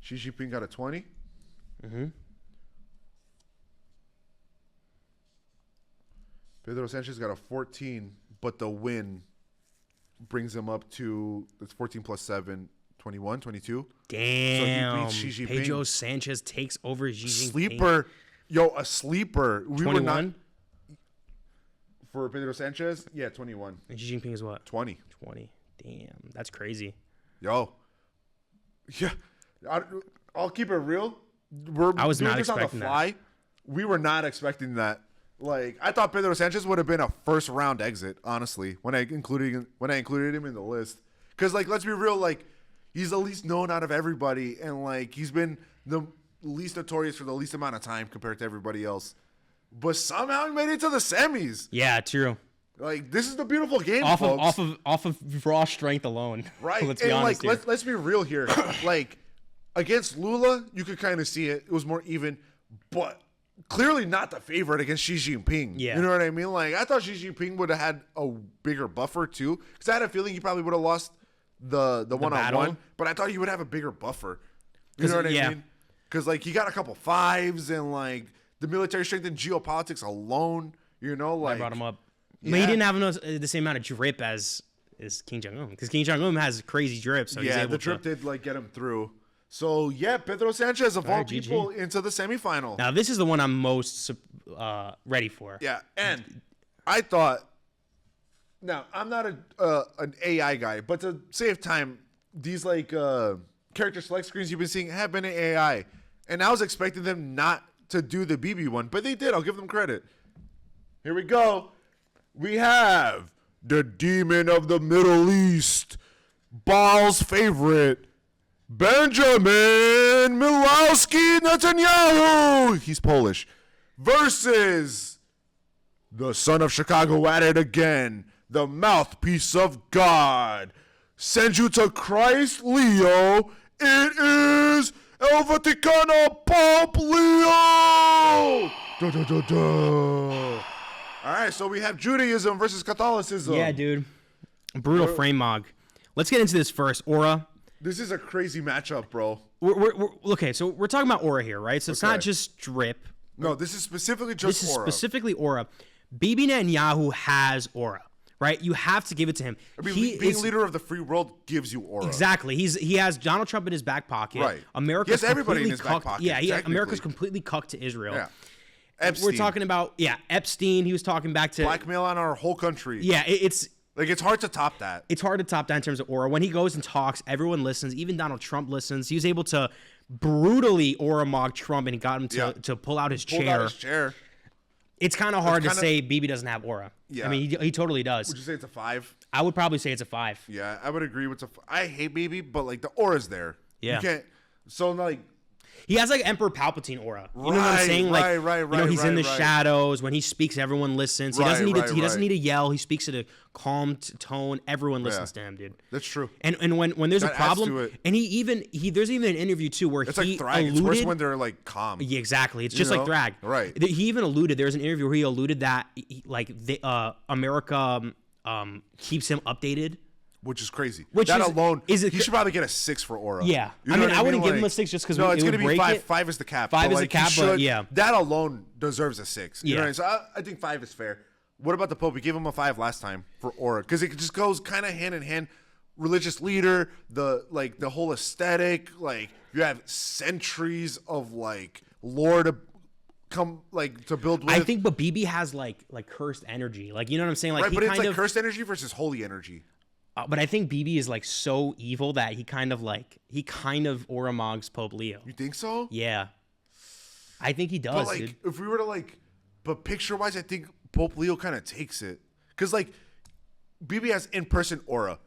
Xi Jinping got a 20. Pedro Sanchez got a 14, but the win brings him up to it's 14 plus 7, 21, 22. Damn. Xi Jinping. Pedro Sanchez takes over Xi Jinping. Sleeper. Yo, a sleeper. We were not 21. for Pedro Sanchez. Yeah, 21. And Xi Jinping is what? 20. 20. Damn, that's crazy. Yo. Yeah. I'll keep it real. I was doing not this on the expecting that. fly. We were not expecting that. Like, I thought Pedro Sanchez would have been a first round exit, honestly, when I included him in the list. Because, like, let's be real, like, he's the least known out of everybody, and like he's been the least notorious for the least amount of time compared to everybody else. But somehow he made it to the semis. Yeah, true. Like, this is the beautiful game, Off folks. of raw strength alone. Right. Let's be and honest like here. let's be real here. Like, against Lula, you could kind of see it. It was more even, but clearly not the favorite against Xi Jinping. Yeah. You know what I mean? Like, I thought Xi Jinping would have had a bigger buffer too, because I had a feeling he probably would have lost the one-on-one, battle? but I thought he would have a bigger buffer. You know what yeah. I mean? Because like he got a couple fives and like the military strength and geopolitics alone. You know, like I brought him up. Yeah. But he didn't have the same amount of drip as is King Jong Un, because King Jong Un has crazy drip. So he's Yeah, able the drip to. did like get him through. So yeah, Pedro Sanchez of all right, GG. people into the semifinal. Now this is the one I'm most ready for. Yeah, and I thought. Now I'm not an AI guy, but to save time, these like character select screens you've been seeing have been an AI, and I was expecting them not to do the BB one, but they did. I'll give them credit. Here we go. We have the demon of the Middle East, Baal's favorite, Benjamin Milowski Netanyahu. He's Polish. Versus the son of Chicago at it again, the mouthpiece of God. Send you to Christ, Leo. It is El Vaticano Pope Leo. Da, da, da, da. All right, so we have Judaism versus Catholicism. Yeah, dude. Brutal frame mog. Let's get into this first. Aura. This is a crazy matchup, bro. Okay, so we're talking about Aura here, right? So it's not Okay. just drip. No, this is specifically just This is Aura. specifically Aura. Bibi Netanyahu has Aura, right? You have to give it to him. I mean, He being is- leader of the free world gives you aura. Exactly. He has Donald Trump in his back pocket. Right. America's He has everybody in completely his back cucked- pocket, Yeah, technically. America's completely cucked to Israel. Yeah. Epstein. We're talking about Epstein. He was talking back to blackmail on our whole country. Yeah, it's Like, it's hard to top that. it's hard to top that in terms of Aura. When he goes and talks, everyone listens. Even Donald Trump listens. He was able to brutally Aura mog Trump, and he got him Yeah. to pull out his Pulled chair. out his chair. It's kind of hard to kinda- say Bibi doesn't have Aura. Yeah. I mean, he totally does. Would you say it's a 5? I would probably say it's a 5. Yeah, I would agree with I hate baby, but like the aura's there. Yeah. You can't. So like, He has like Emperor Palpatine aura. You know what I'm Right, saying? Like, right, you know, he's in the right. shadows. When he speaks, everyone listens. He doesn't Right, need right, to. He doesn't right. need to yell. He speaks at a calm tone. Everyone listens Yeah. to him, dude. that's true. And when there's That a adds problem, to it. and there's even an interview too where It's he like Thrag. alluded. It's worse when they're like calm. Yeah, exactly. It's You just like know? Thrag. Right. He even alluded. There's an interview where he alluded that America keeps him updated. Which is crazy. Which that is- alone, is it he cr- should probably get a 6 for aura. Yeah. You I know mean, what I wouldn't give him a Like- 6 just 'cause no, it it's would gonna be break 5. it. 5 is the cap. 5 but, is the like, he cap, but should- yeah. that alone deserves a 6. You know Yeah. what I mean? So I think 5 is fair. What about the Pope? We gave him a 5 last time for aura because it just goes kind of hand in hand. Religious leader, the whole aesthetic, like you have centuries of like lore to come like to build with. I think, but BB has like cursed energy. Like, you know what I'm saying? Like right, he but it's kind like of. cursed energy versus holy energy. But I think BB is like so evil that he kind of aura mogs Pope Leo. You think so? Yeah. I think he But does, like, dude. if we were to but picture wise, I think Pope Leo kind of takes it because like BB has in person aura,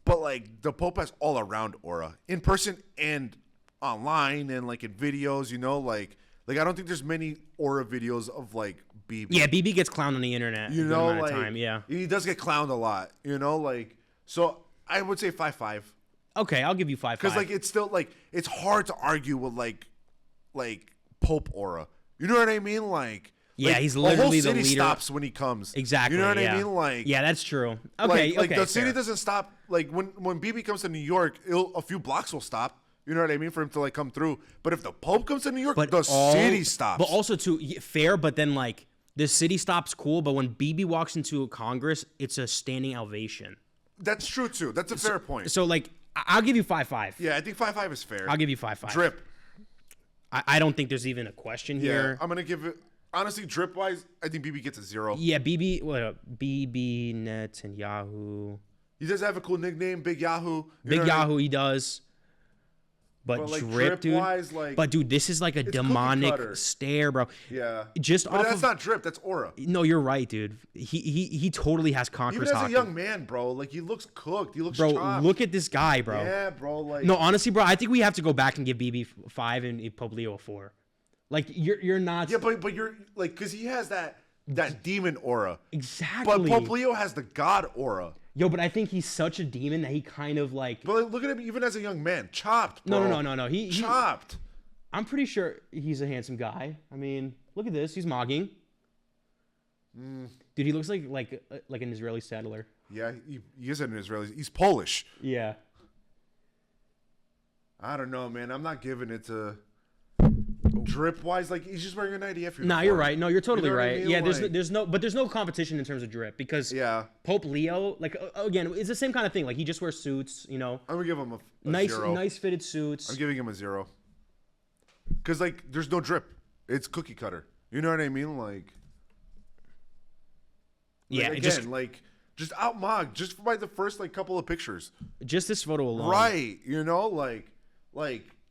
but like the Pope has all around aura, in person and online and like in videos. You know, like I don't think there's many aura videos of like BB. Yeah, BB gets clowned on the internet. you a good know, amount of like time. Yeah. he does get clowned a lot. You know, like so I would say 5/5 Okay, I'll give you 5. because like it's still like it's hard to argue with like Pope aura. You know what I mean? Like. Yeah, like, he's the literally whole the city leader. stops when he comes. Exactly. You know what yeah. I mean? Like, yeah, that's true. Okay, like okay. the city fair. doesn't stop. Like when BB comes to New York, a few blocks will stop. You know what I mean? For him to like come through. But if the Pope comes to New York, the city stops. But also too fair. But then like the city stops, cool. But when BB walks into a Congress, it's a standing ovation. that's true too. That's a fair point. So like, I'll give you 5-5. Yeah, I think 5/5 is fair. I'll give you 5-5. Drip. I don't think there's even a question Yeah, here. I'm gonna give it. Honestly, drip wise, I think BB gets a 0. Yeah, BB Netanyahu. He does have a cool nickname, Big Yahoo. You Big know what I Yahoo, mean? he does. But, like, drip, dude. drip-wise, like, but dude, this is like a cookie demonic cutter. stare, bro. Yeah. Just But off that's of. not drip. That's aura. No, you're right, dude. He totally has Even conquerors as a hockey. young man, bro, like he looks cooked. He looks Bro, chopped. look at this guy, bro. Yeah, bro. Like No, honestly, bro, I think we have to go back and give BB 5 and Pope Leo a 4. Like you're not. Yeah, but you're like because he has that demon aura. Exactly. But Pope Leo has the God aura. Yo, but I think he's such a demon that he kind of like. But like, look at him even as a young man, chopped. Bro. No. He chopped. I'm pretty sure he's a handsome guy. I mean, look at this. He's mogging. Dude, he looks like an Israeli settler. Yeah, he is an Israeli. He's Polish. Yeah. I don't know, man. I'm not giving it to. drip wise, like he's just wearing an IDF uniform. Nah, you're right. No, you're totally You know what I right. mean? Yeah, Like- there's no competition in terms of drip because Yeah. Pope Leo, like again, it's the same kind of thing. Like he just wears suits, you know, I'm gonna give him a nice 0. nice fitted suits. I'm giving him a 0. Cause like there's no drip. It's cookie cutter. You know what I mean? Like Yeah, again, just just outmog just by the first like couple of pictures. this photo alone. Right. You know, like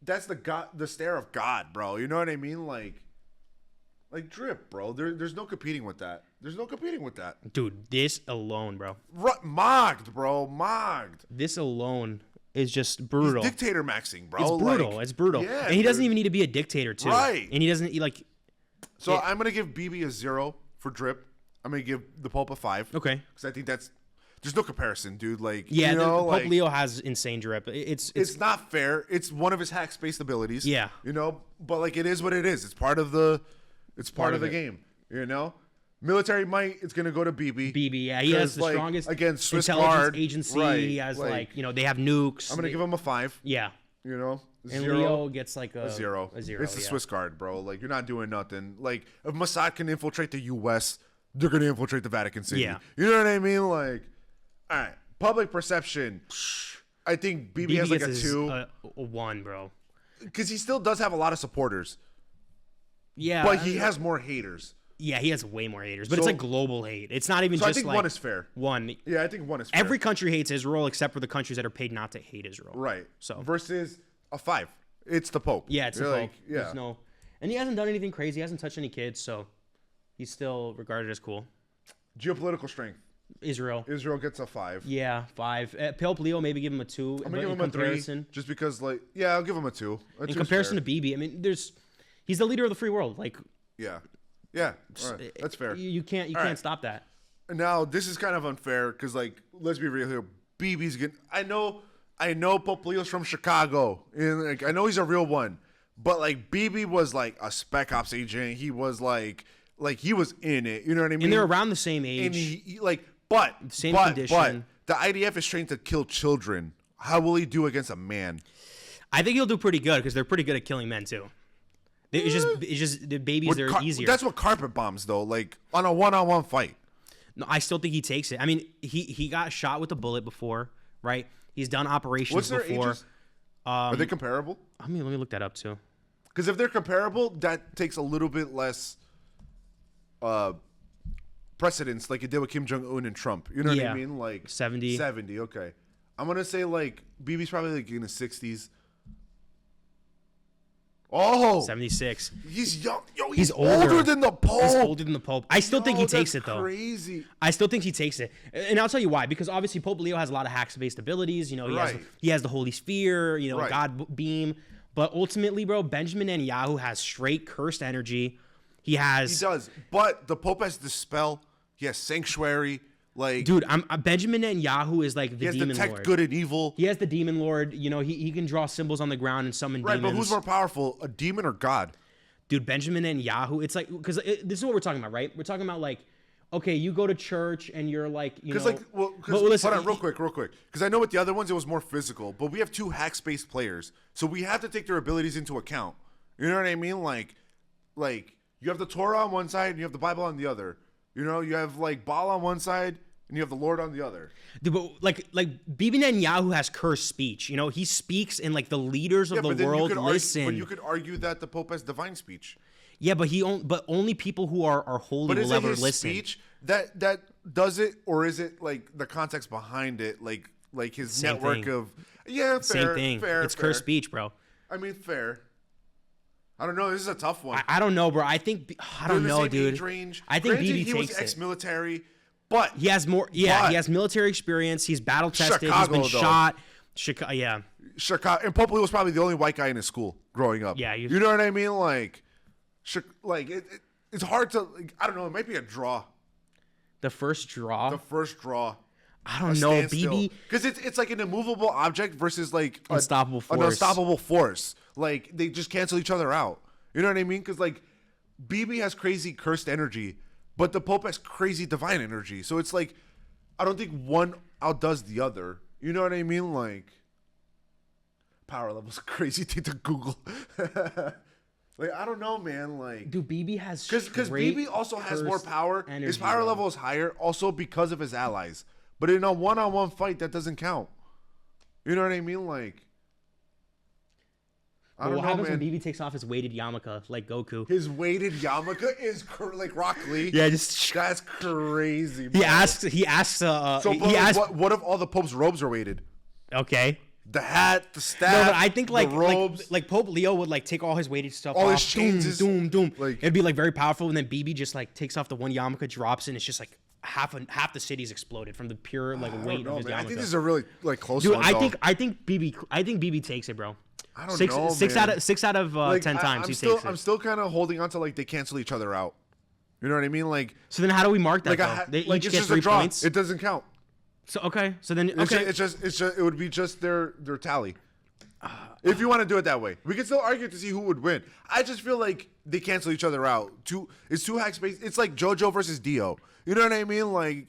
that's the stare of God, bro. You know what I mean? Like drip, bro. There's no competing with that. There's no competing with that. Dude, this alone, bro. Mogged, bro. Mogged. This alone is just brutal. He's dictator maxing, bro. It's brutal. Like, It's brutal. yeah, and he doesn't dude. even need to be a dictator, too. Right. And he doesn't like. So I'm gonna give BB a 0 for drip. I'm gonna give the Pope a 5. Okay. Because I think there's no comparison, dude. Like Yeah, you know, Pope like, Leo has insane drip. It's not fair. It's one of his hack-based abilities. Yeah. You know, but like it is what it is. It's part of the Part of of the it. game. You know? Military might, it's gonna go to BB. BB. Yeah, he has 'Cause, the like, strongest again, Swiss intelligence Guard, agency. right, He has like- like, you know, they have nukes. I'm gonna give him a 5. Yeah. You know? And 0. Leo gets like a 0. A 0. It's the yeah. Swiss Guard, bro. Like you're not doing nothing. Like if Mossad can infiltrate the US, they're gonna infiltrate the Vatican City. Yeah. You know what I mean? Like, all right. Public perception. I think BB has like a gets 2 a 1, bro. because he still does have a lot of supporters, Yeah. but he has more haters. Yeah, he has way more haters, but it's So- like global hate. It's not even So I just think like 1 is fair. one. Yeah, I think 1 is fair. Every country hates Israel except for the countries that are paid not to hate Israel. right. So versus a 5. It's the Pope. yeah, it's a You're Pope. like, yeah. There's no, and he hasn't done anything crazy. He hasn't touched any kids, so he's still regarded as cool. Geopolitical strength. Israel. Israel gets a 5. Yeah, 5. Pope Leo, maybe give him a 2. I'm gonna give him a 3 just because, like, yeah, I'll give him a 2. In comparison to BB, I mean, he's the leader of the free world. Like, yeah, all right, that's fair. You can't All right. stop that. Now this is kind of unfair because, like, let's be real here. BB's getting. I know Pope Leo's from Chicago, and like I know he's a real one, but like BB was like a spec ops agent. He was like he was in it. You know what I mean? And they're around the same age. And he like, but Same but condition. the IDF is trained to kill children. How will he do against a man? I think he'll do pretty good because they're pretty good at killing men too. It's just the babies With are easier. That's what carpet bombs though. Like on a one-on-one fight. No, I still think he takes it. I mean, he got shot with a bullet before, right? He's done operations What's their before. ages? Are they comparable? I mean, let me look that up too. Because if they're comparable, that takes a little bit less precedence, like it did with Kim Jong Un and Trump. You know what Yeah. I mean? Like 70. 70. Okay, I'm gonna say like BB's probably like in the 60s. Oh, 76. he's young. Yo, He's he's older older. than the Pope. He's older than the Pope. I still think he Yo, takes that's it though. Crazy. I still think he takes it, and I'll tell you why. Because obviously Pope Leo has a lot of hacks-based abilities. You know, Right. he has the Holy Sphere. You know, Right. God beam. But ultimately, bro, Benjamin Netanyahu has straight cursed energy. He has, He does, but the Pope has Dispel. He has Sanctuary. Like, dude. Benjamin Netanyahu is like he the has demon Detect lord. Good and Evil. He has the demon lord. You know, he can draw symbols on the ground and summon Right, demons. but who's more powerful, a demon or God? Dude, Benjamin Netanyahu. It's like because this is what we're talking about, right? We're talking about like, okay, you go to church and you're like, you know, Because like, well, but listen, hold on, real quick. Because I know with the other ones it was more physical, but we have 2 hack-based players, so we have to take their abilities into account. You know what I mean? Like you have the Torah on one side and you have the Bible on the other. You know, you have like Baal on one side and you have the Lord on the other. Dude, but like Bibi Netanyahu has cursed speech. You know, he speaks and like the leaders of the world listen. But you could argue that the Pope has divine speech. Yeah, but but only people who are holy But is will it ever his listen. speech that does it, or is it like the context behind it, like his Same network thing. of fair, Same thing. Fair, It's fair. cursed speech, bro. I mean, fair. I don't know. This is a tough one. I don't know, bro. I think I They're don't in the know, same dude. age range. I think Granted, BB he was takes it. ex-military, but He has more. Yeah, But- he has military experience. He's battle tested. He's Chicago, been though. shot. Chicago. Yeah. Chicago and Pope Leo was probably the only white guy in his school growing up. Yeah, you know what I mean. Like it's hard to. Like, I don't know. It might be a draw. The first draw. The first draw. I don't know, BB. Because it's like an immovable object versus like Unstoppable an force. unstoppable force. Like they just cancel each other out. You know what I mean? Because like BB has crazy cursed energy, but the Pope has crazy divine energy. So it's like I don't think one outdoes the other. You know what I mean? Like power level's a crazy thing to Google. Like, I don't know, man. Like, Dude, BB has because straight BB also has more cursed power. His energy, power bro. level is higher, also because of his allies. But in a one-on-one fight, that doesn't count. You know what I mean? Like, I But don't what know, happens man. when BB takes off his weighted yarmulke like Goku? His weighted yarmulke is like Rock Lee. Yeah, just That's crazy. Bro. he asks. So, he but asks. what if all the Pope's robes are weighted? Okay. The hat, the staff. No, but I think the robes. like Pope Leo would like take all his weighted stuff All off. his chains, doom. like- It'd be like very powerful, and then BB just like takes off the one yarmulke, drops it, and it's just like half the city's exploded from the pure like I weight don't know, of his man. I yarmulke. think this is a really like close Dude, one. I though. think BB takes it, bro. I don't Six know, six man. out of Like, 10 times he still, takes it. I'm still kind of holding on to like they cancel each other out. You know what I mean? Like, So then how do we mark that? Though? They like each it's get just 3 a draw. points. It doesn't count. So okay. So then It's okay. just it would be just their tally. If you want to do it that way, we can still argue to see who would win. I just feel like they cancel each other out. It's two hacks based. It's like JoJo versus Dio. You know what I mean? Like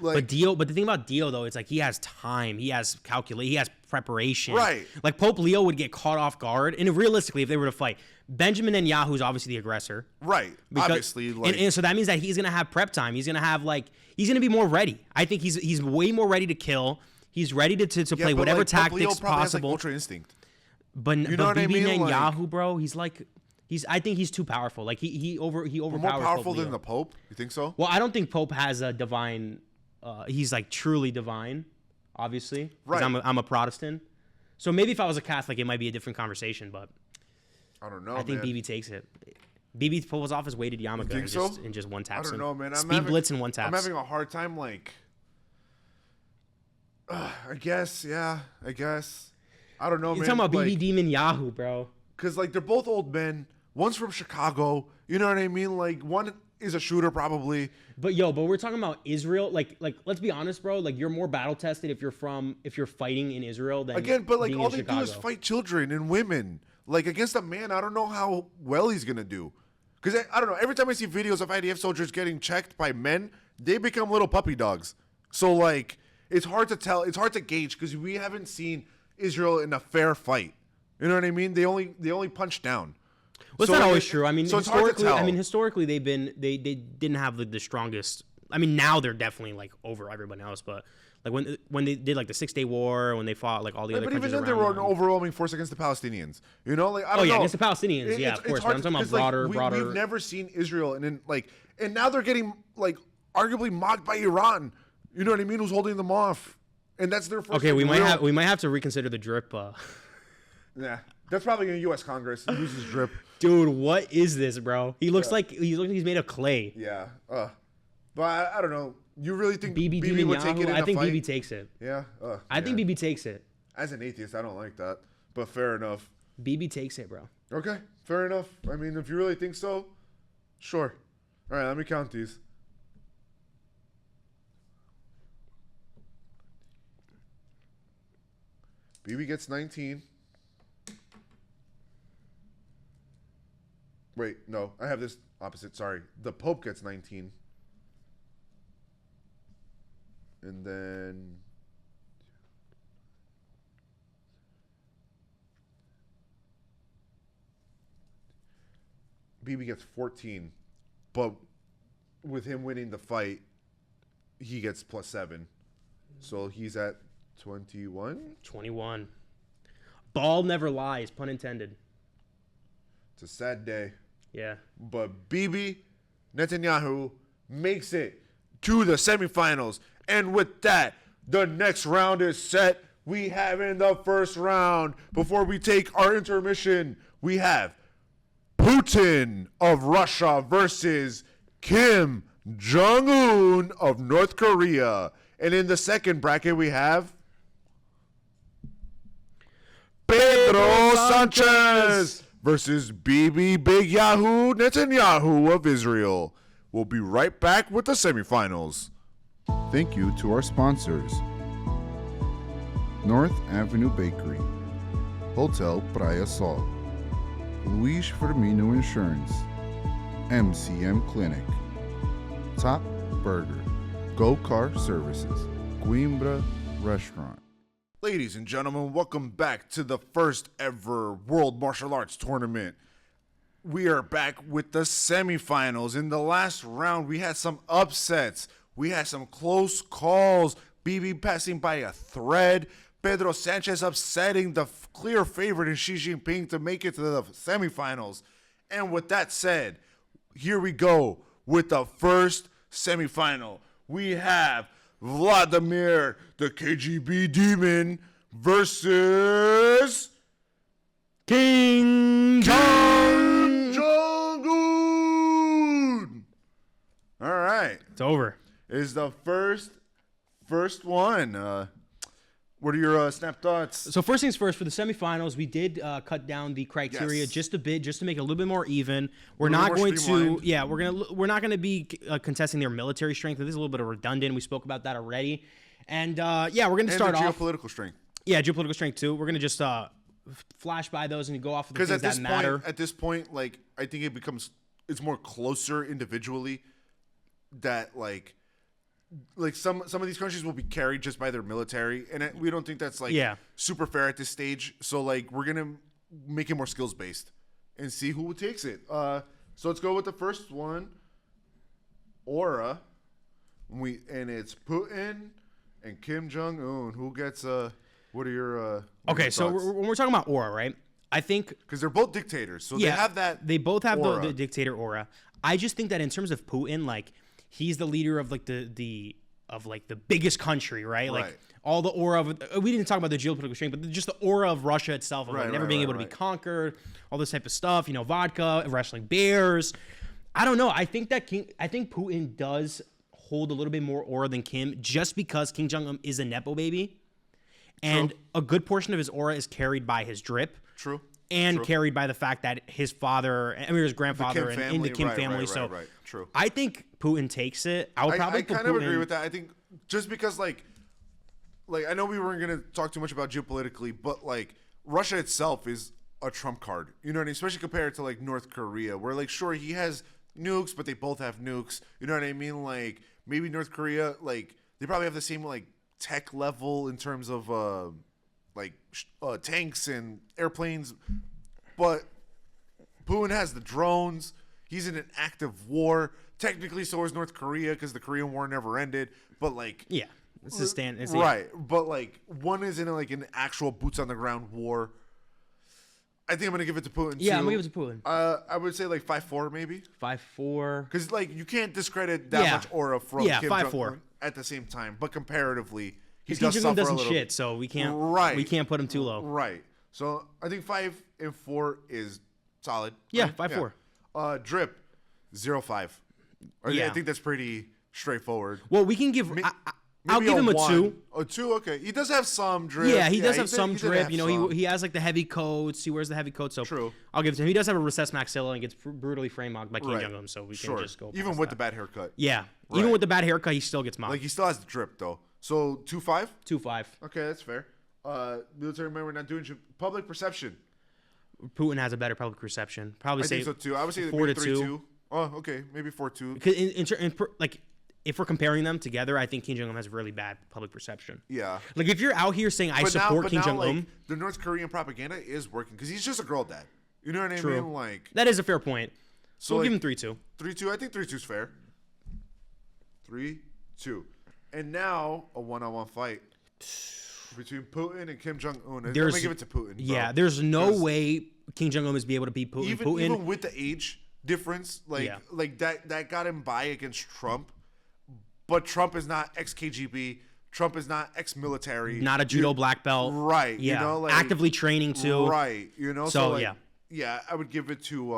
But the thing about Dio though, it's like he has time, he has he has preparation. Right. Like Pope Leo would get caught off guard, and realistically, if they were to fight, Benjamin Netanyahu is obviously the aggressor. right, Because- obviously, like and so that means that he's gonna have prep time. He's gonna have he's gonna be more ready. I think he's way more ready to kill. He's ready to yeah, play but, whatever like, Pope Leo tactics probably has, possible. like, Ultra Instinct. But You know what I BB mean? Netanyahu, bro, he's I think he's too powerful. Like he overpowers More powerful Pope Leo. than the Pope. You think so? Well, I don't think Pope has a divine. He's like truly divine, obviously. 'Cause Right. I'm a Protestant, so maybe if I was a Catholic, it might be a different conversation. But I don't know. I think man. BB takes it. BB pulls off his weighted yarmulke think and so? just one taps. I don't him. know, man. Speed blitz and one taps. I'm having a hard time. Like, I guess, yeah. I guess. I don't know, You're man. talking about BB like, Demon Yahoo, bro. Because, like, they're both old men. One's from Chicago. You know what I mean? Like, one is a shooter, probably. But we're talking about Israel. Like let's be honest, bro. Like you're more battle tested if you're fighting in Israel than Again, but, like, being all in they do is Chicago. fight children and women. Like, against a man, I don't know how well he's going to do. Because, I don't know. Every time I see videos of IDF soldiers getting checked by men, they become little puppy dogs. So, like, it's hard to tell. It's hard to gauge because we haven't seen Israel in a fair fight. You know what I mean? They only punch down. Well, it's So, not like, always true. I mean, so it's hard to historically, tell. historically they didn't have the strongest. I mean, now they're definitely like over everyone else. But like when they did like the 6 Day War, when they fought like all the other But even countries then, they around were an them. overwhelming force against the Palestinians. You know, like I don't Oh yeah, know. against the Palestinians, yeah, of course. But hard I'm talking about 'cause, like, broader. We've never seen Israel, and then and now they're getting like arguably mocked by Iran. You know what I mean? Who's holding them off? And that's their first. Okay, we real- might have to reconsider the drip. Yeah, that's probably in the U.S. Congress. He uses drip. Dude, what is this, bro? He looks like he's made of clay. Yeah. But I don't know. You really think BB BB would take it in I a think fight? BB takes it. Yeah. I think BB takes it. As an atheist, I don't like that. But fair enough. BB takes it, bro. Okay, fair enough. I mean, if you really think so, sure. All right, let me count these. BB gets 19. Wait, no, I have this opposite. Sorry. The Pope gets 19. And then BB gets 14. But with him winning the fight, he gets +7. So he's at 21. 21. Ball never lies, pun intended. It's a sad day. Yeah. But BB Netanyahu makes it to the semifinals. And with that, the next round is set. We have in the first round, before we take our intermission, we have Putin of Russia versus Kim Jong-un of North Korea. And in the second bracket, we have Pedro Sanchez versus BB Big Yahoo Netanyahu of Israel. We'll be right back with the semifinals. Thank you to our sponsors: North Avenue Bakery, Hotel Praia Sol, Luis Firmino Insurance, MCM Clinic, Top Burger, Go Car Services, Coimbra Restaurant. Ladies and gentlemen, welcome back to the first ever World Martial Arts Tournament. we are back with the semifinals. In the last round, we had some upsets. We had some close calls. BB passing by a thread. Pedro Sanchez upsetting the clear favorite in Xi Jinping to make it to the semifinals. And with that said, here we go with the first semifinal. We have Vladimir, the KGB demon, versus King Kim Jong-un. All right. It's over. Is the first one. What are your snap thoughts? So first things first, for the semifinals, we did cut down the criteria Yes. just a bit, just to make it a little bit more even. We're little not more going to, streamlined. yeah, we're not going to be contesting their military strength. This is a little bit of redundant. We spoke about that already, and yeah, we're going to And start the off. geopolitical strength. Yeah, geopolitical strength too. We're going to just flash by those and go off of the Because things at that matter. this point, like I think it's more closer individually. That like some of these countries will be carried just by their military, and we don't think that's like Yeah. super fair at this stage. So like we're gonna make it more skills based and see who takes it. So let's go with the first one. Aura. And it's Putin and Kim Jong Un. Who gets what are your Okay, so when we're talking about aura, right? I think because they're both dictators, so yeah, they have that. They both have aura. the dictator aura. I just think that in terms of Putin, like he's the leader of like the biggest country, right? Like Right. all the aura of we didn't talk about the geopolitical strength, but just the aura of Russia itself, of like Right, never right, being right, able to right. be conquered, all this type of stuff. You know, vodka, wrestling bears. I don't know. I think Putin does hold a little bit more aura than Kim, just because Kim Jong Un is a nepo baby, and a good portion of his aura is carried by his drip. True. And True. carried by the fact that his father, his grandfather, Kim and in the family, Kim right, family. right, so right. True. I think Putin takes it. I would probably I put kind of Putin. agree with that. I think just because like I know we weren't gonna talk too much about geopolitically, but like Russia itself is a trump card. You know what I mean? Especially compared to like North Korea, where like sure he has nukes, but they both have nukes. You know what I mean? Like maybe North Korea, like they probably have the same like tech level in terms of tanks and airplanes, but Putin has the drones. He's in an active war. Technically, so is North Korea because the Korean War never ended. But like, Yeah, it's a stand. It's right? But like, one is in like an actual boots on the ground war. I think I'm gonna give it to Putin. Yeah, too. I'm gonna give it to Putin. I would say like 5-4 maybe, 5-4. because like you can't discredit that Yeah. much aura from Yeah, Kim 5-4. Jong-un at the same time. But comparatively, he Kim does Jong Un suffer a doesn't little. shit, so we can't. Right. We can't put him too low. Right. So I think 5 and 4 is solid. Yeah, right? 5-4. Drip 0-5. I Yeah. think that's pretty straightforward. Well, we can give. I'll Maybe give him a 1. 2. A 2, okay. He does have some drip. Yeah, he does have did- some he did drip. have You know, some. he has like the heavy coats. He wears the heavy coat. So True. I'll give it to him. He does have a recessed maxilla and gets brutally frame mocked by Kim Right. Jong Un. So we Sure. can just go. Even past with that. the bad haircut. Yeah, Right. even with the bad haircut, he still gets mocked. Like he still has the drip though. So 2-5. 2-5. Okay, that's fair. Military member not doing public perception. Putin has a better public perception. Probably I say think so too. I would say 4 to 3-2. 2. Oh, okay, maybe 4-2. Because like, if we're comparing them together, I think Kim Jong Un has really bad public perception. Yeah. Like, if you're out here saying I support Kim Jong Un, like, the North Korean propaganda is working because he's just a girl dad. You know what I True. mean? Like, that is a fair point. So we'll like, give him 3-2. 3-2. I think 3-2 is fair. 3-2. And now a one-on-one fight between Putin and Kim Jong Un. I'm gonna give it to Putin. Yeah, bro. there's no 'Cause way Kim Jong Un is be able to beat Putin. even with the age difference, like Yeah. like that got him by against Trump. But Trump is not ex-KGB. Trump is not ex-military. not a judo black belt. Right. Yeah. You know, like, actively training too. Right. You know. So, like, yeah. Yeah, I would give it to.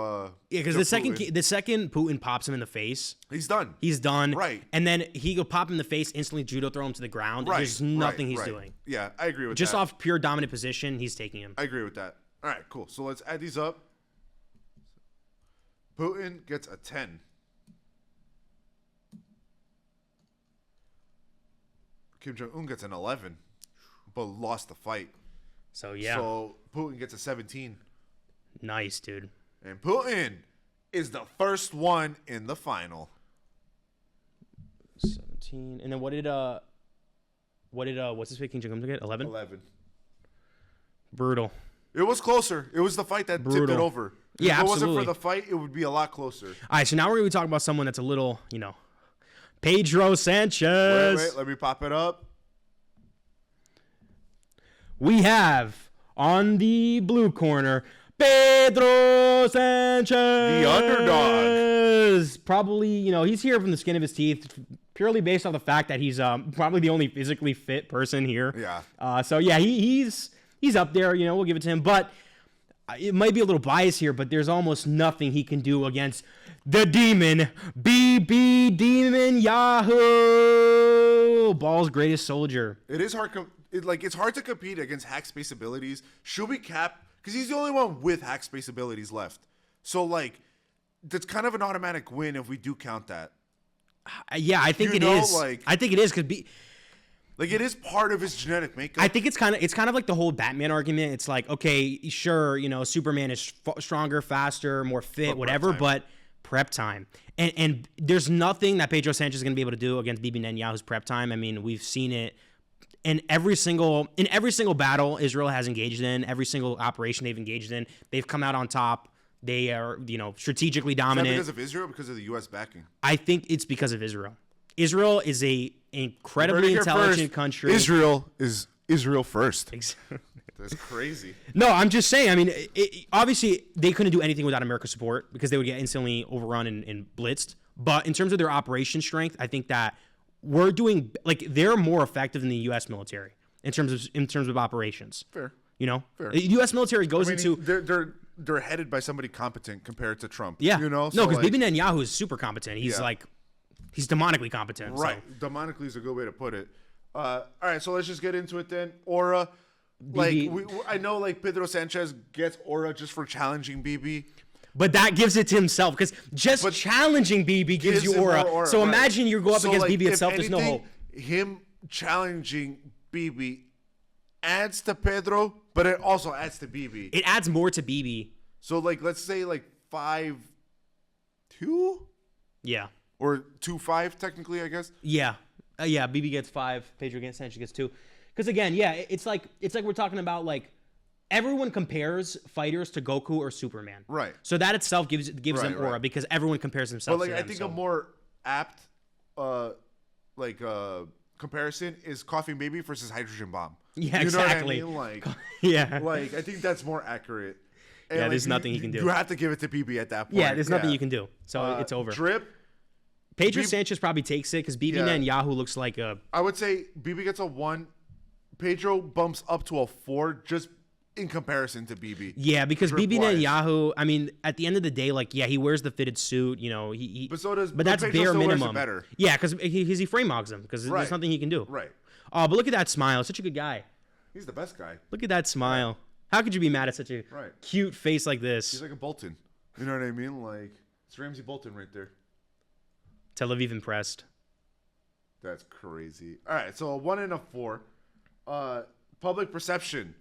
Yeah, because to the Putin. second Putin pops him in the face, He's done. he's done. Right. And then he go pop him in the face, instantly judo throw him to the ground. Right. There's nothing right, he's right. doing. Yeah, I agree with Just that. off pure dominant position, he's taking him. I agree with that. All right, cool. So let's add these up. Putin gets a 10. Kim Jong Un gets an 11, but lost the fight. So yeah, So Putin gets a 17. nice, dude. And Putin is the first one in the final. 17. And then what did what's his face King Jong Un get? 11. 11. Brutal. It was closer. It was the fight that tipped it Brutal. over. Yeah, if it wasn't absolutely. for the fight, it would be a lot closer. All right, so now we're going to be talking about someone that's a little, Pedro Sanchez. Wait, let me pop it up. We have on the blue corner Pedro Sanchez. The underdog. Probably, he's here from the skin of his teeth, purely based on the fact that he's probably the only physically fit person here. Yeah. So yeah, he's up there. We'll give it to him. But it might be a little biased here, but there's almost nothing he can do against the demon, BB Demon Yahoo, Ball's greatest soldier. It is hard. It's hard to compete against hack space abilities. Should we cap? Because he's the only one with hack space abilities left. So that's kind of an automatic win if we do count that. Yeah, I think You it know, is. I think it is because it is part of his genetic makeup. I think it's kind of like the whole Batman argument. It's like, okay, sure, Superman is stronger, faster, more fit, But whatever, prep time. but prep time. And there's nothing that Pedro Sanchez is going to be able to do against BB Netanyahu's prep time. I mean, we've seen it in every single battle Israel has engaged in, every single operation they've engaged in, they've come out on top. They are, strategically Is that dominant. because of Israel or because of the U.S. backing? I think it's because of Israel. Israel is a Heard incredibly it here intelligent first. country. Israel is Israel first. Ex- That's crazy. No, I'm just saying. I mean, obviously they couldn't do anything without America's support because they would get instantly overrun and blitzed. But in terms of their operation strength, I think that we're doing they're more effective than the U.S. military in terms of operations. Fair. Fair. The U.S. military goes into they're headed by somebody competent compared to Trump. yeah. No, because Bibi Netanyahu is super competent. He's Yeah. he's demonically competent. Right. So. Demonically is a good way to put it. All right, so let's just get into it then. Aura. I know Pedro Sanchez gets aura just for challenging BB. But that gives it to himself because just challenging BB gives you him more aura. So right. imagine you go up So, against BB if itself. There's no anything, hope. Him challenging BB adds to Pedro, but it also adds to BB. It adds more to BB. So let's say 5-2 Yeah. or 2-5 technically, I guess. Yeah. Yeah. BB gets 5. Pedro Sanchez gets 2. Because again, yeah, it's like we're talking about everyone compares fighters to Goku or Superman. Right. So that itself gives them aura right. because everyone compares themselves But to I them. think so. a more apt comparison is Coughing Baby versus Hydrogen Bomb. Yeah, you exactly. know what I mean? yeah. I think that's more accurate. And, Yeah, there's nothing he can do. You have to give it to BB at that point. Yeah, there's nothing you can do. So it's over. Drip, Pedro BB Sanchez probably takes it because BB Yeah. Netanyahu looks like a. I would say BB gets a 1. Pedro bumps up to a 4 just in comparison to BB. Yeah, because BB Drip-wise. Netanyahu, I mean, at the end of the day, he wears the fitted suit, he But so does- but but that's Pedro bare still wears it minimum. better. Yeah, because he frame hogs him because Right. there's nothing he can do. Right. Oh, but look at that smile. Such a good guy. He's the best guy. Look at that smile. How could you be mad at such a Right. cute face like this? He's like a Bolton. You know what I mean? It's Ramsey Bolton right there. Tel Aviv impressed. That's crazy. All right, so a 1 and a 4. Public perception.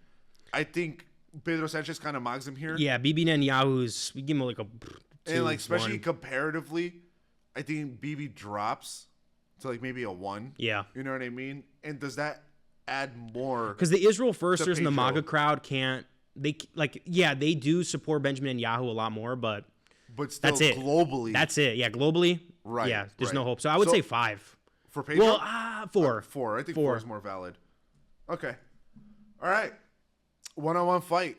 I think Pedro Sanchez kind of mogs him here. Yeah, BB Netanyahu's, we give him a 2, And especially 1. comparatively, I think BB drops to maybe a 1. Yeah. You know what I mean? And does that add more? Because the Israel firsters and the Pedro. MAGA crowd can't, they do support Benjamin Netanyahu a lot more, but But still that's it. globally. That's it. Yeah, globally, Right, yeah, there's right. no hope. So I would say 5. for Pedro. Well, 4. 4. I think 4. 4 is more valid. Okay. All right. 1-on-1 fight.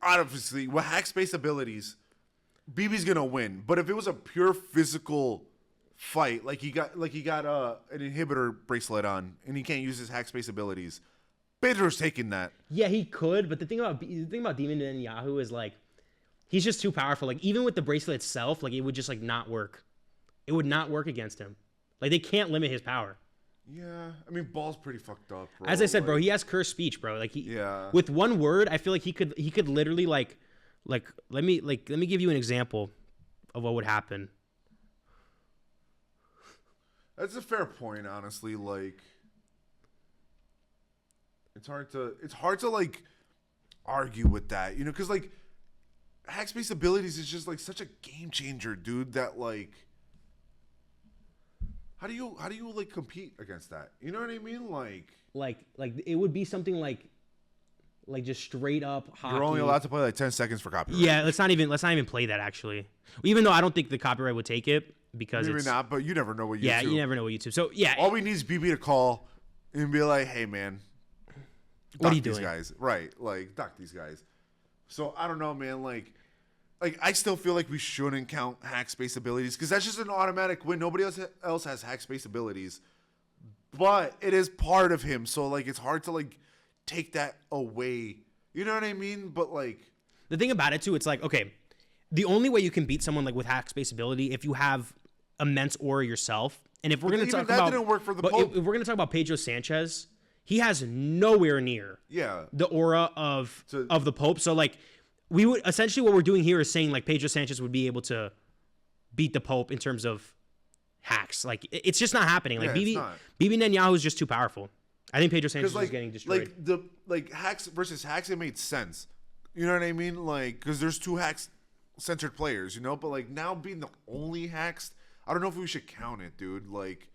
Obviously, with hack space abilities, BB's gonna win. But if it was a pure physical fight, he got an inhibitor bracelet on, and he can't use his hack space abilities, Pedro's taking that. Yeah, he could, but the thing about Demon Netanyahu is he's just too powerful. Even with the bracelet itself, it would just not work. It would not work against him. They can't limit his power. Yeah, I mean, Ball's pretty fucked up, bro. As I said, bro, he has cursed speech, bro. Yeah. With one word, I feel like he could literally let me give you an example of what would happen. That's a fair point, honestly. It's hard to argue with that, because hack space abilities is just such a game changer, dude. That how do you compete against that? You know what I mean? It would be something like just straight up hockey. You're only allowed to play like 10 seconds for copyright. Yeah, let's not even play that actually. Even though I don't think the copyright would take it because Maybe it's not, but you never know what YouTube. yeah, you never know what YouTube. So yeah, All we need is BB to call and be like, "Hey, man, what are you these doing? guys?" Right? Like, dock these guys. So I don't know, man. Like I still feel like we shouldn't count hack space abilities because that's just an automatic win. Nobody else has hack space abilities, but it is part of him. So like, it's hard to like take that away. You know what I mean? But like, The thing about it too, it's like okay, the only way you can beat someone like with hack space ability if you have immense aura yourself. And if we're But going to even talk that about didn't work for the but Pope. if we're going to talk about Pedro Sanchez, he has nowhere near yeah, the aura of So- the Pope. So like we would essentially what we're doing here is saying like Pedro Sanchez would be able to beat the Pope in terms of hacks. Like it's just not happening. Like Yeah, it's not. BB Netanyahu is just too powerful. I think Pedro Sanchez because is getting destroyed. like hacks versus hacks, it made sense. You know what I mean? Like, because there's two hacks centered players, you know. But like now being the only hacks, I don't know if we should count it, dude. Like,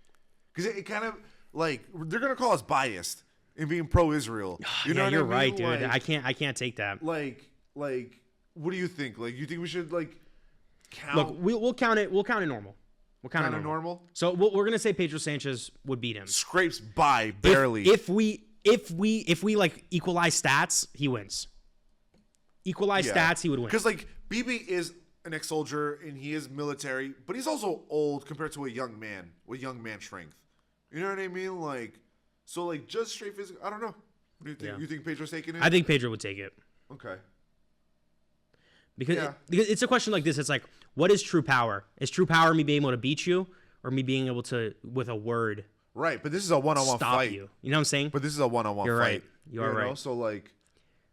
because it kind of like they're gonna call us biased in being pro-Israel. You know yeah, what you're I mean? right, dude. Like, I can't take that. like, what do you think? Like, you think we should like count? Look, we'll count it. We'll count it normal. We'll count it Kinda normal? So we're gonna say Pedro Sanchez would beat him. Scrapes by barely. If we like equalize stats, he wins. Equalize stats, he would win. Because like BB is an ex-soldier and he is military, but he's also old compared to a young man with young man strength. You know what I mean? Like, so like just straight physical. I don't know. What do you think? Yeah. You think Pedro's taking it? I think Pedro would take it Okay. because Yeah. because it's a question like this. It's like, what is true power? Is true power me being able to beat you, or me being able to with a word Right, but this is a one-on-one stop fight. you? You know what I'm saying? But this is a one-on-one You're fight. right. You are know? right. So like,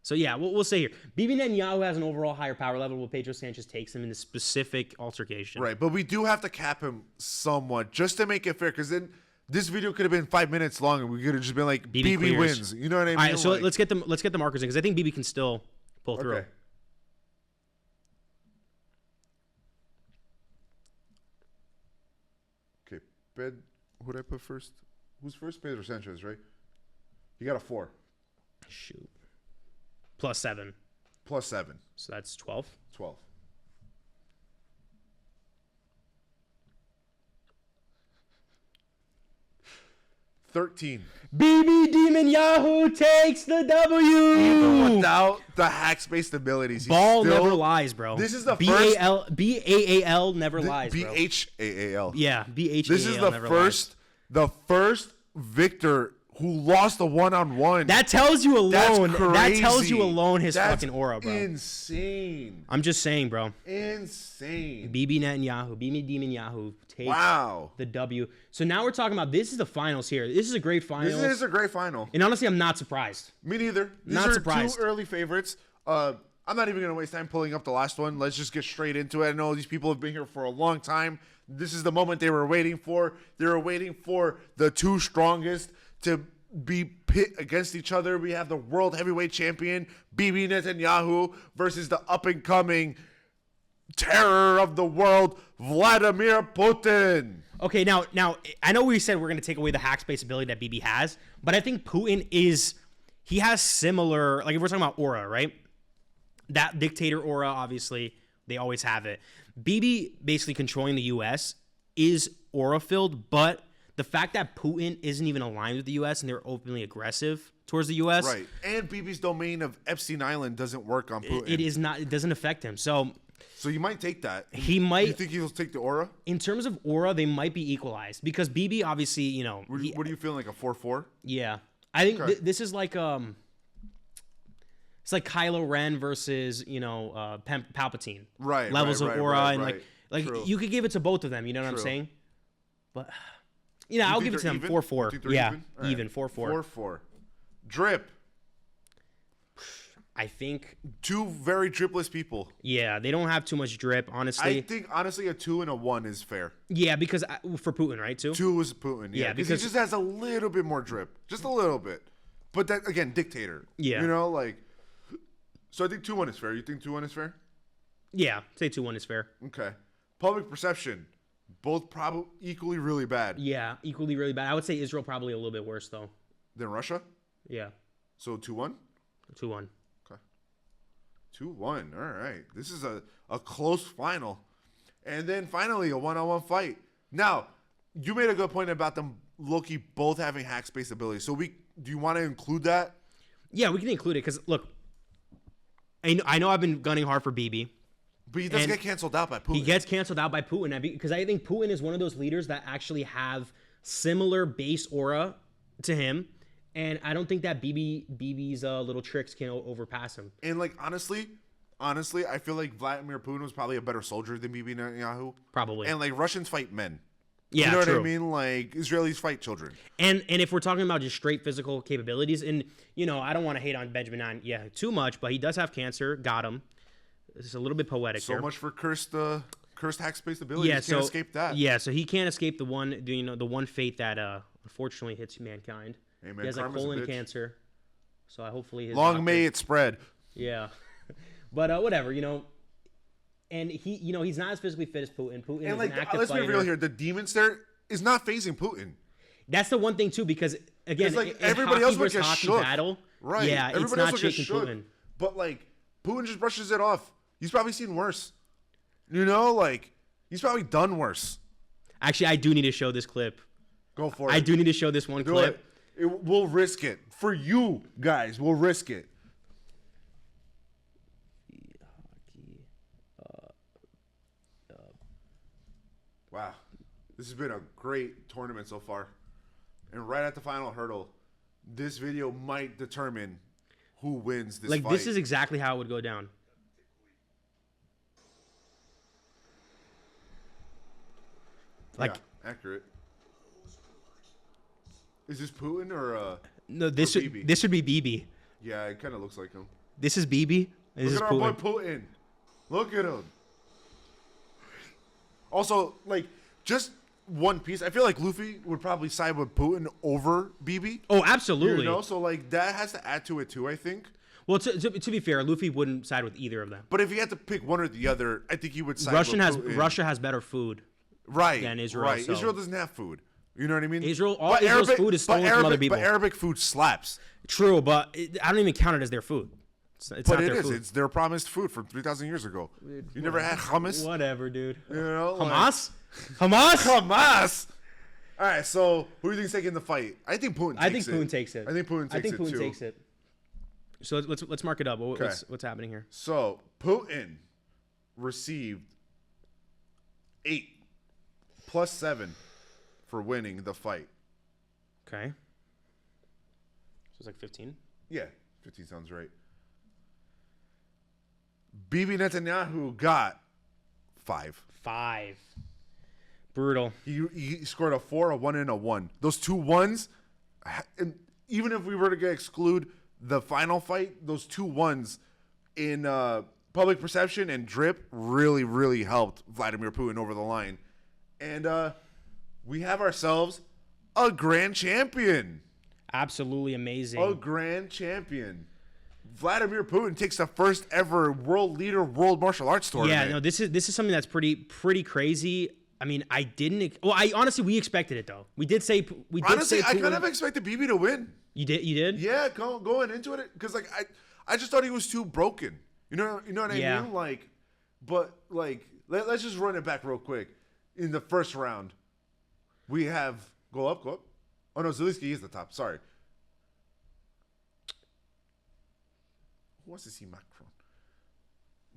So yeah, we'll say here, BB Netanyahu has an overall higher power level, while Pedro Sanchez takes him in this specific altercation. right, but we do have to cap him somewhat just to make it fair, because then this video could have been 5 minutes long and we could have just been like, BB clears. wins. You know what I mean? All right, so Like- let's get the markers in because I think BB can still pull through. Okay. Okay, who did I put first? Who's first? Pedro Sanchez, right? You got a 4. Shoot. +7. Plus 7. So that's 12. 12. $13. BB Demon Yahoo takes the W. Without the hack space abilities, he's Ball still, never lies, bro. This is the BAAL never lies, bro. BHAAL. Yeah, BHAAL This is the never first victor who lost a one-on-one. That tells you alone. That's crazy. That tells you alone his That's fucking aura, bro. Insane. I'm just saying, bro. Insane. BB Netanyahu, BB Demon Yahoo takes Wow. the W. So now we're talking about this is the finals here. This is a great finals. This is a great final. And honestly, I'm not surprised. Me neither. These Not are surprised. 2 early favorites. I'm not even going to waste time pulling up the last one. Let's just get straight into it. I know these people have been here for a long time. This is the moment they were waiting for. They were waiting for the 2 strongest to be pit against each other. We have the world heavyweight champion, BB Netanyahu, versus the up-and-coming terror of the world, Vladimir Putin. Okay, now I know we said we're going to take away the hack space ability that BB has, but I think Putin he has similar, like if we're talking about aura, right? That dictator aura, obviously, they always have it. BB basically controlling the U.S. is aura-filled, but the fact that Putin isn't even aligned with the U.S. and they're openly aggressive towards the U.S. Right. And BB's domain of Epstein Island doesn't work on Putin. It is not. It doesn't affect him. So So you might take that. he might. You think he'll take the aura? In terms of aura, they might be equalized because BB obviously, you know. What are you feeling, like a 4-4? Yeah, I think Okay. this is like it's like Kylo Ren versus Palpatine. Right, Levels right, of right, aura right, and right. like True. you could give it to both of them. You know what I'm True. saying? But I'll think give it to they're them even? 4-4. You think they're Yeah, even? All right. even 4-4. 4-4. Drip. I think. 2 very dripless people. Yeah, they don't have too much drip, honestly. I think honestly a 2 and a 1 is fair. Yeah, because for Putin, right? Too. 2 is Putin. Yeah, Yeah, because because- he just has a little bit more drip, just a little bit. But that again, dictator. Yeah. You know, like. So I think 2-1 is fair. You think 2-1 is fair? Yeah, say 2-1 is fair. Okay. Public perception, both probably equally really bad Yeah, equally really bad. I would say Israel probably a little bit worse though. than Russia. Yeah. So 2-1. 2-1. 2-1. All right. This is a close final. And then finally, a one-on-one fight. Now, you made a good point about them Loki both having hack space ability. So do you want to include that? Yeah, we can include it because, look, I know I've been gunning hard for BB. But he doesn't And get canceled out by Putin. He gets canceled out by Putin because I think Putin is one of those leaders that actually have similar base aura to him. And I don't think that BB's little tricks can overpass him. And, like, honestly, I feel like Vladimir Putin was probably a better soldier than Bibi Netanyahu. Probably. And, like, Russians fight men. Yeah, you know true. what I mean? Like, Israelis fight children. And if we're talking about just straight physical capabilities, and, you know, I don't want to hate on Benjamin Netanyahu too much, but he does have cancer. Got him. It's a little bit poetic So here. much for cursed hack space ability. Yeah, You can't escape that. Yeah, so he can't escape the one fate that unfortunately hits mankind. Hey, man, He has like karma's a colon bitch. cancer. So hopefully his Long doctor- may it spread. Yeah. But whatever, you know. And he's not as physically fit as Putin. Putin is And, like, an active let's fighter. be real here. The Demon Stare is not facing Putin. That's the one thing too, because again, It's like in everybody hockey else would versus get hockey shook. battle, Right. yeah, Everybody it's else not would get shaking shook. Putin. But, like, Putin just brushes it off. He's probably seen worse. You know, like, he's probably done worse. Actually, I do need to show this clip. Go for it. I do need to show this one Do clip. We'll risk it. For you guys, we'll risk it. Wow. This has been a great tournament so far. And right at the final hurdle, this video might determine who wins this Like fight. this is exactly how it would go down. Like yeah, accurate. Is this Putin or no, this or should BB? this would be BB. Yeah, it kind of looks like him. This is BB. And this Look is at our Putin. boy Putin. Look at him. Also, like, just one piece. I feel like Luffy would probably side with Putin over BB. Oh, absolutely. You know, so like that has to add to it too, I think. Well, to be fair, Luffy wouldn't side with either of them. But if he had to pick one or the other, I think he would side with Putin. Russia has better food. right than Israel, Right, so- Israel doesn't have food. You know what I mean? All Israel's food is stolen from other people. But Arabic food slaps. True, but I don't even count it as their food. It's But not it their is. food. It's their promised food from 3,000 years ago. You never had hummus? Whatever, dude. You know, like- Hamas? Hamas? Hamas. All right, so who do you think's taking the fight? I think Putin. I think takes it. Putin takes it. I think Putin takes it Putin too. takes it. So let's mark it up. What's happening here? So Putin received 8 plus 7 for winning the fight. Okay. So it's like 15. Yeah, 15 sounds right. Bibi Netanyahu got 5. 5. Brutal. He scored a 4, a 1, and a 1. Those 2 1s, and even if we were to exclude the final fight, those 2 1s in public perception and drip really, really helped Vladimir Putin over the line. And we have ourselves a grand champion. Absolutely amazing. A grand champion. Vladimir Putin takes the first ever world leader world martial arts tournament. Yeah, no, this is something that's pretty crazy. I mean, I didn't. Well, I honestly we expected it though. We did say Honestly, I Putin- kind of expected Bibi to win. You did. Yeah, going into it, because like I just thought he was too broken. You know what I Yeah. mean? Like, but like let's just run it back real quick. In the first round, we have go up. Oh no, Zelensky is the top. Sorry. Who wants to see Macron?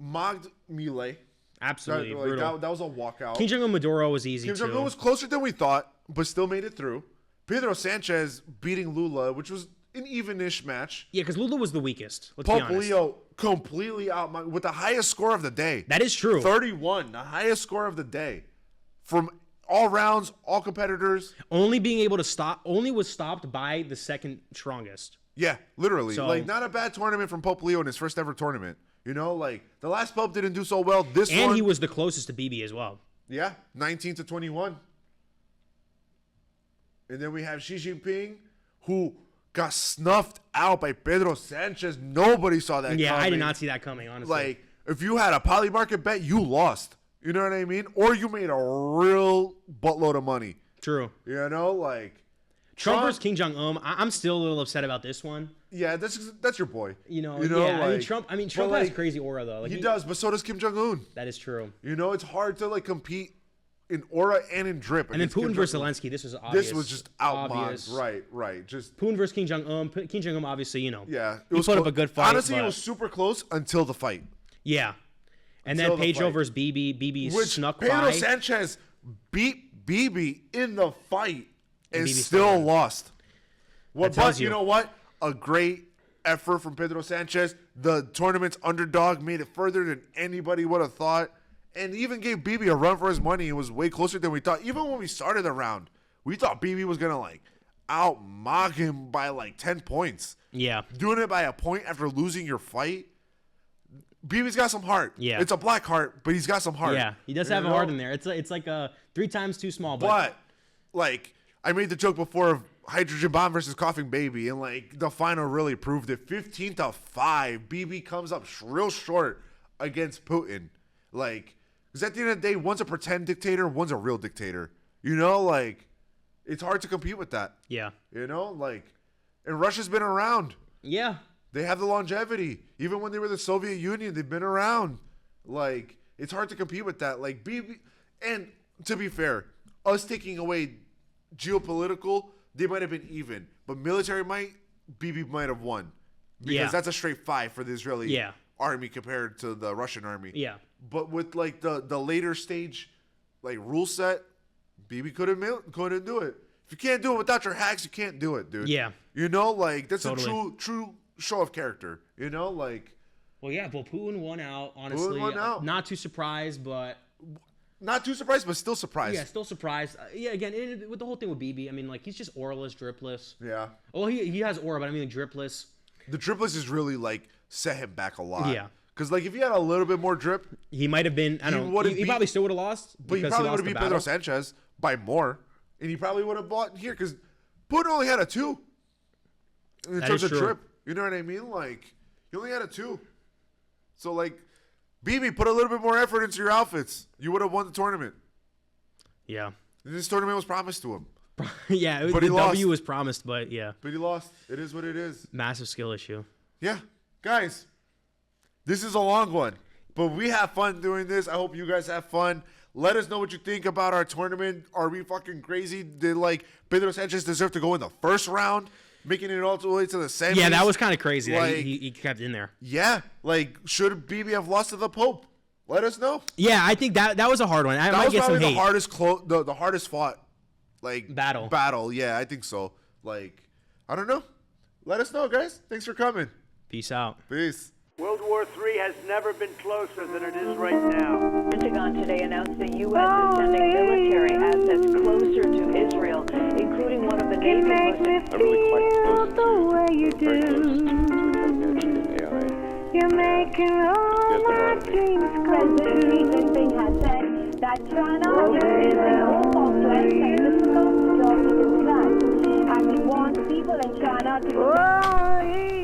Magd Millet. Absolutely Like, brutal. that was a walkout. Kim Jong Un Maduro was easy Kim too. Jong-un was closer than we thought, but still made it through. Pedro Sanchez beating Lula, which was an even-ish match. Yeah, because Lula was the weakest. Let's be Pope honest. Leo completely out with the highest score of the day. That is true. 31, the highest score of the day. From all rounds, all competitors. Only was stopped by the second strongest. Yeah, literally. So- Like, not a bad tournament from Pope Leo in his first ever tournament. You know, like, the last Pope didn't do so well. This And one, he was the closest to BB as well. yeah, 19 to 21. And then we have Xi Jinping, who got snuffed out by Pedro Sanchez. Nobody saw that Yeah, coming. I did not see that coming, honestly. Like, if you had a poly market bet, you lost. You know what I mean? Or you made a real buttload of money. True. You know, like Trump versus Kim Jong Un. I'm still a little upset about this one. Yeah, that's your boy. Yeah. like, Trump but, has like, crazy aura though. Like, he does, but so does Kim Jong Un. That is true. It's hard to like compete in aura and in drip. And then against Kim Putin versus Jong-un. Zelensky. This was obvious. This was just outmod. Obvious. Right. Just Putin versus Kim Jong Un. Kim Jong Un, obviously, yeah. he put up a good fight. Honestly, but, it was super close until the fight. Yeah. And Until then the Pedro fight. versus Bibi. Bibi Which snuck Pedro by. Sanchez beat Bibi in the fight and Bibi still still won. lost. Well, tells but you you. know what? A great effort from Pedro Sanchez. The tournament's underdog made it further than anybody would have thought, and even gave Bibi a run for his money. It was way closer than we thought. Even when we started the round, we thought Bibi was gonna like out-mock him by like 10 points. Yeah. Doing it by a point after losing your fight. Bibi's got some heart. Yeah. It's a black heart, but he's got some heart. Yeah. He does have a heart in there. It's like 3 times too small. But like I made the joke before of Hydrogen Bomb versus Coughing Baby, and like the final really proved it. 15-5. Bibi comes up real short against Putin. Like, because at the end of the day, one's a pretend dictator, one's a real dictator. Like it's hard to compete with that. yeah. Like, and Russia's been around. Yeah. They have the longevity. Even when they were the Soviet Union, they've been around. Like, it's hard to compete with that. Like, and to be fair, us taking away geopolitical, they might have been even. But military might, Bibi might have won. Because Yeah. that's a straight 5 for the Israeli Yeah. army compared to the Russian army. Yeah. But with, like, the later stage, like, rule set, Bibi couldn't do it. If you can't do it without your hacks, you can't do it, dude. Yeah. Like, that's Totally. a true show of character. Like, Well, yeah. Well, Putin won out. Honestly, won out. Not too surprised, but not too surprised, but still surprised. yeah, still surprised. Yeah. Again, with the whole thing with Bibi, I mean, like he's just auraless, dripless. Yeah. Well, he has aura, but I mean like, dripless. The dripless is really, like, set him back a lot. Yeah. Because, like, if he had a little bit more drip, He might have been. I don't know. would've He beat- probably still would have lost. but he because probably lost would have the beat Pedro battle. Sanchez by more. And he probably would have bought here because Putin only had a 2 in That terms is of true. drip. You know what I mean? Like, he only had a 2. So, like, Bibi, put a little bit more effort into your outfits. You would have won the tournament. Yeah. And this tournament was promised to him. Yeah. But the he lost. W was promised, but yeah, But he lost. It is what it is. massive skill issue. Yeah. Guys, this is a long one, but we have fun doing this. I hope you guys have fun. Let us know what you think about our tournament. Are we fucking crazy? Did, like, Pedro Sanchez deserve to go in the first round, making it all the way to the semis? Yeah, that was kind of crazy. That Like- he kept in there. Yeah. Like, should Bibi have lost to the Pope? Let us know. Yeah, I think that was a hard one. I That might was get some probably hate. the hardest fought, like, Battle. Yeah, I think so. Like, I don't know. Let us know, guys. Thanks for coming. Peace out. Peace. World War III has never been closer than it is right now. Pentagon today announced the U.S. is sending military assets closer to Israel, including one of the You Navy's make me most feel the way you do. You're making all my dreams come President Xi true. Jinping has said that China is an home to extend the scope of security to and he wants people in China to Oh,